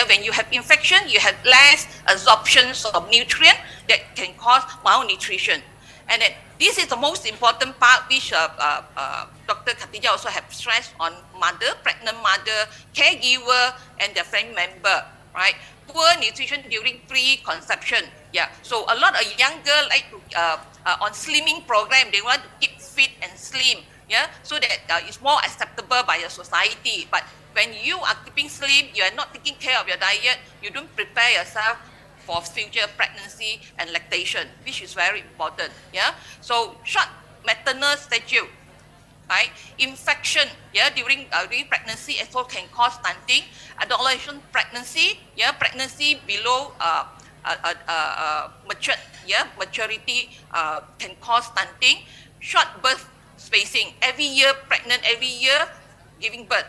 When you have infection, you have less absorption of nutrient that can cause malnutrition. And then this is the most important part, which Dr. Khatijah also have stressed on mother, pregnant mother, caregiver, and their family member, right? Poor nutrition during pre-conception. So a lot of young girls like to, on slimming program, they want to keep fit and slim, so that it's more acceptable by the society. But when you are keeping slim, you are not taking care of your diet, you don't prepare yourself for future pregnancy and lactation, which is very important. So short maternal stature, right? Infection, during pregnancy also can cause stunting. Adolescent pregnancy, pregnancy below maturity can cause stunting. Short birth spacing, every year pregnant, every year giving birth.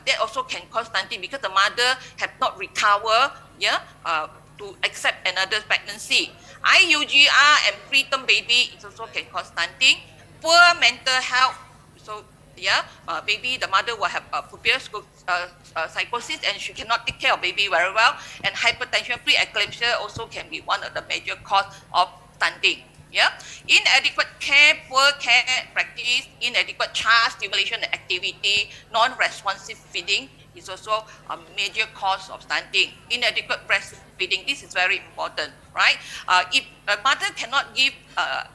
That also can cause stunting because the mother have not recovered to accept another pregnancy. IUGR and preterm baby is also can cause stunting. Poor mental health, so baby, the mother will have pupil psychosis and she cannot take care of baby very well. And hypertension, preeclampsia also can be one of the major cause of stunting. Inadequate care, poor care practice, inadequate child stimulation and activity, non-responsive feeding is also a major cause of stunting. Inadequate breastfeeding, this is very important, right? If a mother cannot give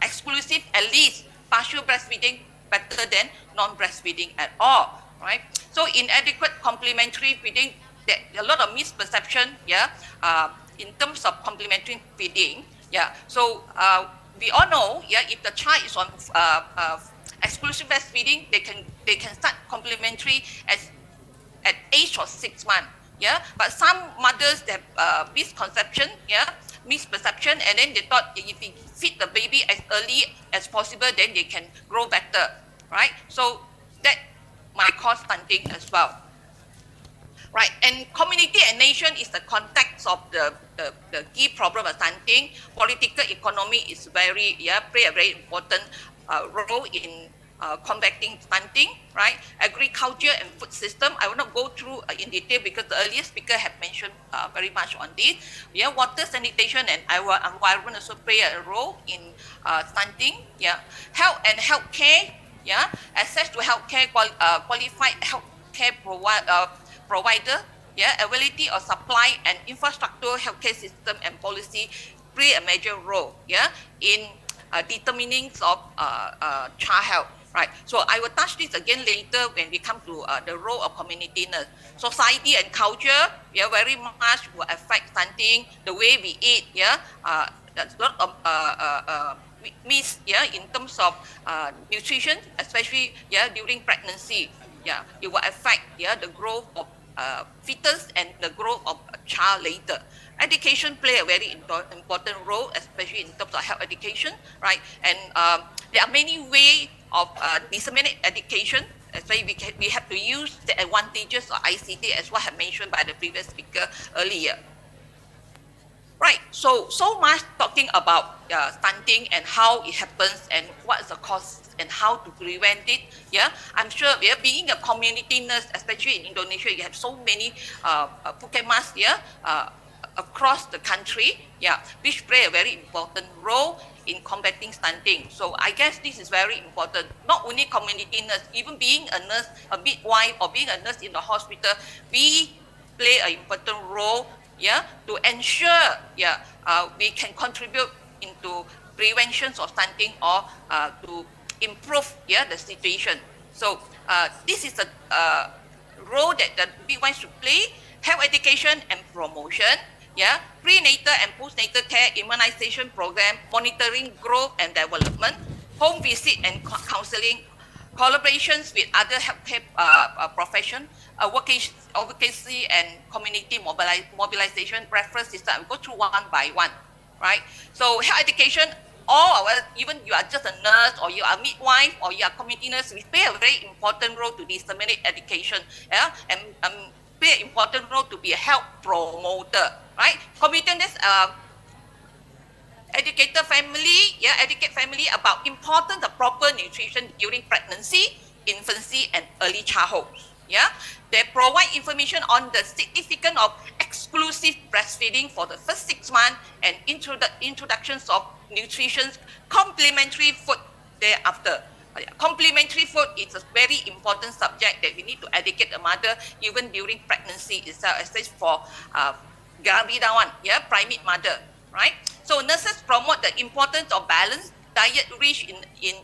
exclusive, at least partial breastfeeding, better than non-breastfeeding at all, right? So inadequate complementary feeding, there a lot of misperception, in terms of complementary feeding, So we all know, if the child is on exclusive breastfeeding, they can start complementary at age of 6 months. But some mothers have misconception, misperception, and then they thought if we feed the baby as early as possible, then they can grow better, right? So that might cause stunting as well. Right, and community and nation is the context of the key problem of stunting. Political economy is play a very important role in combating stunting, right? Agriculture and food system. I will not go through in detail because the earlier speaker have mentioned very much on this. Yeah, water sanitation and our environment also play a role in stunting. Yeah, health and healthcare. Yeah, access to healthcare, qualified healthcare provider. Yeah, ability of supply and infrastructure, healthcare system and policy play a major role. Yeah, in determining of child health. Right. So I will touch this again later when we come to the role of community nurse. Society and culture, yeah, very much will affect stunting. The way we eat, yeah, there's a lot of miss, yeah, in terms of nutrition, especially yeah during pregnancy. Yeah, it will affect yeah the growth of fetus and the growth of a child later. Education play a very important role, especially in terms of health education, right? And there are many ways of disseminate education. Especially we have to use the advantages of ICT as what I mentioned by the previous speaker earlier. Right, so much talking about stunting and how it happens and what is the cause and how to prevent it. Yeah, I'm sure being a community nurse, especially in Indonesia, you have so many pukemas across the country, yeah, which play a very important role in combating stunting. So I guess this is very important. Not only community nurse, even being a nurse, a midwife, or being a nurse in the hospital, we play an important role, yeah, to ensure, yeah, we can contribute into prevention of stunting or to improve, yeah, the situation. So this is a role that the midwife should play: health education and promotion. Yeah, prenatal and postnatal care, immunization program, monitoring growth and development, home visit and counseling, collaborations with other healthcare profession, advocacy and community mobilization preference system. I will go through one by one, right? So health education, all our, even you are just a nurse or you are a midwife or you are community nurse, we play a very important role to disseminate education, yeah, and play an important role to be a health promoter, right? Community nurse, educate family about importance of proper nutrition during pregnancy, infancy, and early childhood. Yeah, they provide information on the significance of exclusive breastfeeding for the first 6 months and introductions of nutrition, complementary food thereafter. Complementary food is a very important subject that we need to educate the mother even during pregnancy itself, especially for Gravida one, yeah, primate mother, right? So nurses promote the importance of balanced diet rich in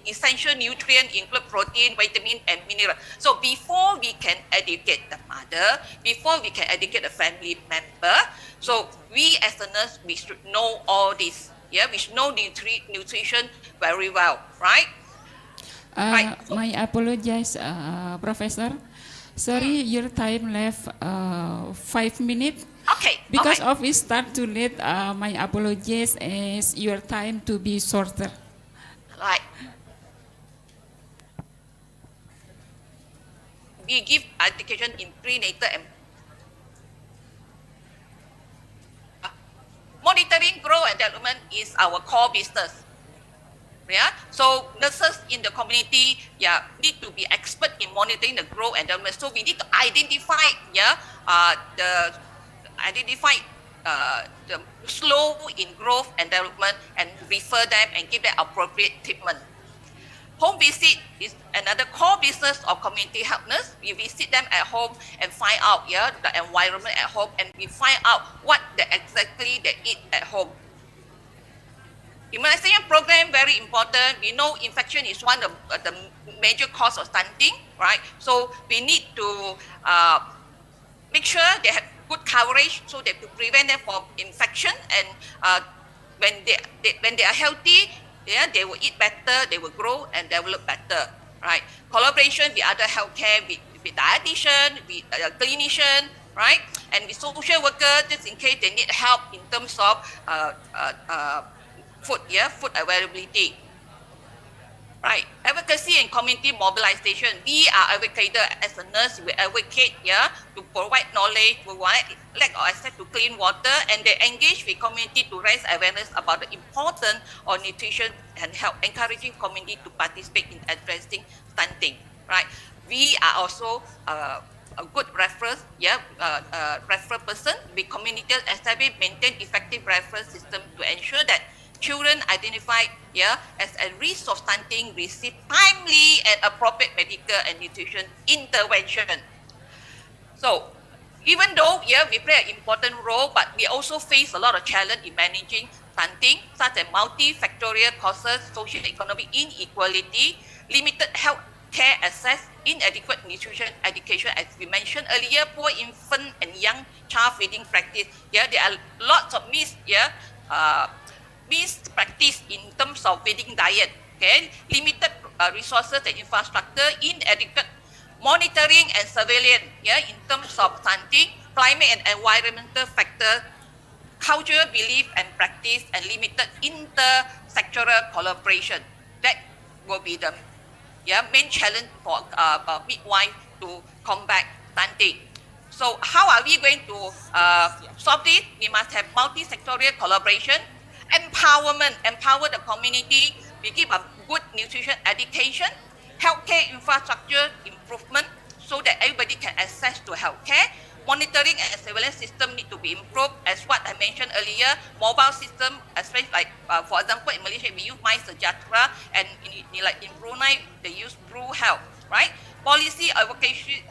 essential nutrients, include protein, vitamin, and mineral. So before we can educate the mother, before we can educate the family member, so we as a nurse, we should know all this. Yeah, we should know nutrition very well, right? Right. My apologies, Professor. Sorry, your time left 5 minutes. Okay. Because of we start too late, my apologies as your time to be shorter. Right. We give education in prenatal and monitoring growth and development is our core business. Yeah, so nurses in the community, yeah, need to be expert in monitoring the growth and development. So we need to identify, yeah, the slow in growth and development and refer them and give them appropriate treatment. Home visit is another core business of community health nurse. We visit them at home and find out, yeah, the environment at home, and we find out what exactly they eat at home. Immunization program, very important. We know infection is one of the major cause of stunting, right? So we need to make sure they have good coverage so that to prevent them from infection. And when they are healthy, yeah, they will eat better, they will grow and develop better, right? Collaboration with other healthcare, with dietitian, with clinician, right? And with social workers, just in case they need help in terms of food, yeah, food availability. Right, advocacy and community mobilization. We are advocator as a nurse. We advocate, to provide knowledge, provide lack of access to clean water, and they engage with community to raise awareness about the importance of nutrition and health, encouraging community to participate in addressing stunting. Right, we are also a good reference, referral person. We community establish, maintain effective referral system to ensure that children identified as at risk of stunting receive timely and appropriate medical and nutrition intervention. So, even though we play an important role, but we also face a lot of challenge in managing stunting, such as multifactorial causes, socio-economic inequality, limited health care access, inadequate nutrition education, as we mentioned earlier, poor infant and young child feeding practice. There are lots of practice in terms of feeding diet, limited resources and infrastructure, inadequate monitoring and surveillance, in terms of stunting, climate and environmental factors, cultural belief and practice, and limited intersectoral collaboration. That will be the main challenge for midwife to combat stunting. So how are we going to solve this? We must have multi-sectorial collaboration, empower the community. We give a good nutrition education, healthcare infrastructure improvement so that everybody can access to healthcare. Monitoring and surveillance system need to be improved, as what I mentioned earlier. Mobile system, especially like for example in Malaysia we use My Sejahtera, and in Brunei they use Bru Health, right? Policy advocacy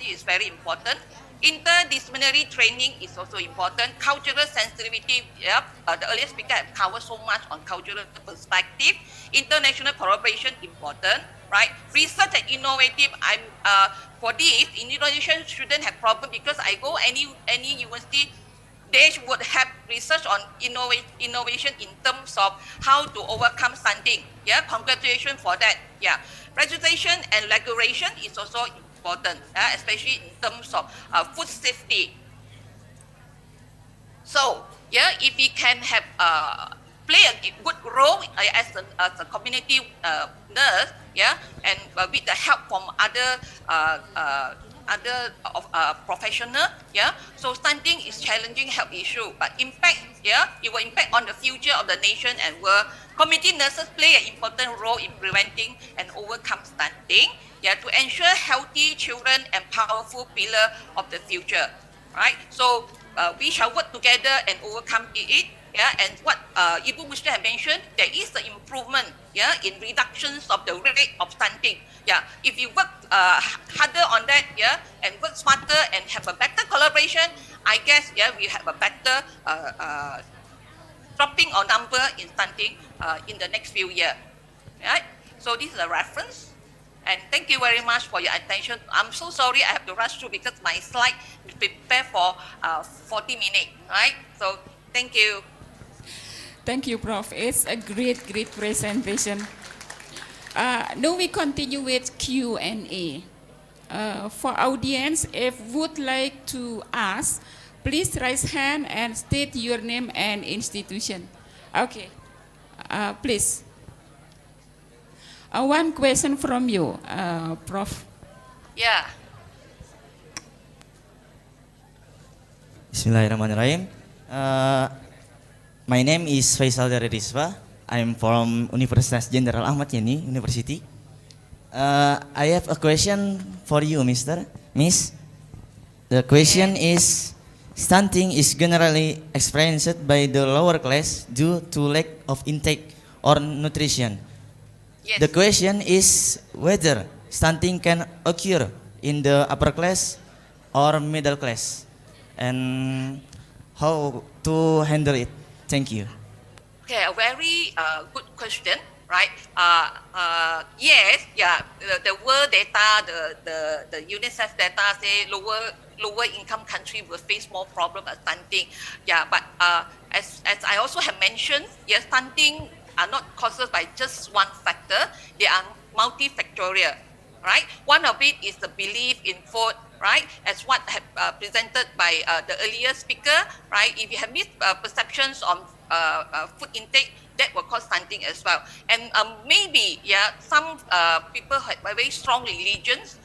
is very important. Interdisciplinary training is also important. Cultural sensitivity, the earlier speaker have covered so much on cultural perspective. International collaboration important, right? Research and innovative. For this, Indonesian shouldn't have problem because I go any university, they would have research on innovation in terms of how to overcome stunting. Congratulations for that. Registration and regulation is also important, especially in terms of food safety. So, if we can have play a good role as a community nurse, and with the help from other professional, so stunting is challenging health issue, but it will impact on the future of the nation and world. Community nurses play an important role in preventing and overcome stunting, to ensure healthy children and powerful pillar of the future, right? So we shall work together and overcome it. And what Ibu Muslim have mentioned, there is the improvement, in reductions of the rate of stunting. If you work harder on that, and work smarter and have a better collaboration, I guess, we have a better dropping our number in stunting in the next few years. Right? So this is a reference. And thank you very much for your attention. I'm so sorry I have to rush through because my slide is prepared for 40 minutes, right? So thank you. Thank you, Prof. It's a great presentation. Now we continue with Q&A. For audience, if would like to ask, please raise hand and state your name and institution. Okay, please. One question from you, Prof. Bismillahirrahmanirrahim. My name is Faisal Dari. I'm from Universitas Jenderal Ahmad Yani University. I have a question for you, Miss. The question is, stunting is generally experienced by the lower class due to lack of intake or nutrition. Yes. The question is whether stunting can occur in the upper class or middle class, and how to handle it. Thank you. Okay, a very good question, right? Yes, the world data, the UNICEF data say lower income country will face more problem of stunting. But as I also have mentioned, stunting are not caused by just one factor. They are multifactorial, right? One of it is the belief in food, right? As what have presented by the earlier speaker, right? If you have misperceptions on food intake, that will cause stunting as well. And maybe, some people have very strong religions,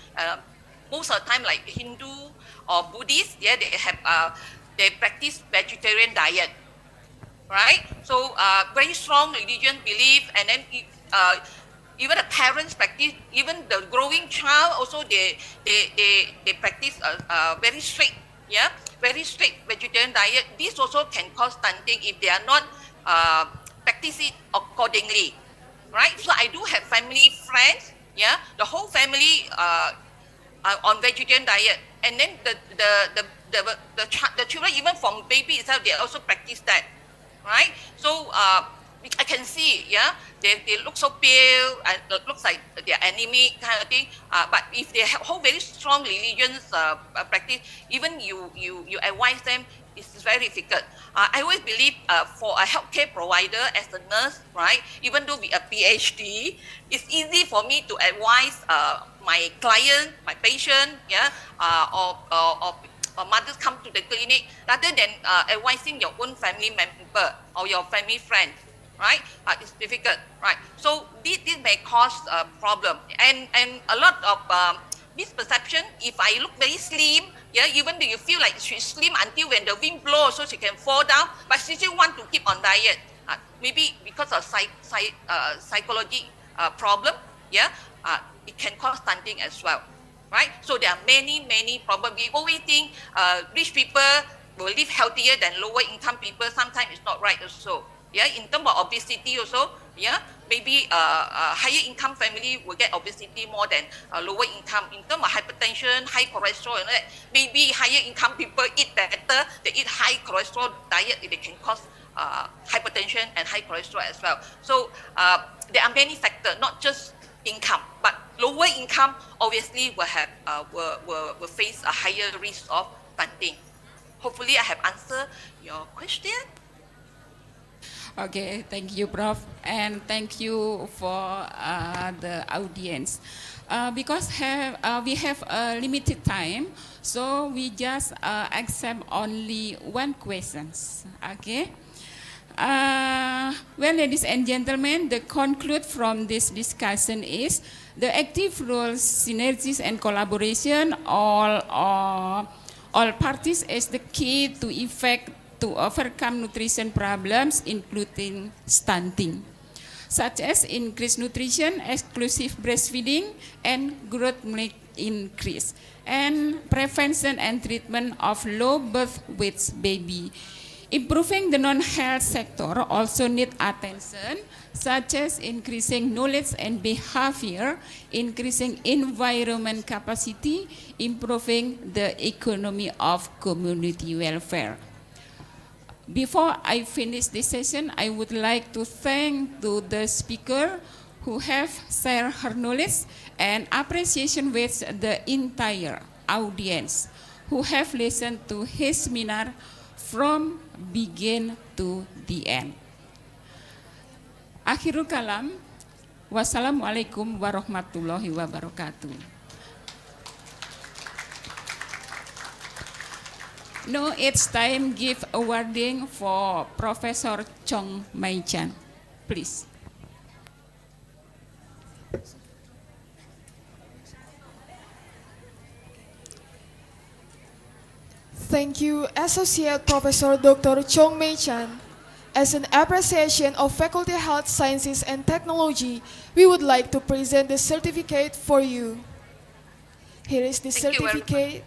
most of the time like Hindu or Buddhist, they practice vegetarian diet, right? So very strong religion belief, and then even the parents practice, even the growing child also they practice very strict, very strict vegetarian diet. This also can cause stunting if they are not practice it accordingly, right? So I do have family friends, the whole family on vegetarian diet, and then the children, even from baby itself, they also practice that, right? So I can see, they look so pale, and it looks like they're anemic kind of thing. But if they have whole very strong religions practice, even you advise them, it's very difficult. I always believe for a healthcare provider as a nurse, right? Even though we a PhD, it's easy for me to advise my client, my patient, or mothers come to the clinic rather than advising your own family member or your family friend, right? It's difficult, right? So this may cause a problem, and a lot of misperception. If I look very slim, even though you feel like she's slim until when the wind blows, so she can fall down, but she still want to keep on diet. Maybe because of psychology problem, it can cause stunting as well, right? So there are many problems. We always think rich people will live healthier than lower income people. Sometimes it's not right also. In terms of obesity also, maybe higher income family will get obesity more than lower income. In terms of hypertension, high cholesterol, and that, maybe higher income people eat better, they eat high cholesterol diet, they can cause hypertension and high cholesterol as well. So there are many factors, not just income, but lower income obviously will have will face a higher risk of stunting. Hopefully I have answered your question. Okay, thank you, Prof. And thank you for the audience. Because we have a limited time, so we just accept only one questions. Okay. Well, ladies and gentlemen, the conclude from this discussion is the active roles, synergies, and collaboration all parties is the key to effect to overcome nutrition problems, including stunting, such as increased nutrition, exclusive breastfeeding, and growth milk increase, and prevention and treatment of low birth weight baby. Improving the non-health sector also need attention, such as increasing knowledge and behavior, increasing environment capacity, improving the economy of community welfare. Before I finish this session, I would like to thank to the speaker who have shared her knowledge and appreciation with the entire audience who have listened to his seminar from begin to the end. Akhirul kalam, wassalamualaikum warahmatullahi wabarakatuh. Now it's time give awarding for Professor Chong Mai Chan, please. Thank you, Associate Professor Dr. Chong Mai Chan. As an appreciation of Faculty of Health Sciences and Technology, we would like to present the certificate for you. Here is the certificate.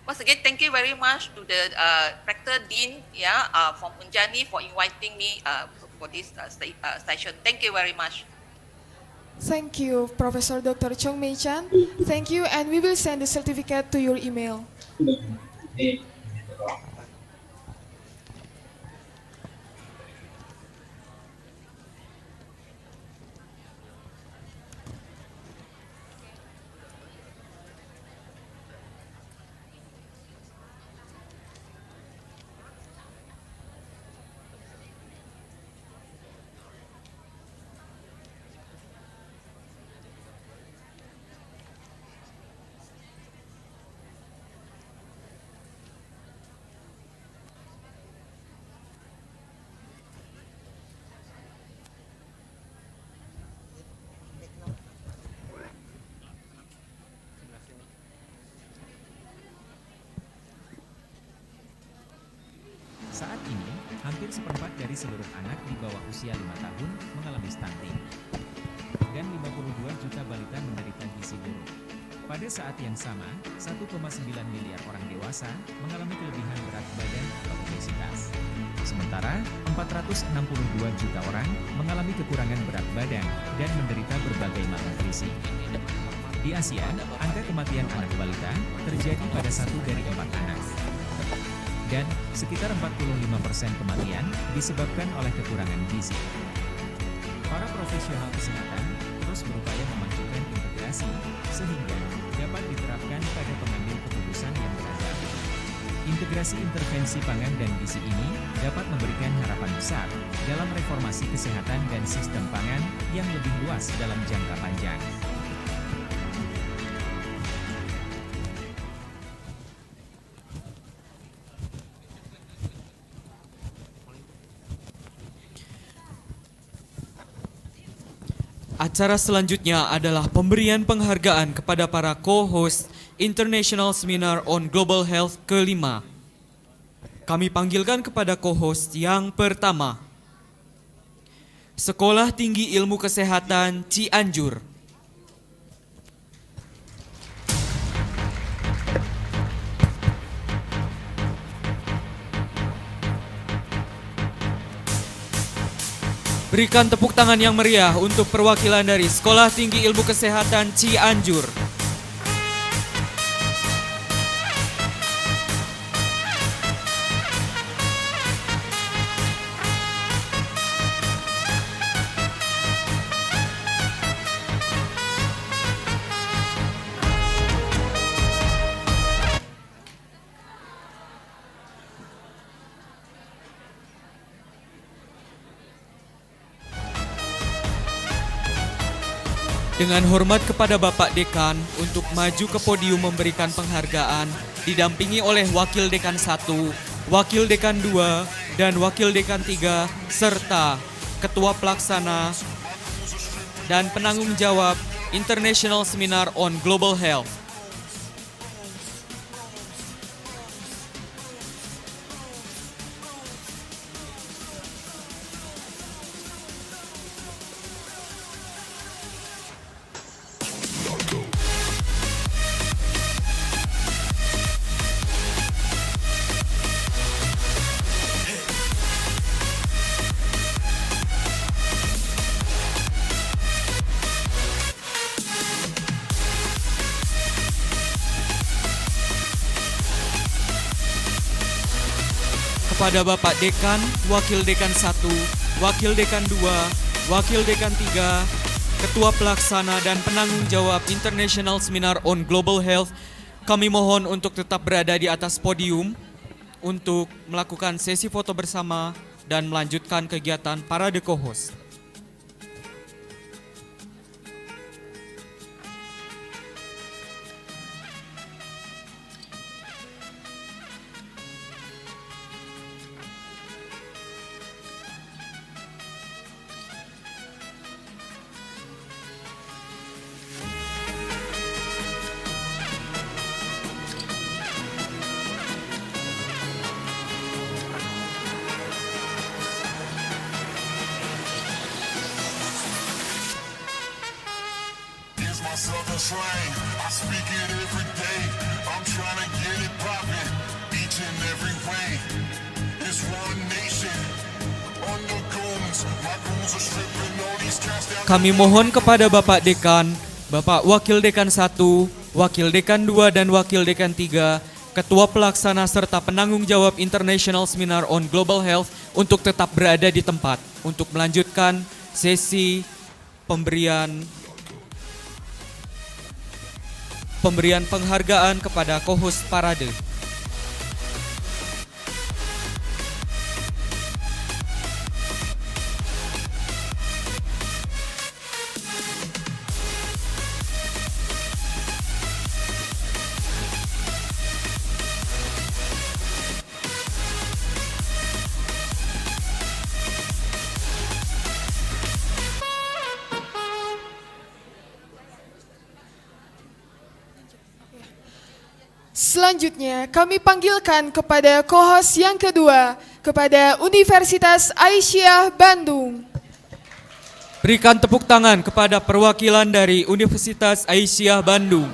Once again, thank you very much to the Rector Dean from Unjani for inviting me for this session. Thank you very much. Thank you, Professor Dr. Chong Mai Chan. Thank you, and we will send the certificate to your email. Hampir seperempat dari seluruh anak di bawah usia 5 tahun mengalami stunting. Dan 52 juta balita menderita gizi buruk. Pada saat yang sama, 1,9 miliar orang dewasa mengalami kelebihan berat badan atau obesitas. Sementara, 462 juta orang mengalami kekurangan berat badan dan menderita berbagai malnutrisi. Di Asia, angka kematian anak balita terjadi pada 1 dari 4 anak. Dan sekitar 45% kematian disebabkan oleh kekurangan gizi. Para profesional kesehatan terus berupaya memajukan integrasi sehingga dapat diterapkan pada pengambil keputusan yang beragam. Integrasi intervensi pangan dan gizi ini dapat memberikan harapan besar dalam reformasi kesehatan dan sistem pangan yang lebih luas dalam jangka panjang. Acara selanjutnya adalah pemberian penghargaan kepada para co-host International Seminar on Global Health ke-5. Kami panggilkan kepada co-host yang pertama. Sekolah Tinggi Ilmu Kesehatan Cianjur. Berikan tepuk tangan yang meriah untuk perwakilan dari Sekolah Tinggi Ilmu Kesehatan Cianjur. Dengan hormat kepada Bapak Dekan untuk maju ke podium memberikan penghargaan, didampingi oleh Wakil Dekan 1, Wakil Dekan 2, dan Wakil Dekan 3, serta Ketua Pelaksana dan penanggung jawab International Seminar on Global Health. Kepada Bapak Dekan, Wakil Dekan 1, Wakil Dekan 2, Wakil Dekan 3, Ketua Pelaksana dan penanggung jawab International Seminar on Global Health, kami mohon untuk tetap berada di atas podium untuk melakukan sesi foto bersama dan melanjutkan kegiatan parade co-host. Southern slang, I speak it every day. I'm trying to get it poppin' each and every way. It's one nation on the goons. My goons are stripping all these cats down. Kami mohon kepada Bapak Dekan, Bapak Wakil Dekan 1, Wakil Dekan 2 dan Wakil Dekan 3, Ketua Pelaksana serta penanggung jawab International Seminar on Global Health untuk tetap berada di tempat untuk melanjutkan sesi pemberian penghargaan kepada co-host parade. Selanjutnya, kami panggilkan kepada co-host yang kedua, kepada Universitas Aisyiyah Bandung. Berikan tepuk tangan kepada perwakilan dari Universitas Aisyiyah Bandung.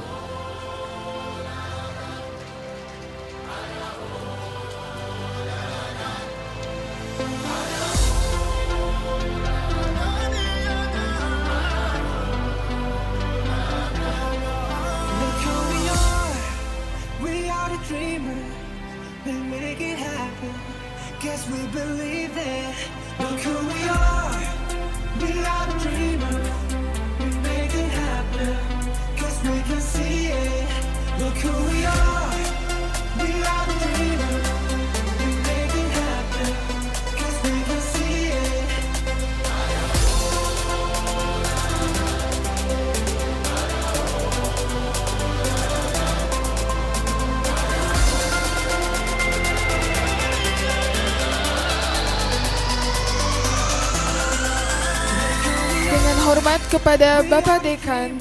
Hormat kepada Bapak Dekan,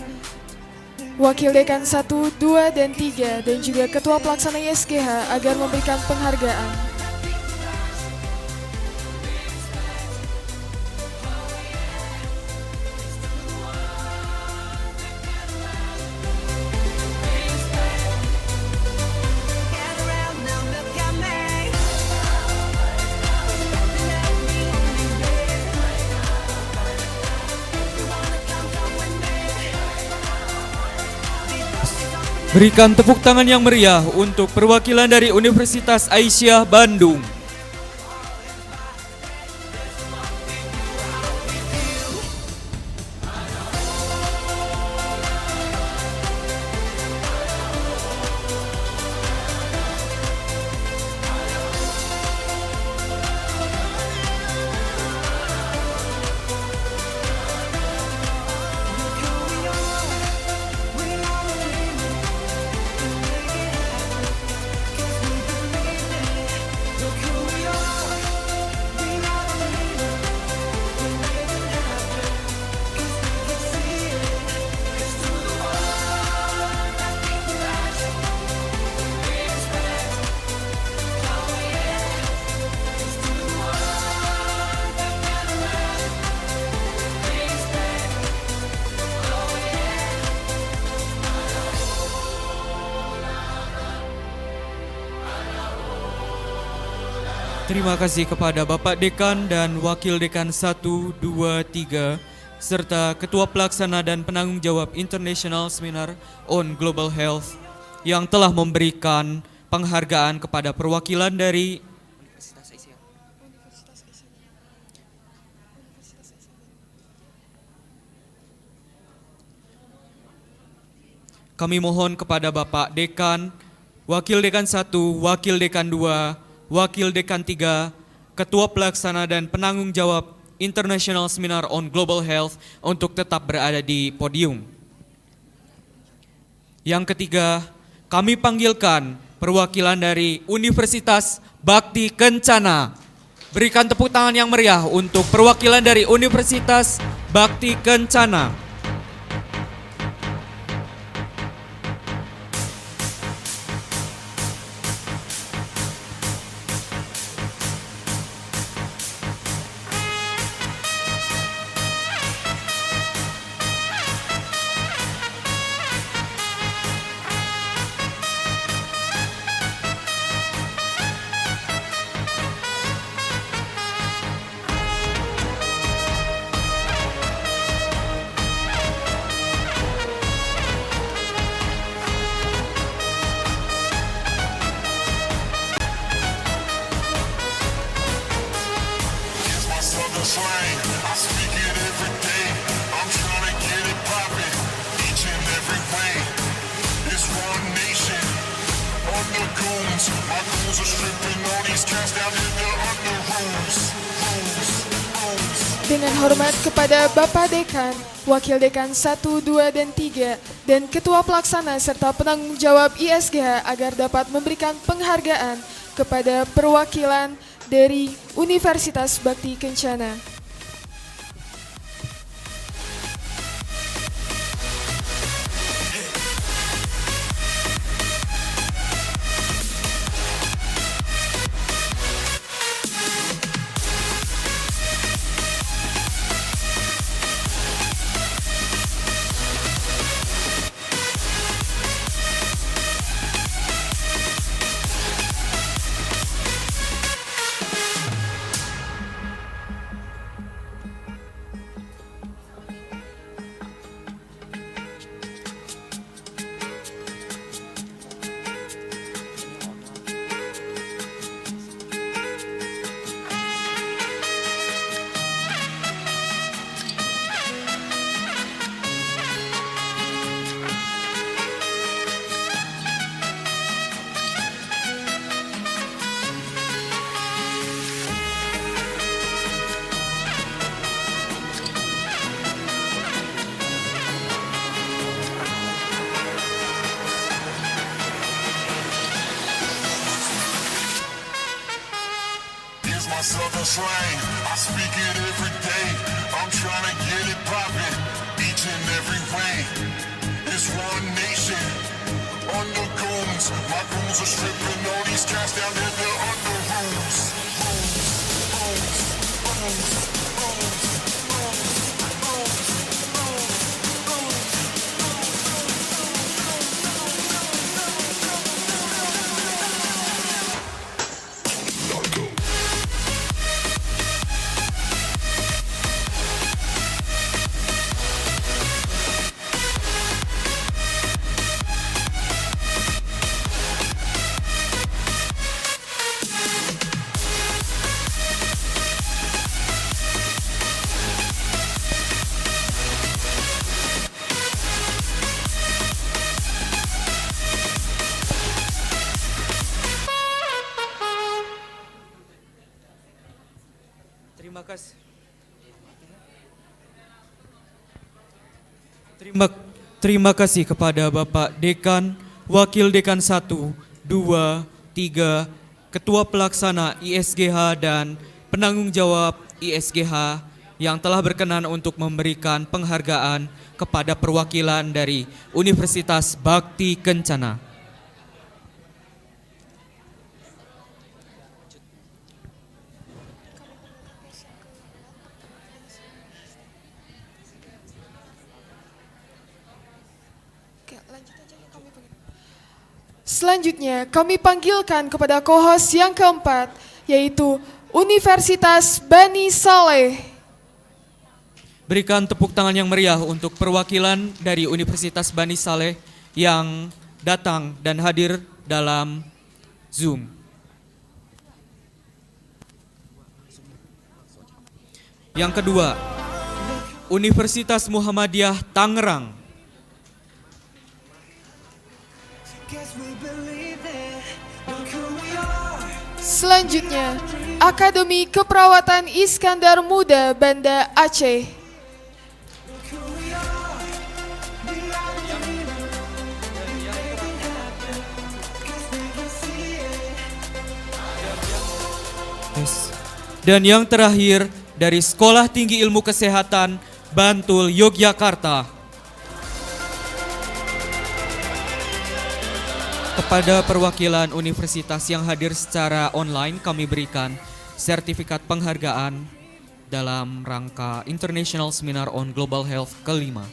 Wakil Dekan 1, 2, dan 3, dan juga Ketua Pelaksana ISGH agar memberikan penghargaan. Berikan tepuk tangan yang meriah untuk perwakilan dari Universitas Aisyiyah Bandung. Terima kasih kepada Bapak Dekan dan Wakil Dekan 1, 2, 3, serta Ketua Pelaksana dan Penanggung Jawab International Seminar on Global Health yang telah memberikan penghargaan kepada perwakilan dari Kami mohon kepada Bapak Dekan, Wakil Dekan 1, Wakil Dekan 2, Wakil Dekan 3, Ketua Pelaksana dan Penanggung Jawab International Seminar on Global Health untuk tetap berada di podium. Yang ketiga, kami panggilkan perwakilan dari Universitas Bhakti Kencana. Berikan tepuk tangan yang meriah untuk perwakilan dari Universitas Bhakti Kencana. Dengan hormat kepada Bapak Dekan, Wakil Dekan 1, 2, dan 3, dan Ketua Pelaksana serta Penanggung Jawab ISGH agar dapat memberikan penghargaan kepada perwakilan dari Universitas Bhakti Kencana. Southern slang, I speak it every day. I'm trying to get it poppin', each and every way. It's one nation, under goons. My goons are stripping all these cats down there, they're under rules. Terima kasih kepada Bapak Dekan, Wakil Dekan 1, 2, 3, Ketua Pelaksana ISGH dan penanggung jawab ISGH yang telah berkenan untuk memberikan penghargaan kepada perwakilan dari Universitas Bhakti Kencana. Selanjutnya kami panggilkan kepada co-host yang keempat, yaitu Universitas Bani Saleh. Berikan tepuk tangan yang meriah untuk perwakilan dari Universitas Bani Saleh yang datang dan hadir dalam Zoom. Yang kedua, Universitas Muhammadiyah Tangerang. Selanjutnya, Akademi Keperawatan Iskandar Muda Banda Aceh. Dan yang terakhir dari Sekolah Tinggi Ilmu Kesehatan Bantul, Yogyakarta. Kepada perwakilan universitas yang hadir secara online, kami berikan sertifikat penghargaan dalam rangka International Seminar on Global Health kelima.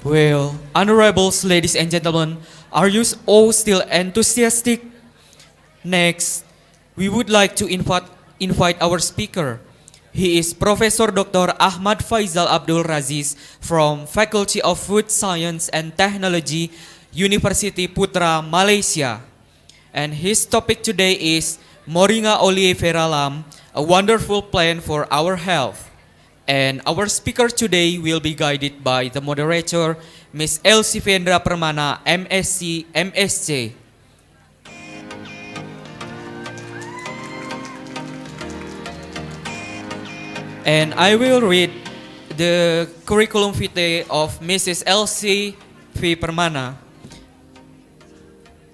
Well, honorables, ladies and gentlemen, are you all still enthusiastic? Next, we would like to invite our speaker. He is Professor Dr. Ahmad Faizal Abdul Raziz from Faculty of Food Science and Technology, University Putra, Malaysia. And his topic today is Moringa oleifera lam, a wonderful plant for our health. And our speaker today will be guided by the moderator, Ms. Elsie Vendra Permana, MSc, MSc. And I will read the curriculum vitae of Mrs. Elsie V. Permana.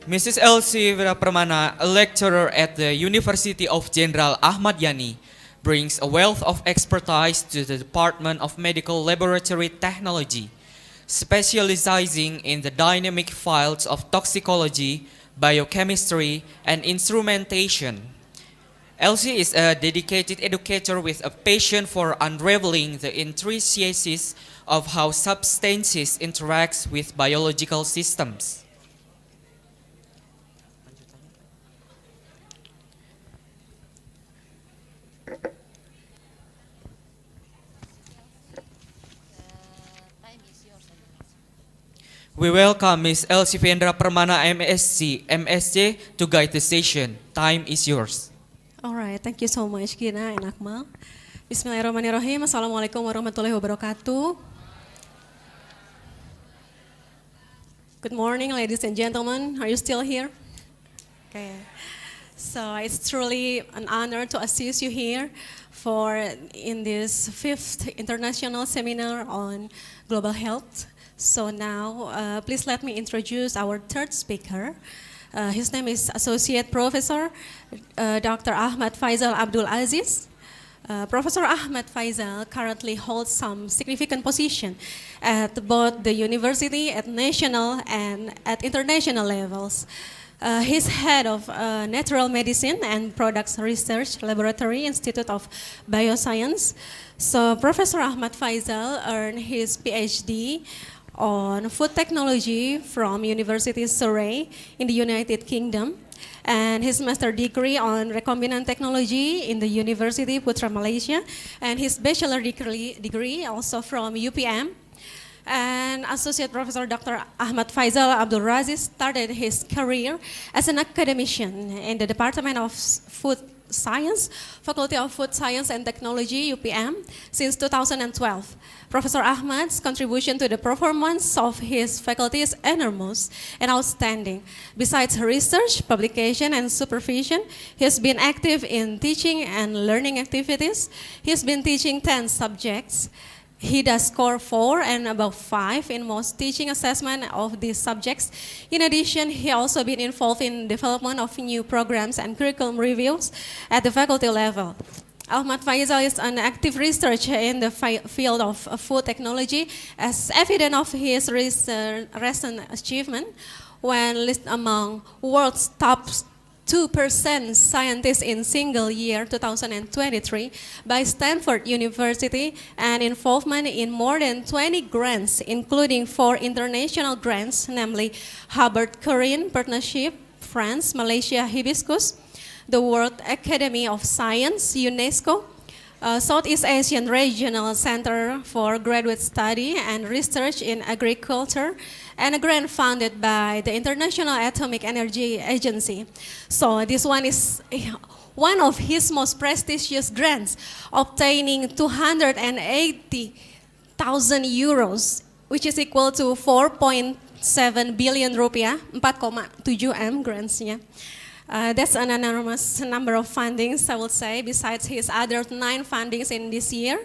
Mrs. Elsie V. Permana, a lecturer at the University of Jenderal Ahmad Yani, brings a wealth of expertise to the Department of Medical Laboratory Technology, specializing in the dynamic fields of toxicology, biochemistry, and instrumentation. Elsie is a dedicated educator with a passion for unraveling the intricacies of how substances interact with biological systems. We welcome Ms. Elsie Vendra Permana MSc, MSc to guide the session. Time is yours. Alright, thank you so much Gina and Akmal. Bismillahirrahmanirrahim. Assalamualaikum warahmatullahi wabarakatuh. Good morning ladies and gentlemen. Are you still here? Okay. So it's truly an honor to assist you here in this 5th international seminar on global health. So now, please let me introduce our third speaker. His name is Associate Professor Dr. Ahmad Faisal Abdul Aziz. Professor Ahmad Faisal currently holds some significant position at both the university, at national and at international levels. He's head of Natural Medicine and Products Research Laboratory, Institute of Bioscience. So Professor Ahmad Faisal earned his PhD on food technology from University Surrey in the United Kingdom, and his master degree on recombinant technology in the University Putra Malaysia, and his bachelor degree also from UPM. And Associate Professor Dr. Ahmad Faisal Abdul Raziz started his career as an academician in the Department of Food Science, Faculty of Food Science and Technology, UPM, since 2012. Professor Ahmad's contribution to the performance of his faculty is enormous and outstanding. Besides research, publication, and supervision, he has been active in teaching and learning activities. He has been teaching 10 subjects. He does score 4 and above 5 in most teaching assessment of these subjects. In addition, he also been involved in development of new programs and curriculum reviews at the faculty level. Ahmad Faisal is an active researcher in the field of food technology, as evident of his recent achievement when listed among world's top 2% scientists in single year 2023 by Stanford University, and involvement in more than 20 grants, including 4 international grants, namely Hubbard-Korean Partnership, France, Malaysia, Hibiscus, the World Academy of Science, UNESCO, Southeast Asian Regional Center for Graduate Study and Research in Agriculture, and a grant funded by the International Atomic Energy Agency. So this one is one of his most prestigious grants, obtaining 280,000 euros, which is equal to 4.7 billion rupiah, 4,7 M grantsnya. That's an enormous number of fundings, I would say, besides his other 9 fundings in this year.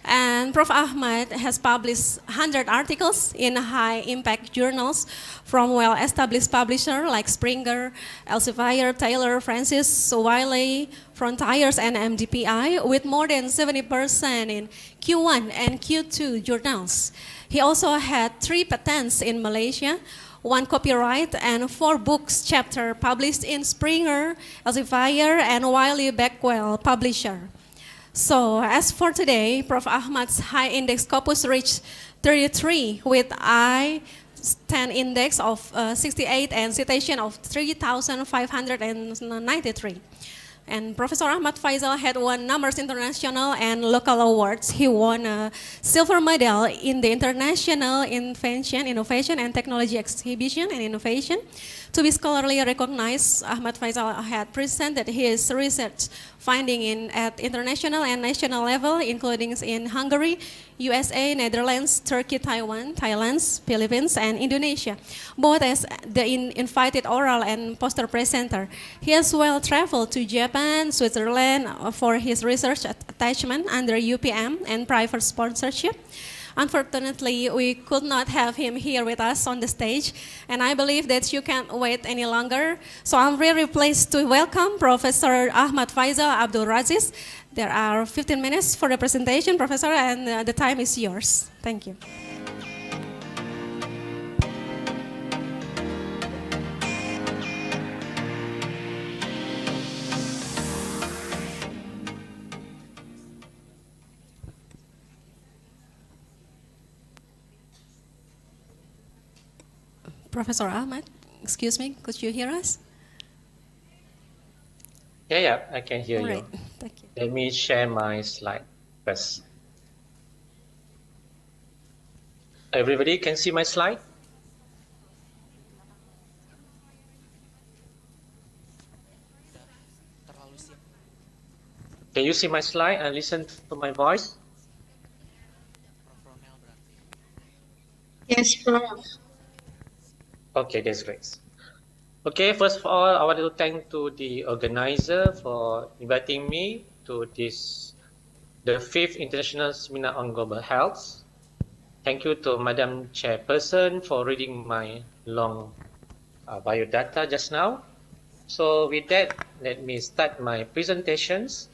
And Prof. Ahmad has published 100 articles in high-impact journals from well-established publishers like Springer, Elsevier, Taylor, Francis, Wiley, Frontiers, and MDPI, with more than 70% in Q1 and Q2 journals. He also had 3 patents in Malaysia, 1 copyright, and 4 books chapter published in Springer, Elsevier, and Wiley Beckwell publisher. So as for today, Prof. Ahmad's high index corpus reached 33 with I-10 index of 68 and citation of 3,593. And Professor Ahmad Faisal had won numerous international and local awards. He won a silver medal in the International Innovation and Technology Exhibition and Innovation. To be scholarly recognized, Ahmad Faisal had presented his research finding at international and national level, including in Hungary, USA, Netherlands, Turkey, Taiwan, Thailand, Philippines, and Indonesia, both as the invited oral and poster presenter. He as well traveled to Japan, Switzerland for his research attachment under UPM and private sponsorship. Unfortunately, we could not have him here with us on the stage, and I believe that you can't wait any longer. So I'm very pleased to welcome Professor Ahmad Faisal Abdul Raziz. There are 15 minutes for the presentation, Professor, and the time is yours. Thank you. Professor Ahmad, excuse me, could you hear us? Yeah, I can hear All you. right, thank you. Let me share my slide first. Everybody can see my slide? Can you see my slide and listen to my voice? Yes, Prof. Okay, that's great. Okay, first of all, I want to thank to the organizer for inviting me to this, the 5th International Seminar on Global Health. Thank you to Madam Chairperson for reading my long biodata just now. So with that, let me start my presentations.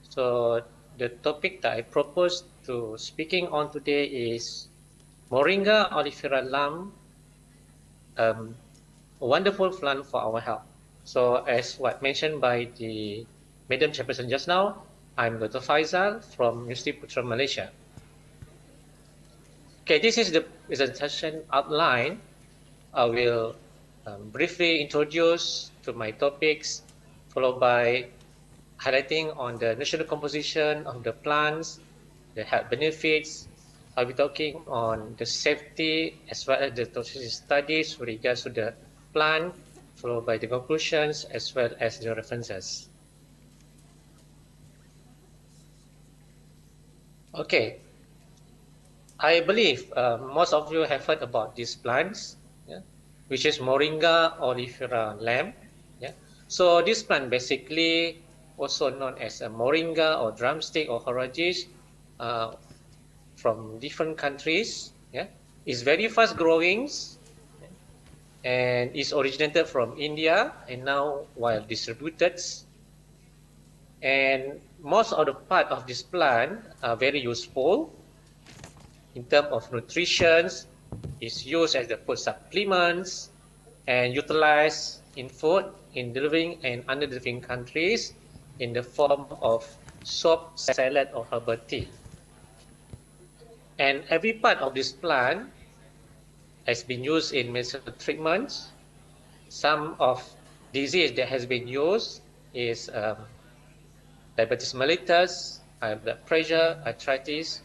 So the topic that I propose to speaking on today is Moringa oleifera lam, a wonderful plant for our health. So as what mentioned by the Madam Chairperson just now, I'm Dr. Faisal from University Putra Malaysia. Okay, this is the presentation outline. I will briefly introduce to my topics, followed by highlighting on the nutritional composition of the plants, the health benefits. I'll be talking on the safety as well as the toxicity studies with regards to the plant, followed by the conclusions as well as the references. Okay, I believe most of you have heard about these plants, yeah, which is Moringa oleifera lam. Yeah. So this plant basically also known as a moringa or drumstick or horage from different countries. Yeah, it's very fast growing and is originated from India and now well distributed. And most of the part of this plant are very useful in terms of nutrition. It's used as the food supplements and utilized in food in developing and underdeveloping countries in the form of soup, salad, or herbal tea. And every part of this plant has been used in medical treatments. Some of disease that has been used is diabetes mellitus, high blood pressure, arthritis,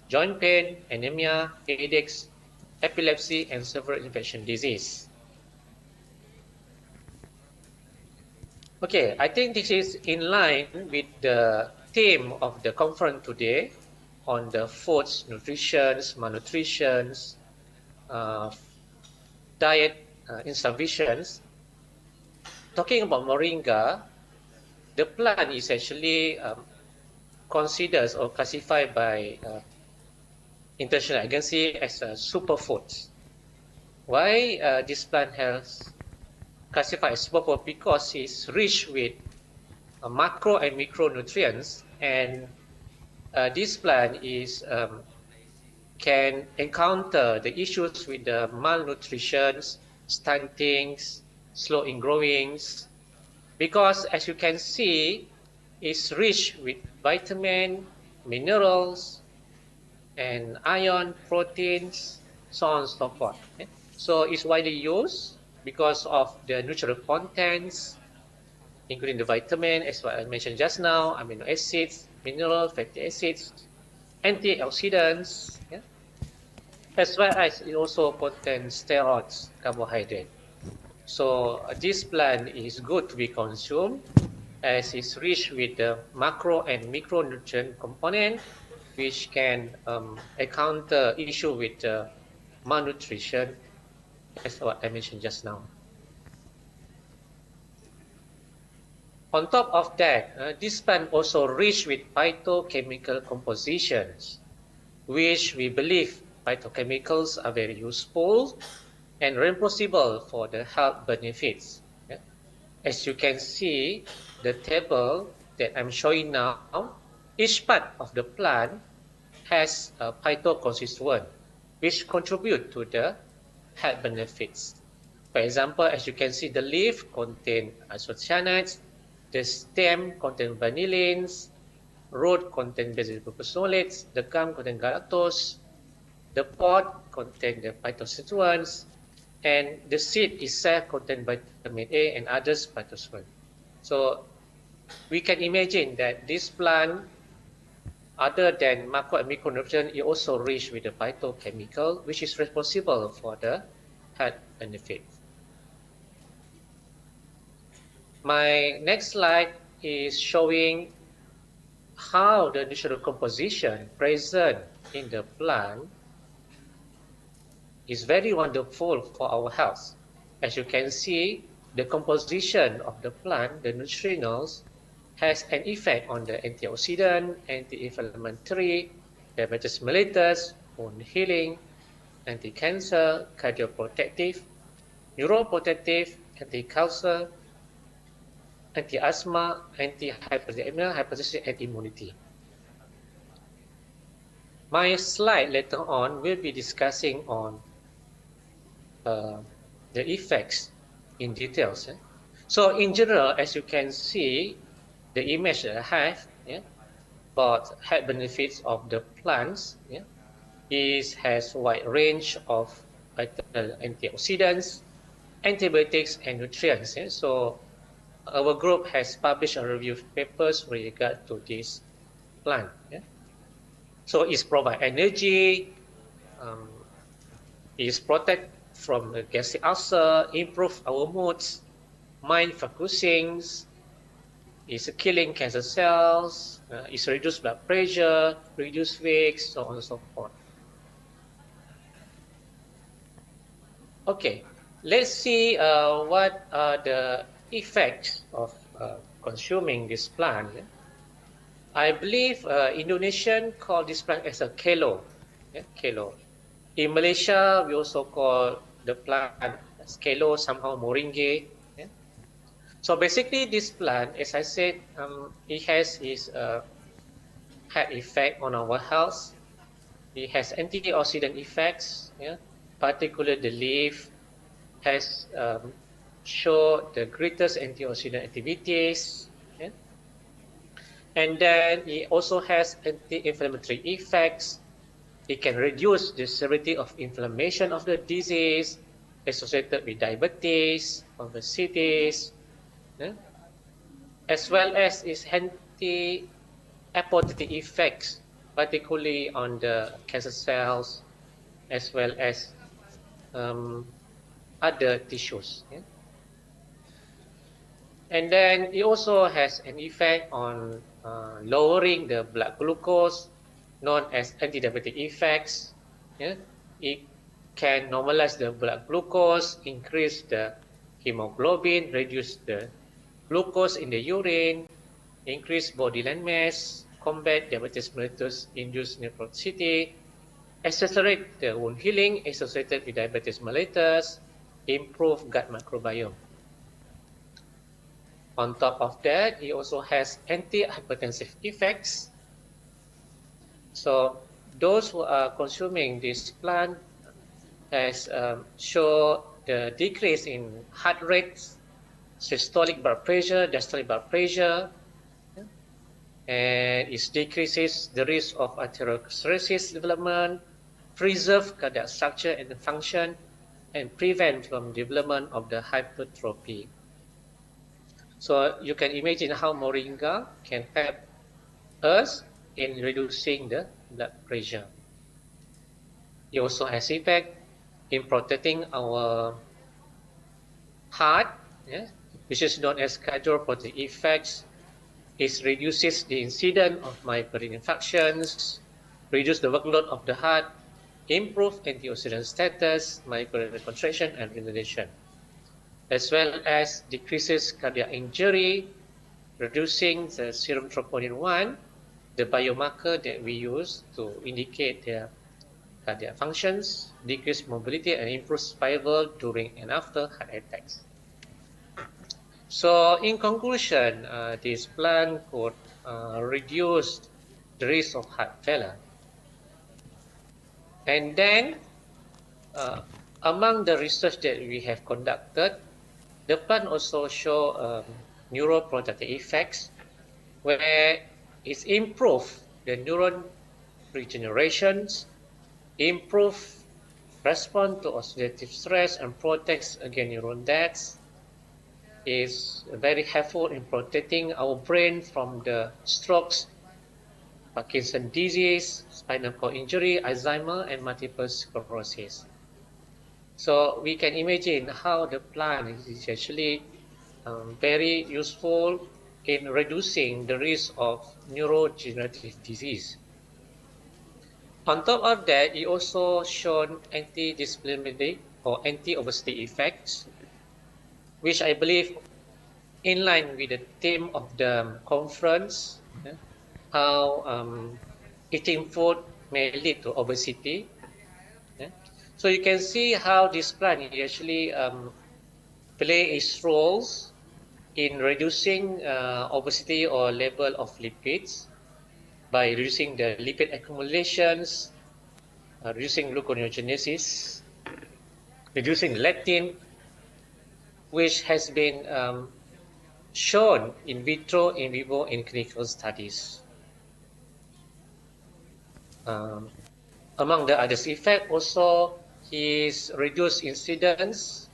joint pain, anemia, headaches, epilepsy, and several infection disease. Okay, I think this is in line with the theme of the conference today on the foods, nutrition, malnutrition, diet insufficiency. Talking about moringa, the plant is actually considered or classified by international agency as a superfood. Why this plant has classified as superfood? Because it's rich with macro and micronutrients, and this plant is can encounter the issues with the malnutrition, stunting, slow in growing, because as you can see, it's rich with vitamin, minerals, and iron, proteins, so on and so forth. Okay? So it's widely used because of the nutrient contents, including the vitamin, as what I mentioned just now, amino acids, mineral, fatty acids, antioxidants, yeah? As well as it also contains steroids, carbohydrate. So this plant is good to be consumed as it's rich with the macro and micronutrient component, which can encounter issue with malnutrition, as what I mentioned just now. On top of that, this plant also rich with phytochemical compositions, which we believe phytochemicals are very useful and reimbursable for the health benefits. Yeah? As you can see, the table that I'm showing now, each part of the plant has a phytoconstituent, which contribute to the health benefits. For example, as you can see, the leaf contain isocyanates, the stem contain vanillins, root contain beta-glucosolates, the gum contain galactose, the pod contain the phytoconstituents, and the seed itself contains vitamin A and others phytonutrients. So we can imagine that this plant, other than macro and micronutrients, is also rich with the phytochemical, which is responsible for the health benefits. My next slide is showing how the nutritional composition present in the plant is very wonderful for our health. As you can see, the composition of the plant, the nutritionals, has an effect on the antioxidant, anti-inflammatory, diabetes mellitus, wound healing, anti-cancer, cardioprotective, neuroprotective, anti-cancer, anti-asthma, anti-hypertension, hypertension, and immunity. My slide later on will be discussing on the effects in details. So in general, as you can see, the image that I have, about health benefits of the plants, has wide range of antioxidants, antibiotics, and nutrients. So our group has published a review papers with regard to this plant. So it provides energy, it protect from the gastric ulcer, improve our moods, mind focusing, is killing cancer cells, is reduce blood pressure, reduce weight, so on and so forth. Okay, let's see what are the effects of consuming this plant. I believe Indonesian call this plant as a kelo. Kelo. In Malaysia, we also call the plant as kelo, somehow moringa. So basically, this plant, as I said, it has its health effect on our health. It has antioxidant effects, particularly the leaf has show the greatest antioxidant activities. And then it also has anti-inflammatory effects. It can reduce the severity of inflammation of the disease associated with diabetes, obesity, as well as its anti-apoptotic effects, particularly on the cancer cells, as well as other tissues. And then it also has an effect on lowering the blood glucose, known as anti-diabetic effects. It can normalize the blood glucose, increase the hemoglobin, reduce the glucose in the urine, increase body land mass, combat diabetes mellitus, induce nephropathy, accelerate the wound healing associated with diabetes mellitus, improve gut microbiome. On top of that, it also has anti-hypertensive effects. So those who are consuming this plant has show the decrease in heart rate, systolic blood pressure, diastolic blood pressure, and it decreases the risk of atherosclerosis development, preserve cardiac structure and function, and prevent from development of the hypertrophy. So you can imagine how moringa can help us in reducing the blood pressure. It also has effect in protecting our heart, which is known as cardioprotective effects. It reduces the incidence of migraine infarctions, reduce the workload of the heart, improve antioxidant status, myocardial contraction, and renunciation, as well as decreases cardiac injury, reducing the serum troponin 1, the biomarker that we use to indicate their cardiac functions, decrease mobility, and improve survival during and after heart attacks. So in conclusion, this plant could reduce the risk of heart failure. And then, among the research that we have conducted, the plant also show neuroprotective effects, where it's improve the neuron regenerations, improve respond to oxidative stress and protects against neuron deaths, is very helpful in protecting our brain from the strokes, Parkinson's disease, spinal cord injury, Alzheimer, and multiple sclerosis. So we can imagine how the plant is actually very useful in reducing the risk of neurodegenerative disease. On top of that, it also shown anti-dyslipidemic or anti-obesity effects, which I believe in line with the theme of the conference, how eating food may lead to obesity. So you can see how this plant actually play its roles in reducing obesity or level of lipids by reducing the lipid accumulations, reducing gluconeogenesis, reducing leptin, which has been shown in vitro, in vivo, in clinical studies. Among the other effects also is reduced incidence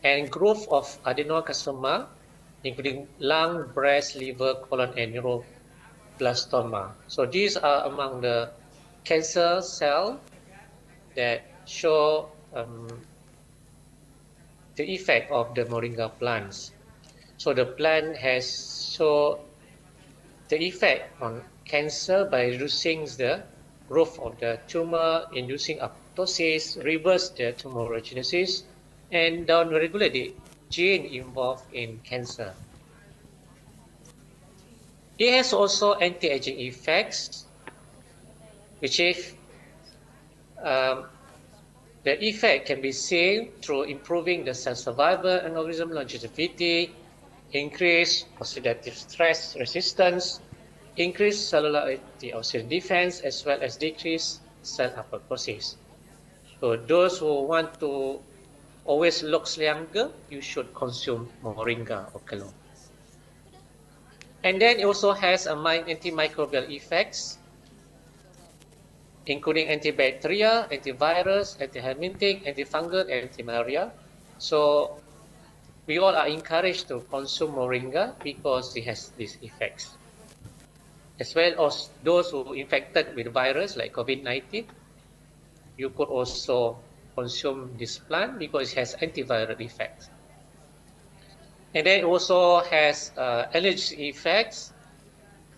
and growth of adenocarcinoma, including lung, breast, liver, colon, and neuroblastoma. So these are among the cancer cells that show the effect of the moringa plants. So the plant has shown the effect on cancer by reducing the growth of the tumor, inducing apoptosis, reverse the tumorigenesis, and downregulate the gene involved in cancer. It has also anti-aging effects, which is the effect can be seen through improving the cell survival and organism longevity, increase oxidative stress resistance, increase cellular antioxidant defense, as well as decrease cell apoptosis. So those who want to always look younger, you should consume moringa or kelong. And then it also has antimicrobial effects, including antibacterial, antivirus, antihelminthic, antifungal, and anti-malaria. So we all are encouraged to consume moringa because it has these effects. As well as those who are infected with virus like COVID-19, you could also consume this plant because it has antiviral effects. And then it also has allergic effects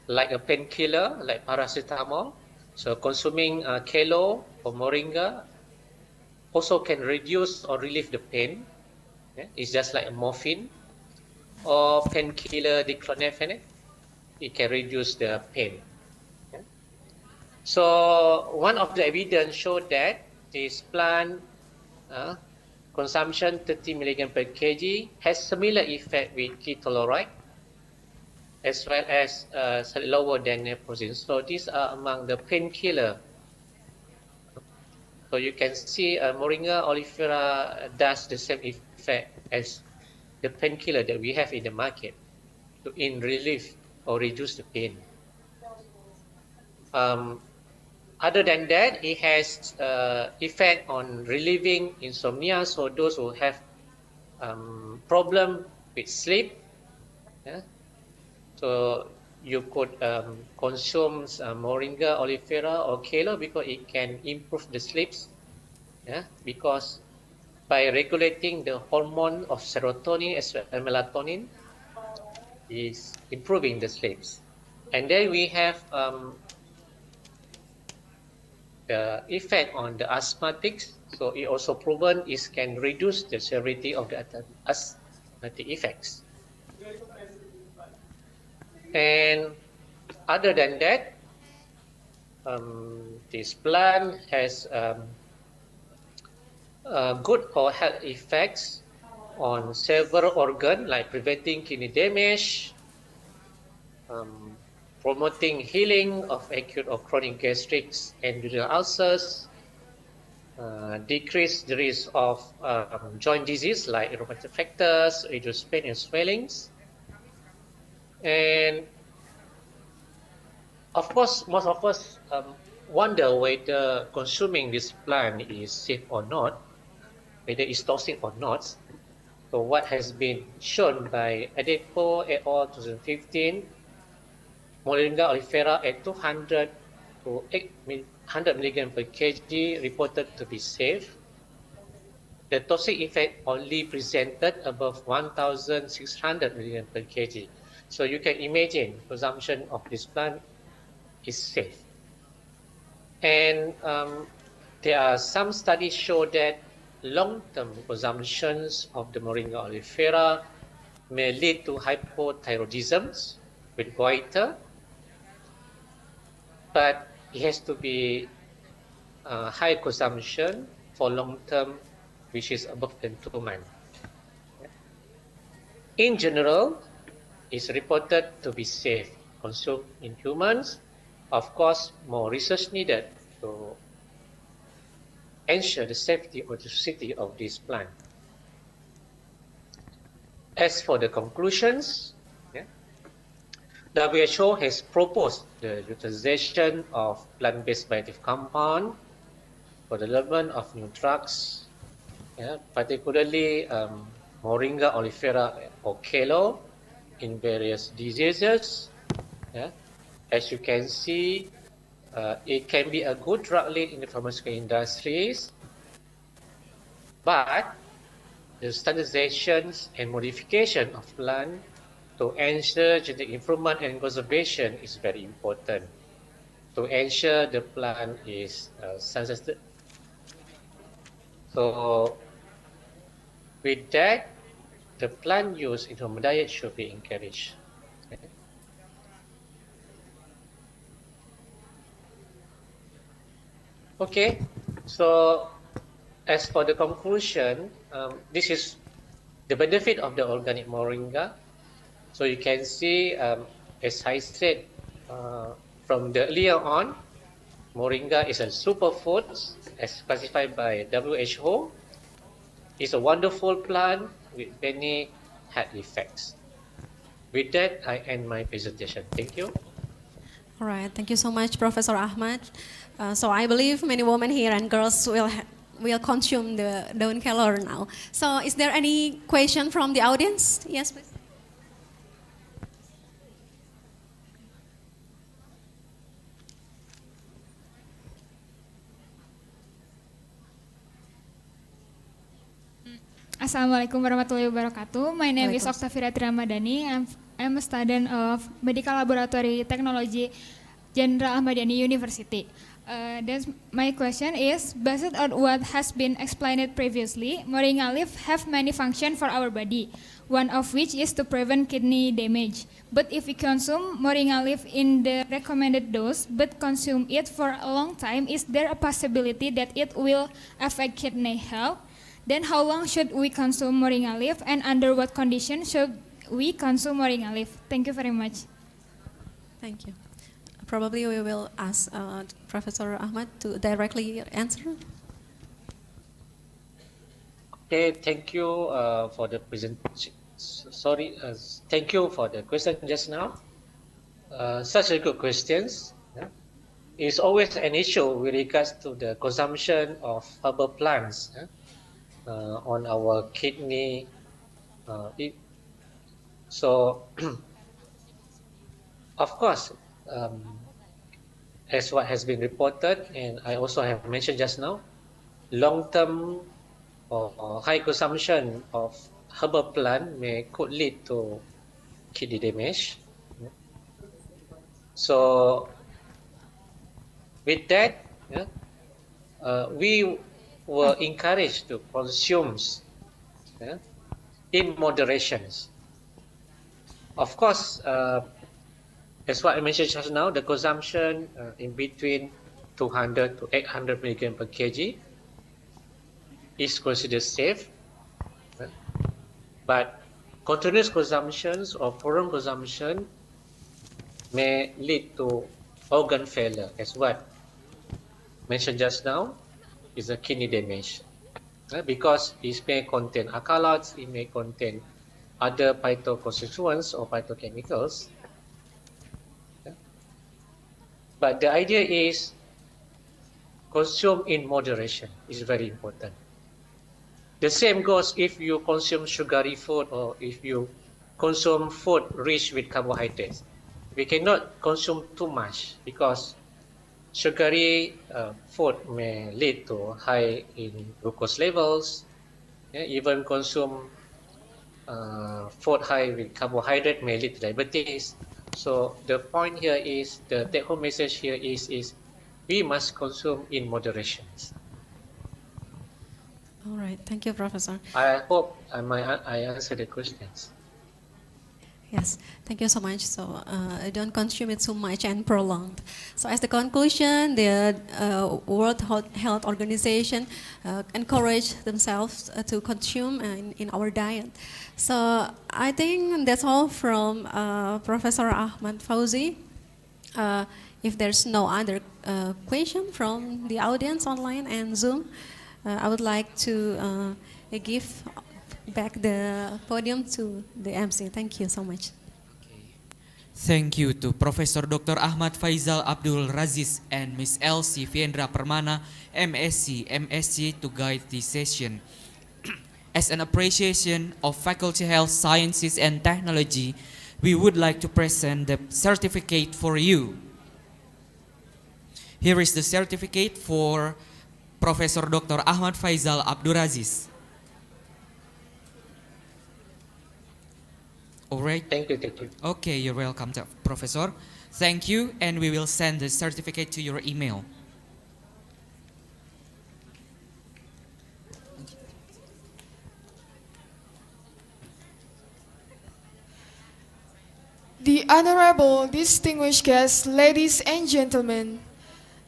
like a painkiller, like paracetamol. So consuming kelo or moringa also can reduce or relieve the pain. It's just like a morphine or painkiller diclofenac. It can reduce the pain. So one of the evidence showed that this plant consumption 30 mg per kg has similar effect with ketorolac, as well as lower than naproxen. So these are among the painkiller. So you can see moringa oleifera does the same effect as the painkiller that we have in the market to in relief or reduce the pain. Other than that, it has effect on relieving insomnia. So those who have problem with sleep, so you could consume moringa oleifera or kelo because it can improve the sleeps. Because by regulating the hormone of serotonin as well as melatonin, is improving the sleeps. And then we have the effect on the asthmatics. So it also proven it can reduce the severity of the asthmatic effects. And other than that, this plant has good or health effects on several organs, like preventing kidney damage, promoting healing of acute or chronic gastrics and duodenal ulcers, decrease the risk of joint disease like rheumatoid factors, reduce pain and swellings. And of course, most of us wonder whether consuming this plant is safe or not, whether it's toxic or not. So what has been shown by Adepo et al. 2015, Moringa oleifera at 200 to 800 milligram per kg reported to be safe. The toxic effect only presented above 1,600 milligram per kg. So you can imagine consumption of this plant is safe. And there are some studies show that long-term consumptions of the Moringa oleifera may lead to hypothyroidism with goiter, but it has to be high consumption for long-term, which is above than 2 months. In general, it's reported to be safe consumed in humans. Of course, more research needed to ensure the safety or toxicity of this plant. As for the conclusions, WHO has proposed the utilization of plant-based bioactive compound for the development of new drugs, particularly Moringa oleifera or Kelo in various diseases. As you can see, it can be a good drug lead in the pharmaceutical industries, but the standardizations and modification of plant to ensure genetic improvement and conservation is very important to ensure the plant is sensitive. So with that, the plant use in human diet should be encouraged. Okay, so as for the conclusion, this is the benefit of the organic moringa. So you can see, as I said from the earlier on, moringa is a superfood as classified by WHO. It's a wonderful plant with many health effects. With that, I end my presentation. Thank you. All right, thank you so much, Professor Ahmad. So I believe many women here and girls will consume the daun kelor now. So is there any question from the audience? Yes, please. Assalamualaikum warahmatullahi wabarakatuh. My name is Oktavira Ramadhani. I'm a student of Medical Laboratory Technology, Jenderal Ahmadiyani University. My question is, based on what has been explained previously, moringa leaf have many functions for our body, one of which is to prevent kidney damage. But if we consume moringa leaf in the recommended dose, but consume it for a long time, is there a possibility that it will affect kidney health? Then how long should we consume moringa leaf, and under what conditions should we consume moringa leaf? Thank you very much. Thank you. Probably we will ask Professor Ahmad to directly answer. Okay, thank you for the presentation. Thank you for the question just now. Such a good questions. It's always an issue with regards to the consumption of herbal plants on our kidney. So, of course, as what has been reported, and I also have mentioned just now, long-term or high consumption of herbal plant could lead to kidney damage. So, with that, we were encouraged to consume in moderation. Of course, as what I mentioned just now, the consumption in between 200 to 800 milligram per kg is considered safe, but continuous consumptions or prolonged consumption may lead to organ failure, as what mentioned just now, is a kidney damage, because it may contain alkaloids, it may contain other phytoconstituents or phytochemicals. But the idea is consume in moderation is very important. The same goes if you consume sugary food or if you consume food rich with carbohydrates. We cannot consume too much because sugary food may lead to high in glucose levels. Even consume food high with carbohydrate may lead to diabetes. So the point here is, the take-home message here is we must consume in moderation. All right, thank you, Professor. I hope I answered the questions. Yes, thank you so much. So I don't consume it too much and prolonged. So as the conclusion, the World Health Organization encourage themselves to consume in our diet. So I think that's all from Professor Ahmad Fauzi. If there's no other question from the audience online and Zoom, I would like to give back the podium to the MC. Thank you so much. Thank you to Professor Dr. Ahmad Faizal Abdul Raziz and Ms. Elsie Viendra Permana, MSc, to guide this session. As an appreciation of Faculty Health Sciences and Technology, we would like to present the certificate for you. Here is the certificate for Professor Dr. Ahmad Faizal Abdul Raziz. All right. Thank you. Okay, you're welcome, Professor. Thank you, and we will send the certificate to your email. The honorable distinguished guests, ladies and gentlemen.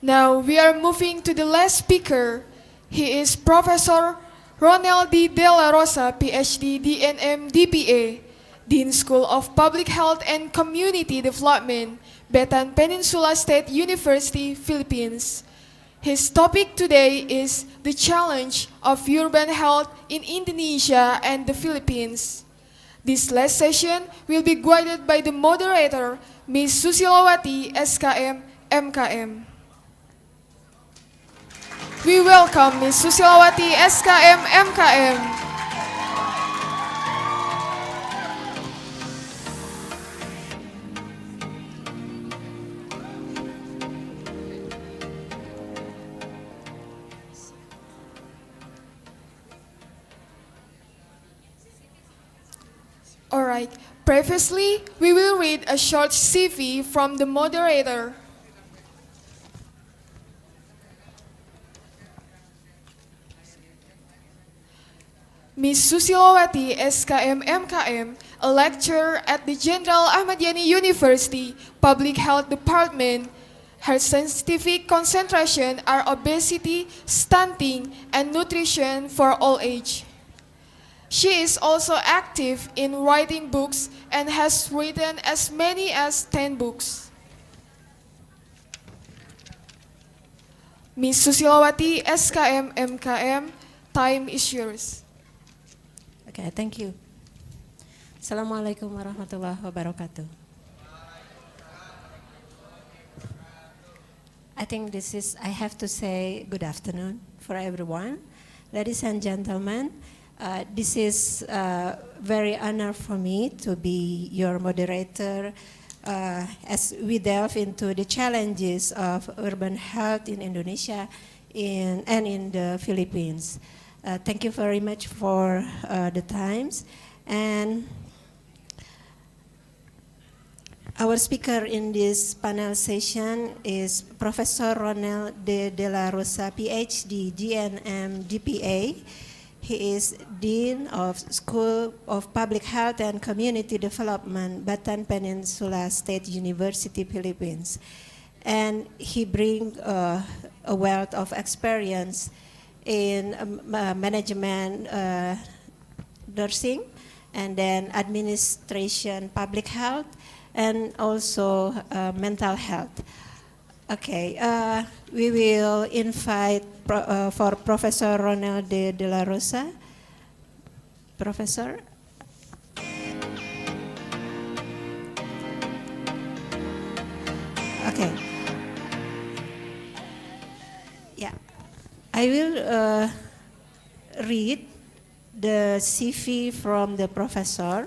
Now we are moving to the last speaker. He is Professor Ronald D. De La Rosa, PhD, DNM, DPA, Dean School of Public Health and Community Development, Bataan Peninsula State University, Philippines. His topic today is the challenge of urban health in Indonesia and the Philippines. This last session will be guided by the moderator, Ms. Susilawati, SKM, M.Keb. We welcome Ms. Susilawati, SKM, M.Keb. Alright, previously, we will read a short CV from the moderator. Ms. Susilawati, SKM, M.Keb, a lecturer at the Jenderal Ahmadiyah University Public Health Department. Her scientific concentration are obesity, stunting, and nutrition for all age. She is also active in writing books and has written as many as 10 books. Ms. Susilawati, SKM, M.Keb, time is yours. Okay, thank you. Assalamualaikum warahmatullahi wabarakatuh. I think I have to say good afternoon for everyone. Ladies and gentlemen, this is a very honor for me to be your moderator as we delve into the challenges of urban health in Indonesia and in the Philippines. Thank you very much for the times. And our speaker in this panel session is Professor Ronald D. De La Rosa, PhD, DNM, DPA. He is Dean of School of Public Health and Community Development, Bataan Peninsula State University, Philippines. And he brings a wealth of experience in management, nursing, and then administration, public health, and also mental health. Okay, we will invite for Professor Ronald D. De La Rosa. Professor. Okay. Yeah, I will read the CV from the professor.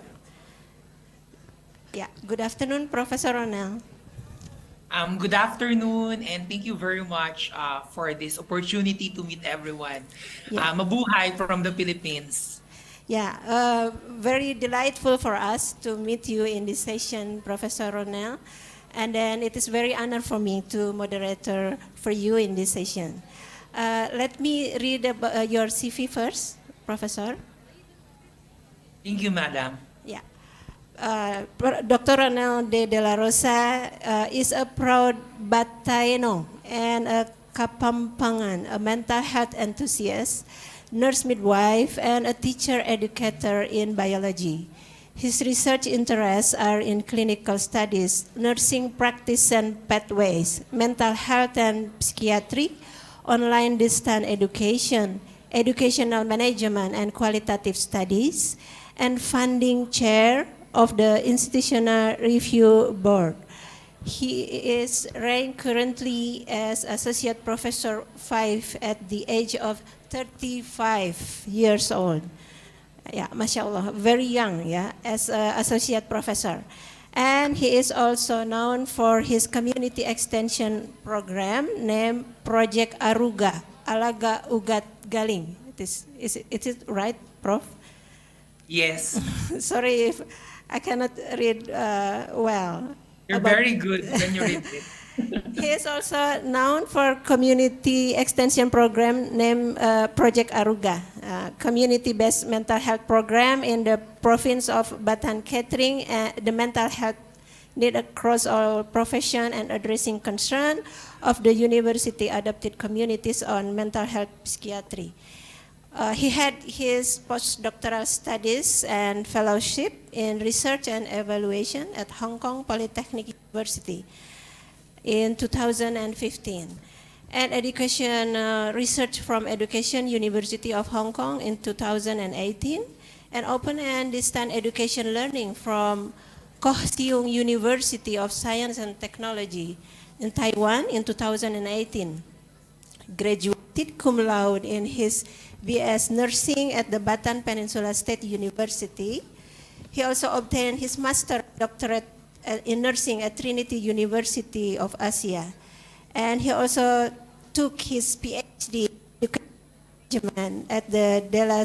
Yeah, good afternoon, Professor Ronel. Good afternoon, and thank you very much for this opportunity to meet everyone. Mabuhay from the Philippines. Yeah, very delightful for us to meet you in this session, Professor Ronel. And then it is very honor for me to moderator for you in this session. Let me read your CV first, Professor. Thank you, Madam. Yeah. Dr. Ronel de la Rosa is a proud Bataeno and a Kapampangan, a mental health enthusiast, nurse midwife, and a teacher educator in biology. His research interests are in clinical studies, nursing practice and pathways, mental health and psychiatry, online distance education, educational management and qualitative studies, and funding chair of the Institutional Review Board. He is ranked currently as Associate Professor 5 at the age of 35 years old. Yeah, mashallah, very young, yeah, as an Associate Professor. And he is also known for his community extension program named Project Aruga, Alaga Ugat Galing. Is it right, Prof? Yes. Sorry if I cannot read well. You're very good when you read it. He is also known for community extension program named Project Aruga, community-based mental health program in the province of Bataan catering the mental health need across all profession and addressing concern of the university adopted communities on mental health psychiatry. He had his postdoctoral studies and fellowship in research and evaluation at Hong Kong Polytechnic University in 2015, and education research from Education University of Hong Kong in 2018, and open and distance education learning from Koh Siung University of Science and Technology in Taiwan in 2018. Graduated cum laude in his BS Nursing at the Bataan Peninsula State University. He also obtained his master doctorate in nursing at Trinity University of Asia. And he also took his PhD at the De La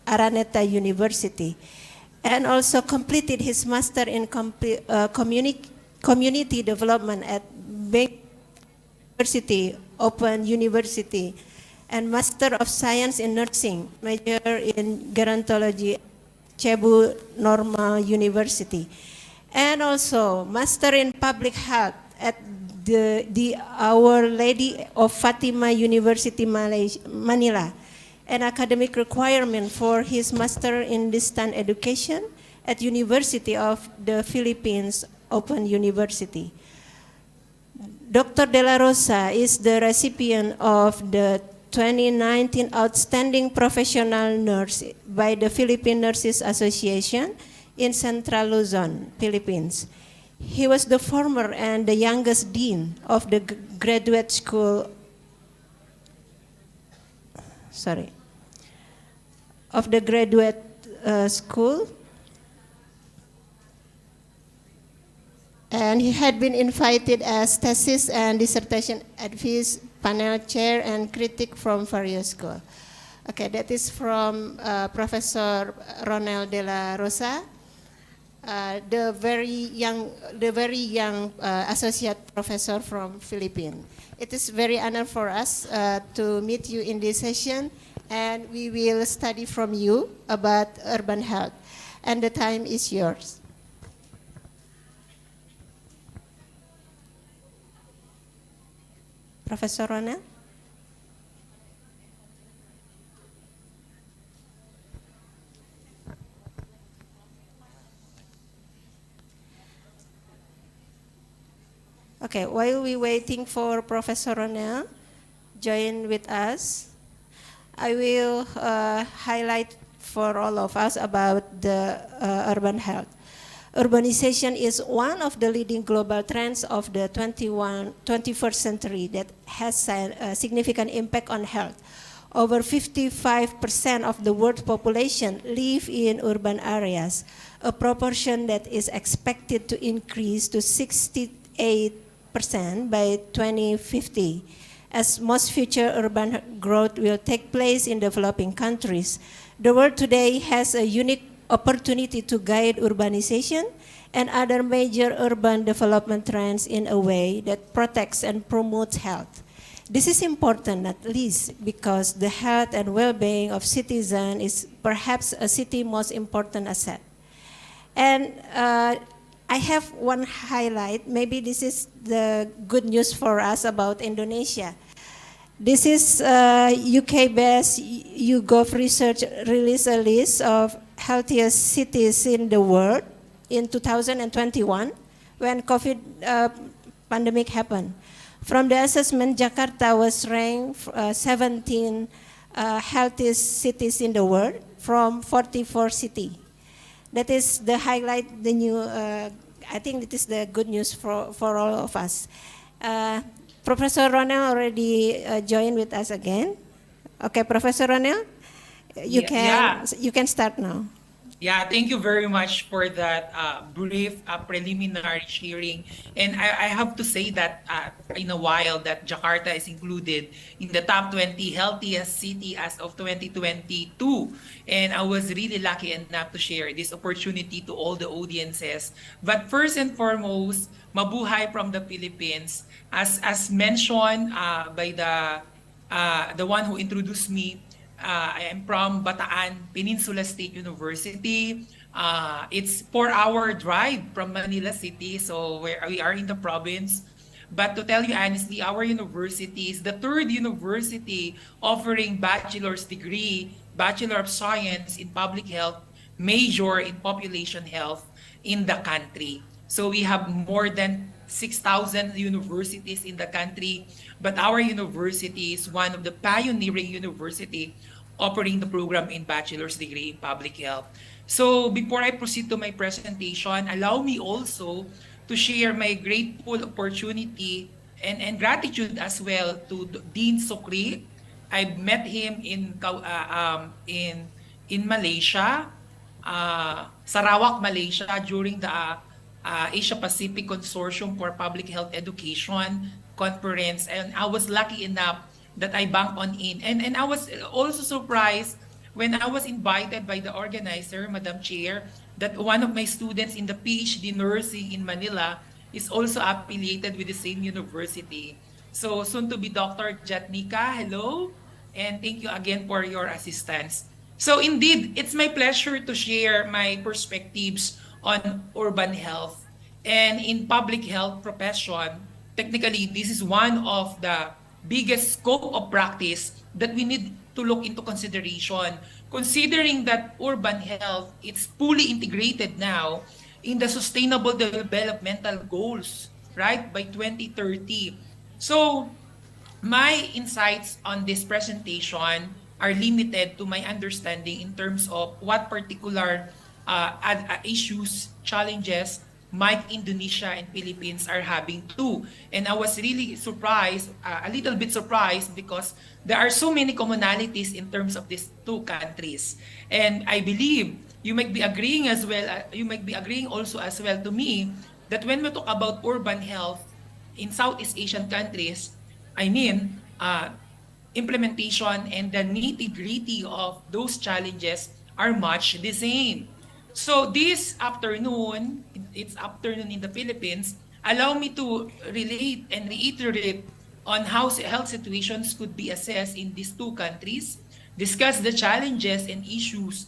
Araneta University, and also completed his master in community development at Bank University, Open University, and Master of Science in Nursing, major in gerontology, Cebu Normal University, and also Master in Public Health at the Our Lady of Fatima University, Manila, an academic requirement for his Master in Distance Education at University of the Philippines, Open University. Dr. De La Rosa is the recipient of the 2019 Outstanding Professional Nurse by the Philippine Nurses Association in Central Luzon, Philippines. He was the former and the youngest dean of the graduate school, school, and he had been invited as thesis and dissertation advice panel chair and critic from various schools. Okay, that is from Professor Ronel de la Rosa, the very young associate professor from Philippines. It is very honor for us to meet you in this session, and we will study from you about urban health. And the time is yours. Professor Ronel? Okay, while we waiting for Professor Ronel join with us, I will highlight for all of us about the urban health. Urbanization is one of the leading global trends of the 21st century that has a significant impact on health. Over 55% of the world's population live in urban areas, a proportion that is expected to increase to 68% by 2050, as most future urban growth will take place in developing countries. The world today has a unique opportunity to guide urbanization and other major urban development trends in a way that protects and promotes health. This is important not least because the health and well-being of citizens is perhaps a city's most important asset. And I have one highlight, maybe this is the good news for us about Indonesia. This is UK-based YouGov Research released a list of healthiest cities in the world in 2021 when COVID pandemic happened. From the assessment, Jakarta was ranked 17 healthiest cities in the world from 44 cities. That is the highlight, the new, I think it is the good news for all of us. Professor Ronel already joined with us again. Okay, Professor Ronel, you can start now. Yeah, thank you very much for that brief preliminary sharing. And I have to say that in a while that Jakarta is included in the top 20 healthiest city as of 2022. And I was really lucky enough to share this opportunity to all the audiences. But first and foremost, mabuhay from the Philippines. As mentioned by the one who introduced me, I am from Bataan Peninsula State University. It's 4-hour drive from Manila City, so we are in the province. But to tell you honestly, our university is the third university offering bachelor's degree, Bachelor of Science in Public Health, major in Population Health in the country. So we have more than 6,000 universities in the country, but our university is one of the pioneering university offering the program in bachelor's degree in public health. So before I proceed to my presentation, allow me also to share my grateful opportunity and gratitude as well to Dean Sukri. I met him in Malaysia, Sarawak, Malaysia, during the Asia Pacific Consortium for Public Health Education conference, and I was lucky enough that I bumped on in. And I was also surprised when I was invited by the organizer, Madam Chair, that one of my students in the PhD nursing in Manila is also affiliated with the same university. So soon to be Dr. Jatnika, hello, and thank you again for your assistance. So indeed, it's my pleasure to share my perspectives on urban health. And in public health profession, technically, this is one of the biggest scope of practice that we need to look into consideration, considering that urban health is fully integrated now in the sustainable developmental goals, right, by 2030. So my insights on this presentation are limited to my understanding in terms of what particular issues, challenges might Indonesia and Philippines are having too. And I was really surprised, a little bit surprised, because there are so many commonalities in terms of these two countries. And I believe you might be agreeing as well, you might be agreeing also as well to me that when we talk about urban health in Southeast Asian countries, I mean, implementation and the nitty-gritty of those challenges are much the same. So this afternoon, it's afternoon in the Philippines, allow me to relate and reiterate on how health situations could be assessed in these two countries, discuss the challenges and issues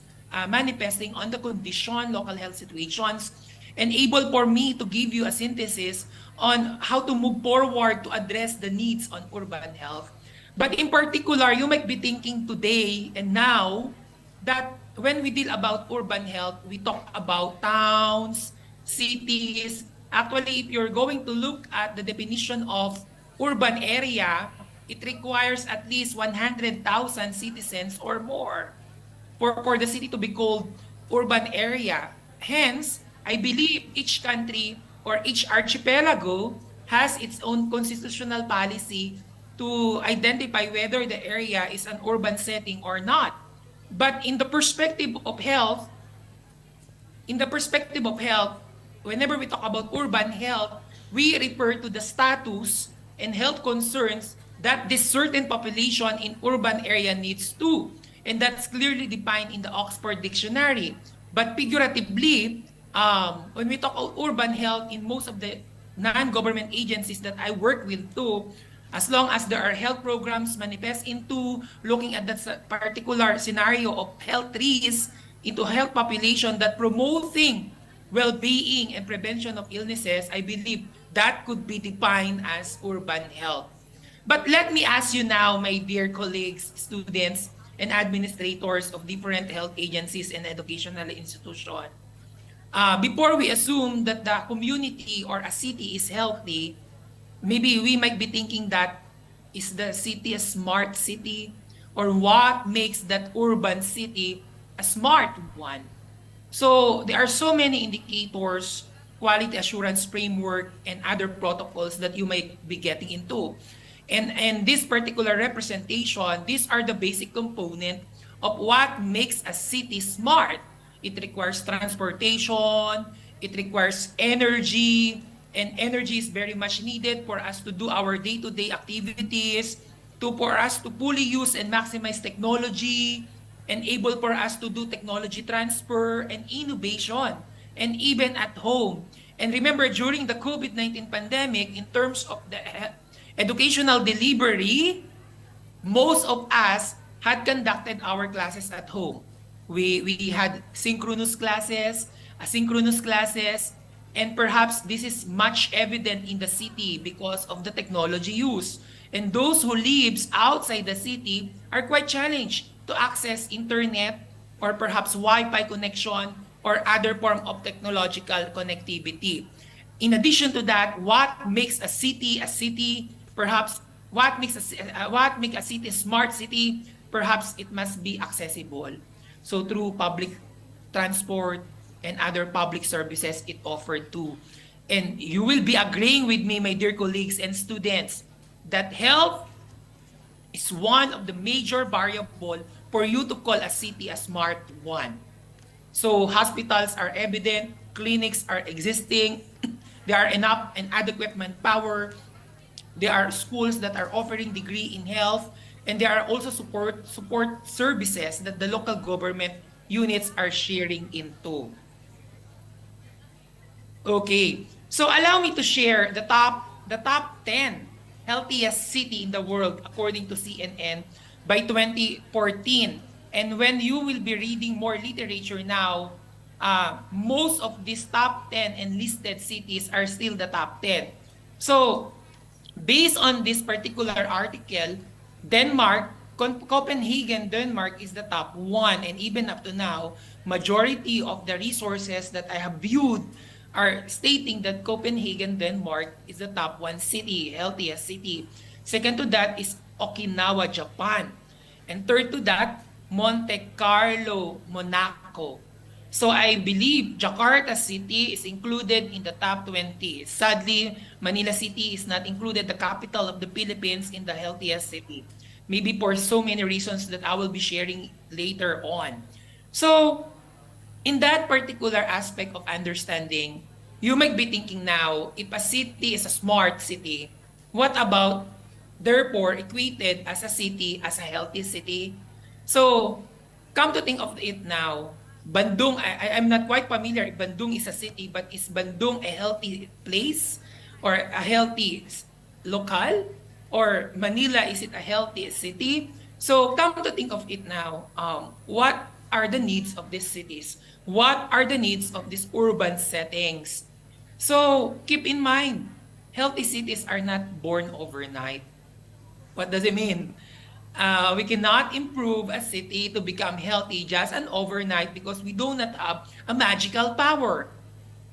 manifesting on the condition, local health situations, and able for me to give you a synthesis on how to move forward to address the needs on urban health. But in particular, you might be thinking today and now that when we deal about urban health, we talk about towns, cities. Actually, if you're going to look at the definition of urban area, it requires at least 100,000 citizens or more for the city to be called urban area. Hence, I believe each country or each archipelago has its own constitutional policy to identify whether the area is an urban setting or not. But in the perspective of health, whenever we talk about urban health, we refer to the status and health concerns that this certain population in urban area needs to. And that's clearly defined in the Oxford Dictionary. But figuratively, when we talk about urban health in most of the non-government agencies that I work with too, as long as there are health programs manifest into looking at that particular scenario of health risks into health population that promoting well-being and prevention of illnesses, I believe that could be defined as urban health. But let me ask you now, my dear colleagues, students, and administrators of different health agencies and educational institutions, before we assume that the community or a city is healthy, maybe we might be thinking that is the city a smart city, or what makes that urban city a smart one? So there are so many indicators, quality assurance framework, and other protocols that you might be getting into. And this particular representation, these are the basic component of what makes a city smart. It requires transportation, it requires energy, and energy is very much needed for us to do our day-to-day activities, for us to fully use and maximize technology, and able for us to do technology transfer and innovation, and even at home. And remember, during the COVID-19 pandemic, in terms of the educational delivery, most of us had conducted our classes at home. We had synchronous classes, asynchronous classes, and perhaps this is much evident in the city because of the technology use. And those who lives outside the city are quite challenged to access internet or perhaps Wi-Fi connection or other form of technological connectivity. In addition to that, what makes a city, perhaps what makes a city a smart city, perhaps it must be accessible. So through public transport and other public services it offered to. And you will be agreeing with me, my dear colleagues and students, that health is one of the major variable for you to call a city a smart one. So hospitals are evident, clinics are existing, there are enough and adequate manpower, there are schools that are offering degree in health, and there are also support services that the local government units are sharing into. Okay, so allow me to share the top 10 healthiest city in the world according to CNN by 2014. And when you will be reading more literature now, most of these top 10 enlisted cities are still the top 10. So based on this particular article, Copenhagen, Denmark is the top one, and even up to now, majority of the resources that I have viewed are stating that Copenhagen, Denmark is the top one city, healthiest city. Second to that is Okinawa, Japan. And third to that, Monte Carlo, Monaco. So I believe Jakarta City is included in the top 20. Sadly, Manila City is not included, the capital of the Philippines, in the healthiest city. Maybe for so many reasons that I will be sharing later on. So in that particular aspect of understanding, you might be thinking now, if a city is a smart city, what about, therefore, equated as a city, as a healthy city? So come to think of it now, Bandung, I'm not quite familiar if Bandung is a city, but is Bandung a healthy place or a healthy local? Or Manila, is it a healthy city? So come to think of it now, what are the needs of these cities? What are the needs of these urban settings? So keep in mind, healthy cities are not born overnight. What does it mean? We cannot improve a city to become healthy just an overnight because we do not have a magical power.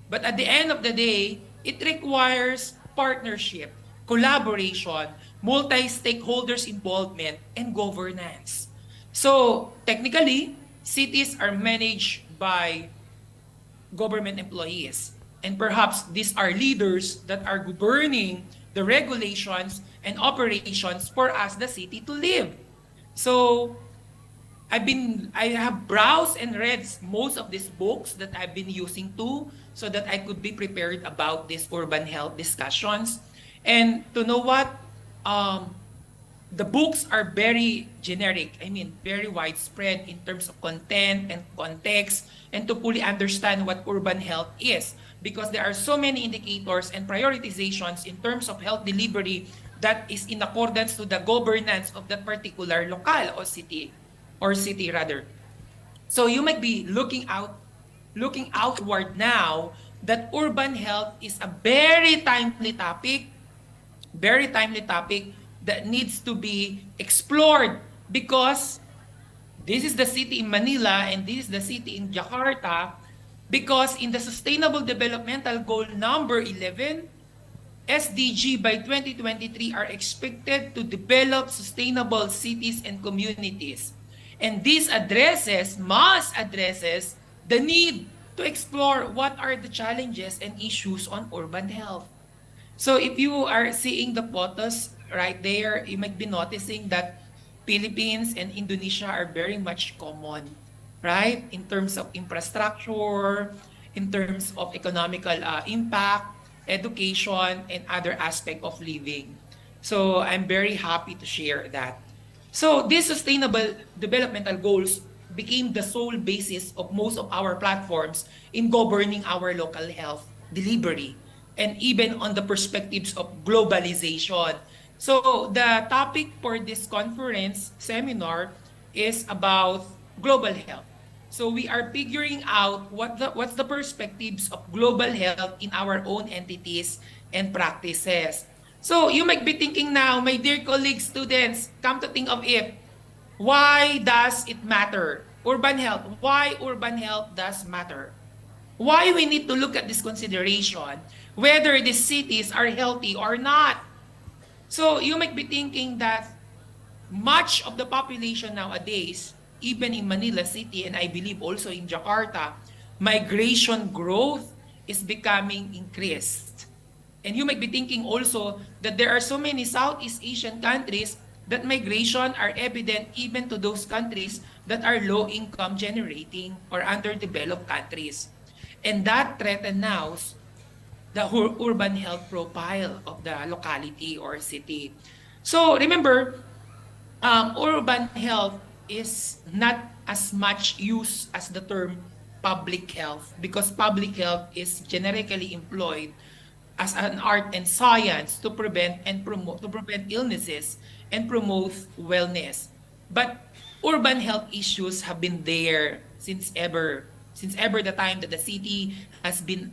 But at the end of the day, it requires partnership, collaboration, multi-stakeholders involvement, and governance. So technically, cities are managed by government employees. And perhaps these are leaders that are governing the regulations and operations for us, the city, to live. So I have browsed and read most of these books that I've been using too, so that I could be prepared about these urban health discussions. And to know what, the books are very generic, I mean, very widespread in terms of content and context, and to fully understand what urban health is, because there are so many indicators and prioritizations in terms of health delivery that is in accordance to the governance of that particular locale or city rather. So you might be looking outward now that urban health is a very timely topic that needs to be explored, because this is the city in Manila and this is the city in Jakarta, because in the Sustainable Developmental Goal number 11, SDG by 2023 are expected to develop sustainable cities and communities. And this must addresses the need to explore what are the challenges and issues on urban health. So if you are seeing the photos right there, you might be noticing that Philippines and Indonesia are very much common, right? In terms of infrastructure, in terms of economical impact, education, and other aspect of living. So I'm very happy to share that. So these sustainable developmental goals became the sole basis of most of our platforms in governing our local health delivery, and even on the perspectives of globalization. So the topic for this conference seminar is about global health. So we are figuring out what's the perspectives of global health in our own entities and practices. So you might be thinking now, my dear colleagues, students, come to think of it, why does it matter? Urban health, why urban health does matter? Why we need to look at this consideration, whether the cities are healthy or not. So you might be thinking that much of the population nowadays, even in Manila City, and I believe also in Jakarta, migration growth is becoming increased. And you might be thinking also that there are so many Southeast Asian countries that migration are evident even to those countries that are low income generating or underdeveloped countries. And that threatens the urban health profile of the locality or city. So remember, urban health is not as much used as the term public health, because public health is generically employed as an art and science to prevent illnesses and promote wellness. But urban health issues have been there since ever the time that the city has been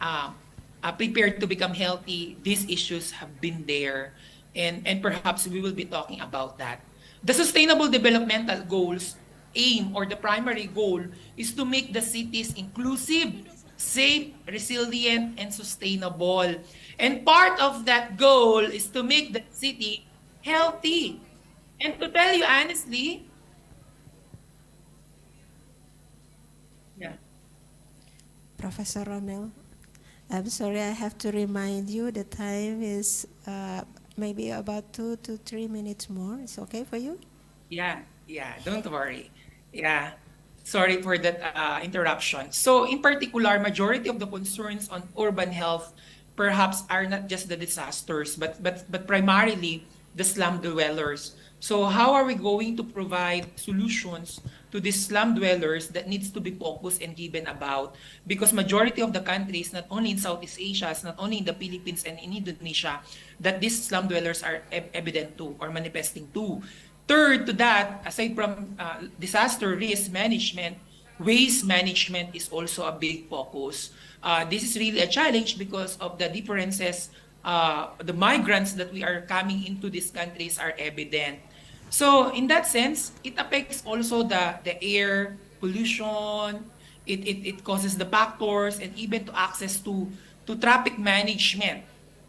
prepared to become healthy. These issues have been there, and perhaps we will be talking about that. The Sustainable Developmental Goals aim, or the primary goal, is to make the cities inclusive, safe, resilient, and sustainable. And part of that goal is to make the city healthy. And to tell you honestly, Professor Ronel, I'm sorry, I have to remind you the time is maybe about 2 to 3 minutes more. It's okay for you? Yeah, don't worry. Yeah, sorry for that interruption. So in particular, majority of the concerns on urban health perhaps are not just the disasters, but primarily the slum dwellers. So how are we going to provide solutions to these slum dwellers that needs to be focused and given about? Because majority of the countries, not only in Southeast Asia, not only in the Philippines and in Indonesia, that these slum dwellers are evident to or manifesting to. Third to that, aside from disaster risk management, waste management is also a big focus. This is really a challenge because of the differences. The migrants that we are coming into these countries are evident. So in that sense, it affects also the air pollution. It causes the factors and even to access to traffic management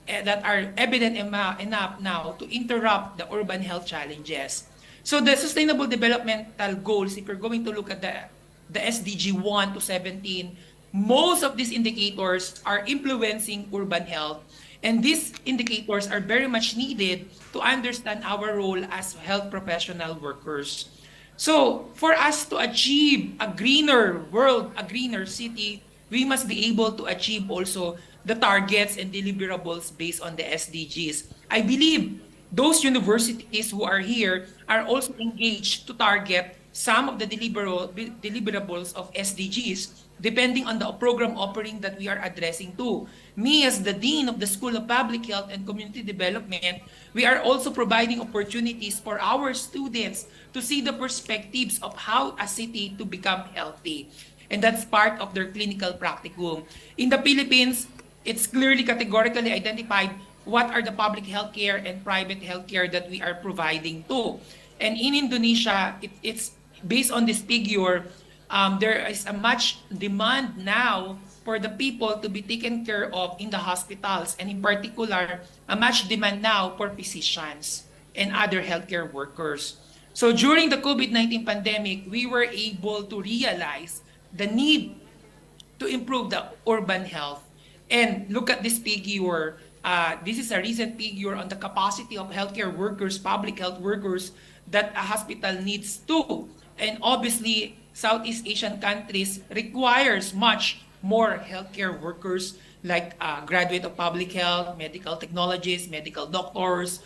that are evident enough now to interrupt the urban health challenges. So the Sustainable Developmental Goals, if you're going to look at the SDG 1 to 17, most of these indicators are influencing urban health, and these indicators are very much needed to understand our role as health professional workers. So for us to achieve a greener world, a greener city, we must be able to achieve also the targets and deliverables based on the SDGs. I believe those universities who are here are also engaged to target some of the deliverables of SDGs depending on the program offering that we are addressing to. Me, as the Dean of the School of Public Health and Community Development, we are also providing opportunities for our students to see the perspectives of how a city to become healthy. And that's part of their clinical practicum. In the Philippines, it's clearly categorically identified what are the public healthcare and private healthcare that we are providing to. And in Indonesia, it's based on this figure, there is a much demand now for the people to be taken care of in the hospitals, and in particular, a much demand now for physicians and other healthcare workers. So during the COVID-19 pandemic, we were able to realize the need to improve the urban health. And look at this figure. This is a recent figure on the capacity of healthcare workers, public health workers, that a hospital needs to. And obviously, Southeast Asian countries requires much more healthcare workers like graduate of public health, medical technologists, medical doctors,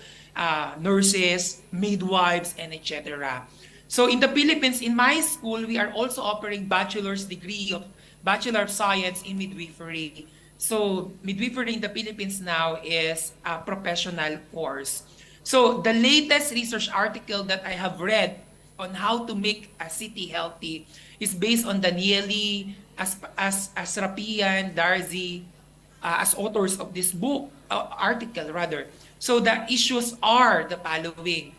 nurses, midwives, and etc. So in the Philippines, in my school, we are also offering bachelor's degree of Bachelor of Science in Midwifery. So midwifery in the Philippines now is a professional course. So the latest research article that I have read on how to make a city healthy is based on Danieli, Asrapian, Darzi, as authors of this book, article rather. So the issues are the following.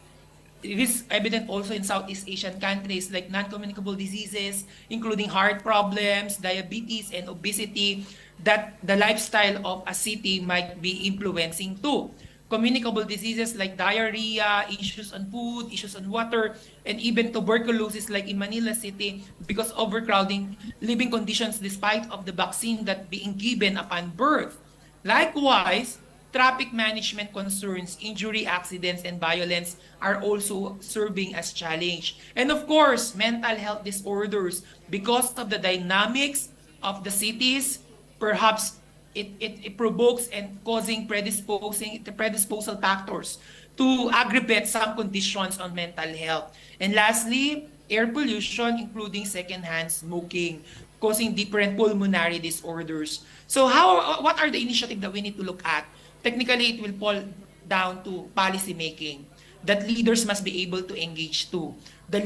It is evident also in Southeast Asian countries like non-communicable diseases, including heart problems, diabetes, and obesity, that the lifestyle of a city might be influencing too. Communicable diseases like diarrhea, issues on food, issues on water, and even tuberculosis like in Manila City because overcrowding living conditions despite of the vaccine that being given upon birth. Likewise, traffic management concerns, injury, accidents, and violence are also serving as challenge. And of course, mental health disorders because of the dynamics of the cities, perhaps it provokes and causing predisposal factors to aggravate some conditions on mental health. And lastly, air pollution, including secondhand smoking, causing different pulmonary disorders. So what are the initiatives that we need to look at? Technically, it will fall down to policy making that leaders must be able to engage to. The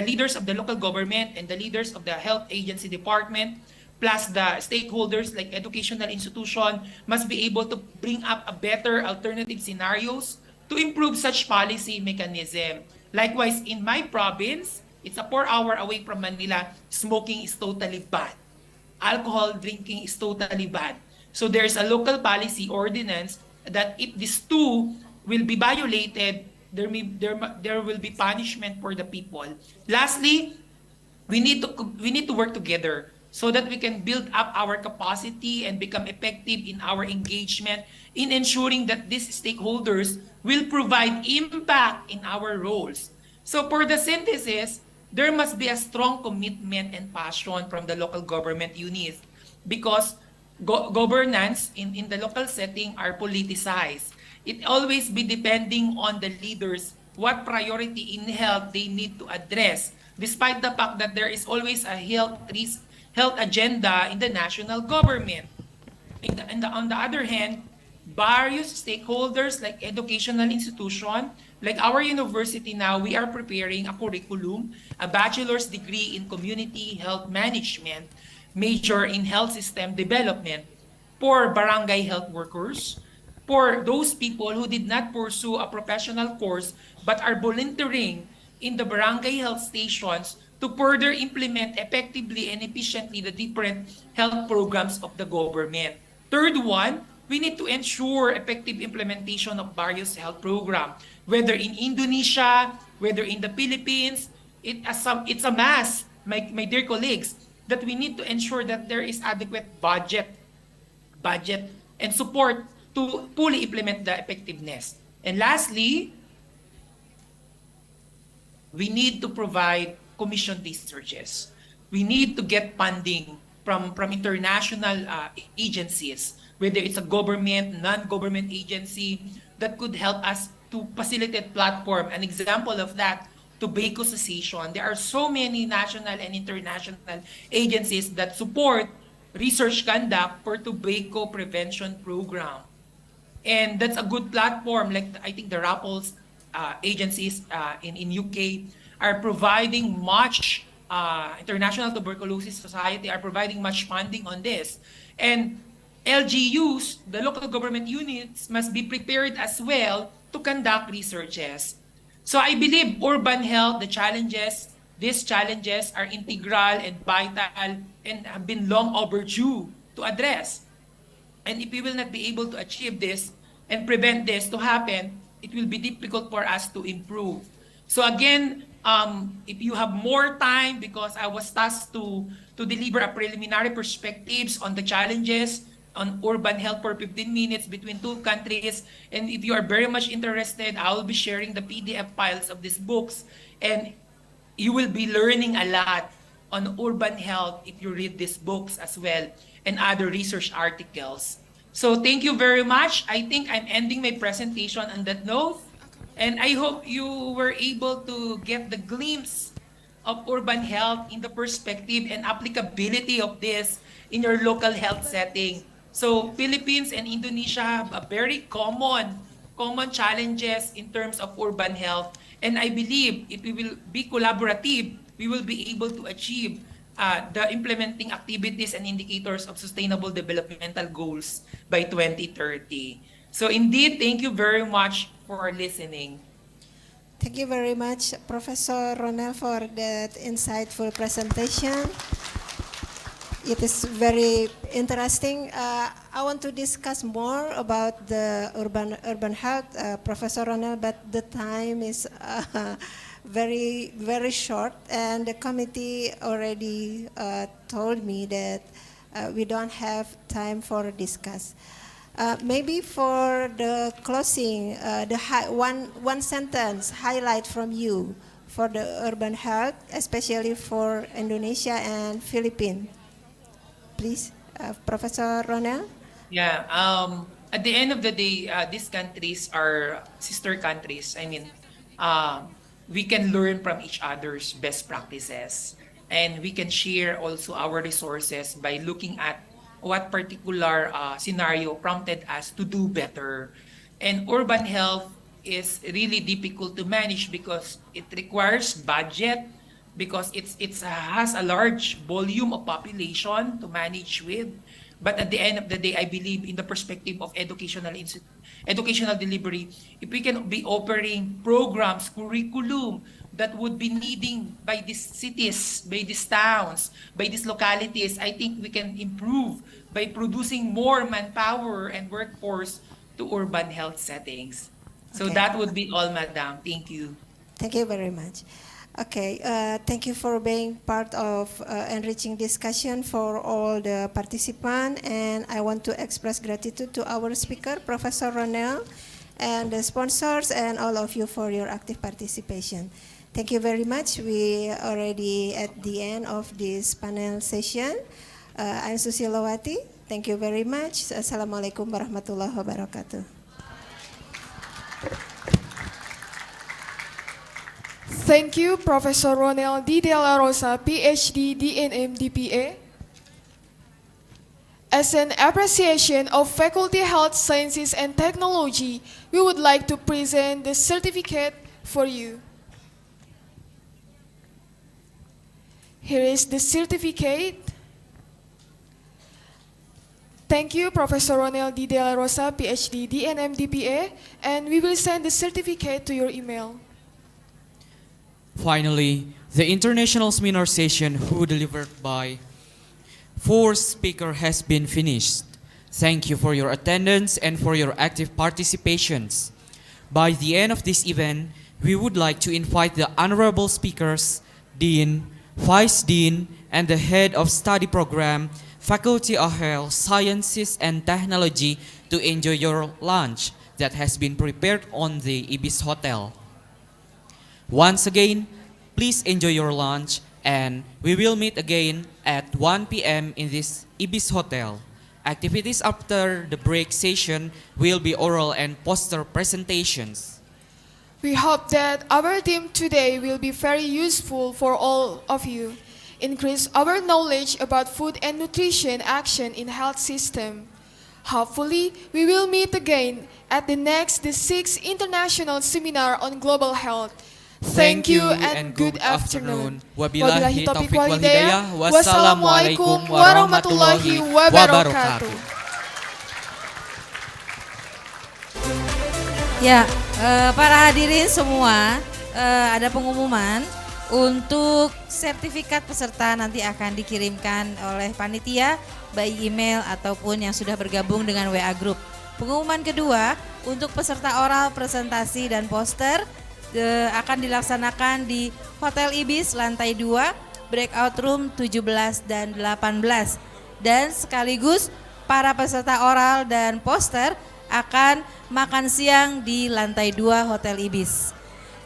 leaders of the local government and the leaders of the health agency department plus the stakeholders like educational institution must be able to bring up a better alternative scenarios to improve such policy mechanism. Likewise, in my province, it's a 4-hour away from Manila, smoking is totally banned. Alcohol drinking is totally banned. So there's a local policy ordinance that if these two will be violated, there will be punishment for the people. Lastly, we need to work together so that we can build up our capacity and become effective in our engagement in ensuring that these stakeholders will provide impact in our roles. So for the synthesis, there must be a strong commitment and passion from the local government units because governance in the local setting are politicized. It always be depending on the leaders what priority in health they need to address, despite the fact that there is always a health agenda in the national government. On the other hand, various stakeholders like educational institution, like our university now, we are preparing a curriculum, a bachelor's degree in community health management, major in health system development for barangay health workers, for those people who did not pursue a professional course but are volunteering in the barangay health stations to further implement effectively and efficiently the different health programs of the government. Third one, we need to ensure effective implementation of various health programs, whether in Indonesia, whether in the Philippines. It's a must, my dear colleagues. that we need to ensure that there is adequate budget and support to fully implement the effectiveness. And lastly, we need to provide commissioned researches. We need to get funding from international agencies, whether it's a government, non-government agency, that could help us to facilitate platform. An example of that, Tobacco Cessation. There are so many national and international agencies that support research conduct for tobacco prevention program. And that's a good platform. Like I think the Raffles agencies in UK are providing much, International Tuberculosis Society are providing much funding on this. And LGUs, the local government units, must be prepared as well to conduct researches. So I believe urban health, these challenges are integral and vital and have been long overdue to address. And if we will not be able to achieve this and prevent this to happen, it will be difficult for us to improve. So again, if you have more time, because I was tasked to deliver a preliminary perspectives on the challenges on urban health for 15 minutes between two countries. And if you are very much interested, I will be sharing the PDF files of these books. And you will be learning a lot on urban health if you read these books as well and other research articles. So thank you very much. I think I'm ending my presentation on that note. And I hope you were able to get the glimpse of urban health in the perspective and applicability of this in your local health setting. So Philippines and Indonesia have a very common challenges in terms of urban health. And I believe if we will be collaborative, we will be able to achieve the implementing activities and indicators of sustainable developmental goals by 2030. So indeed, thank you very much for listening. Thank you very much, Professor Ronel, for that insightful presentation. It is very interesting. I want to discuss more about the urban health, Professor Ronel, but the time is very short, and the committee already told me that we don't have time for discuss. Maybe for the closing, one sentence highlight from you for the urban health, especially for Indonesia and Philippines. Please, Professor Ronel. Yeah, at the end of the day, these countries are sister countries. I mean, we can learn from each other's best practices, and we can share also our resources by looking at what particular scenario prompted us to do better. And urban health is really difficult to manage because it requires budget, because it has a large volume of population to manage with. But at the end of the day, I believe in the perspective of educational delivery, if we can be offering programs, curriculum that would be needing by these cities, by these towns, by these localities, I think we can improve by producing more manpower and workforce to urban health settings. So Okay. that would be all, Madam. Thank you. Thank you very much. Okay, thank you for being part of enriching discussion for all the participants, and I want to express gratitude to our speaker, Professor Ronel, and the sponsors, and all of you for your active participation. Thank you very much. We already at the end of this panel session. I'm Susilowati. Thank you very much. Assalamualaikum warahmatullahi wabarakatuh. Thank you, Professor Ronel D. De La Rosa, PhD, DNM, DPA. As an appreciation of Faculty Health Sciences and Technology, we would like to present the certificate for you. Here is the certificate. Thank you, Professor Ronel D. De La Rosa, PhD, DNM, DPA, and we will send the certificate to your email. Finally, the international seminar session who delivered by 4 speakers has been finished. Thank you for your attendance and for your active participations. By the end of this event, we would like to invite the honorable speakers, Dean, Vice Dean and the Head of Study Program, Faculty of Health Sciences and Technology to enjoy your lunch that has been prepared on the Ibis Hotel. Once again, please enjoy your lunch and we will meet again at 1 p.m. in this Ibis Hotel. Activities after the break session will be oral and poster presentations. We hope that our theme today will be very useful for all of you. Increase our knowledge about food and nutrition action in health system. Hopefully, we will meet again at the 6th International Seminar on Global Health. Thank you and good afternoon. Wabillahi taufiq wal hidayah. Wassalamualaikum warahmatullahi wabarakatuh. Ya, para hadirin semua, ada pengumuman untuk sertifikat peserta nanti akan dikirimkan oleh panitia by email ataupun yang sudah bergabung dengan WA Group. Pengumuman kedua, untuk peserta oral, presentasi dan poster akan dilaksanakan di Hotel Ibis lantai 2, breakout room 17 dan 18. Dan sekaligus para peserta oral dan poster akan makan siang di lantai 2 Hotel Ibis.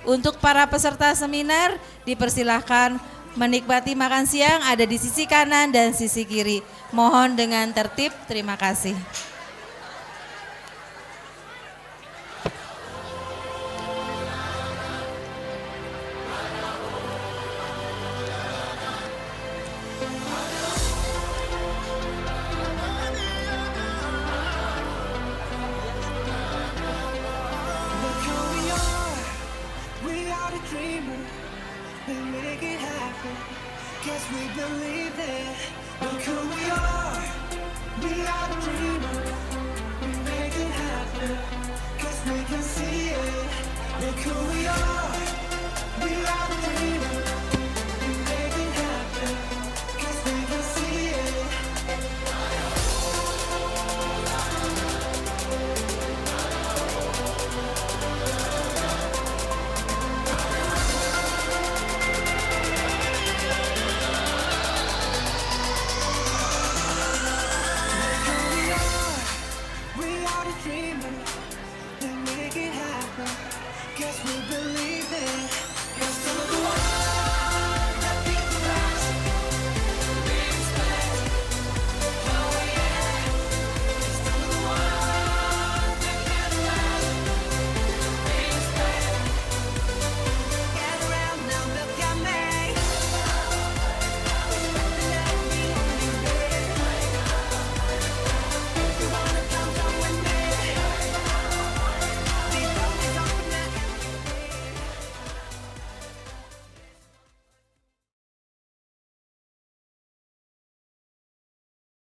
Untuk para peserta seminar dipersilahkan menikmati makan siang ada di sisi kanan dan sisi kiri. Mohon dengan tertib, terima kasih. Look who we are, we are the dreamers.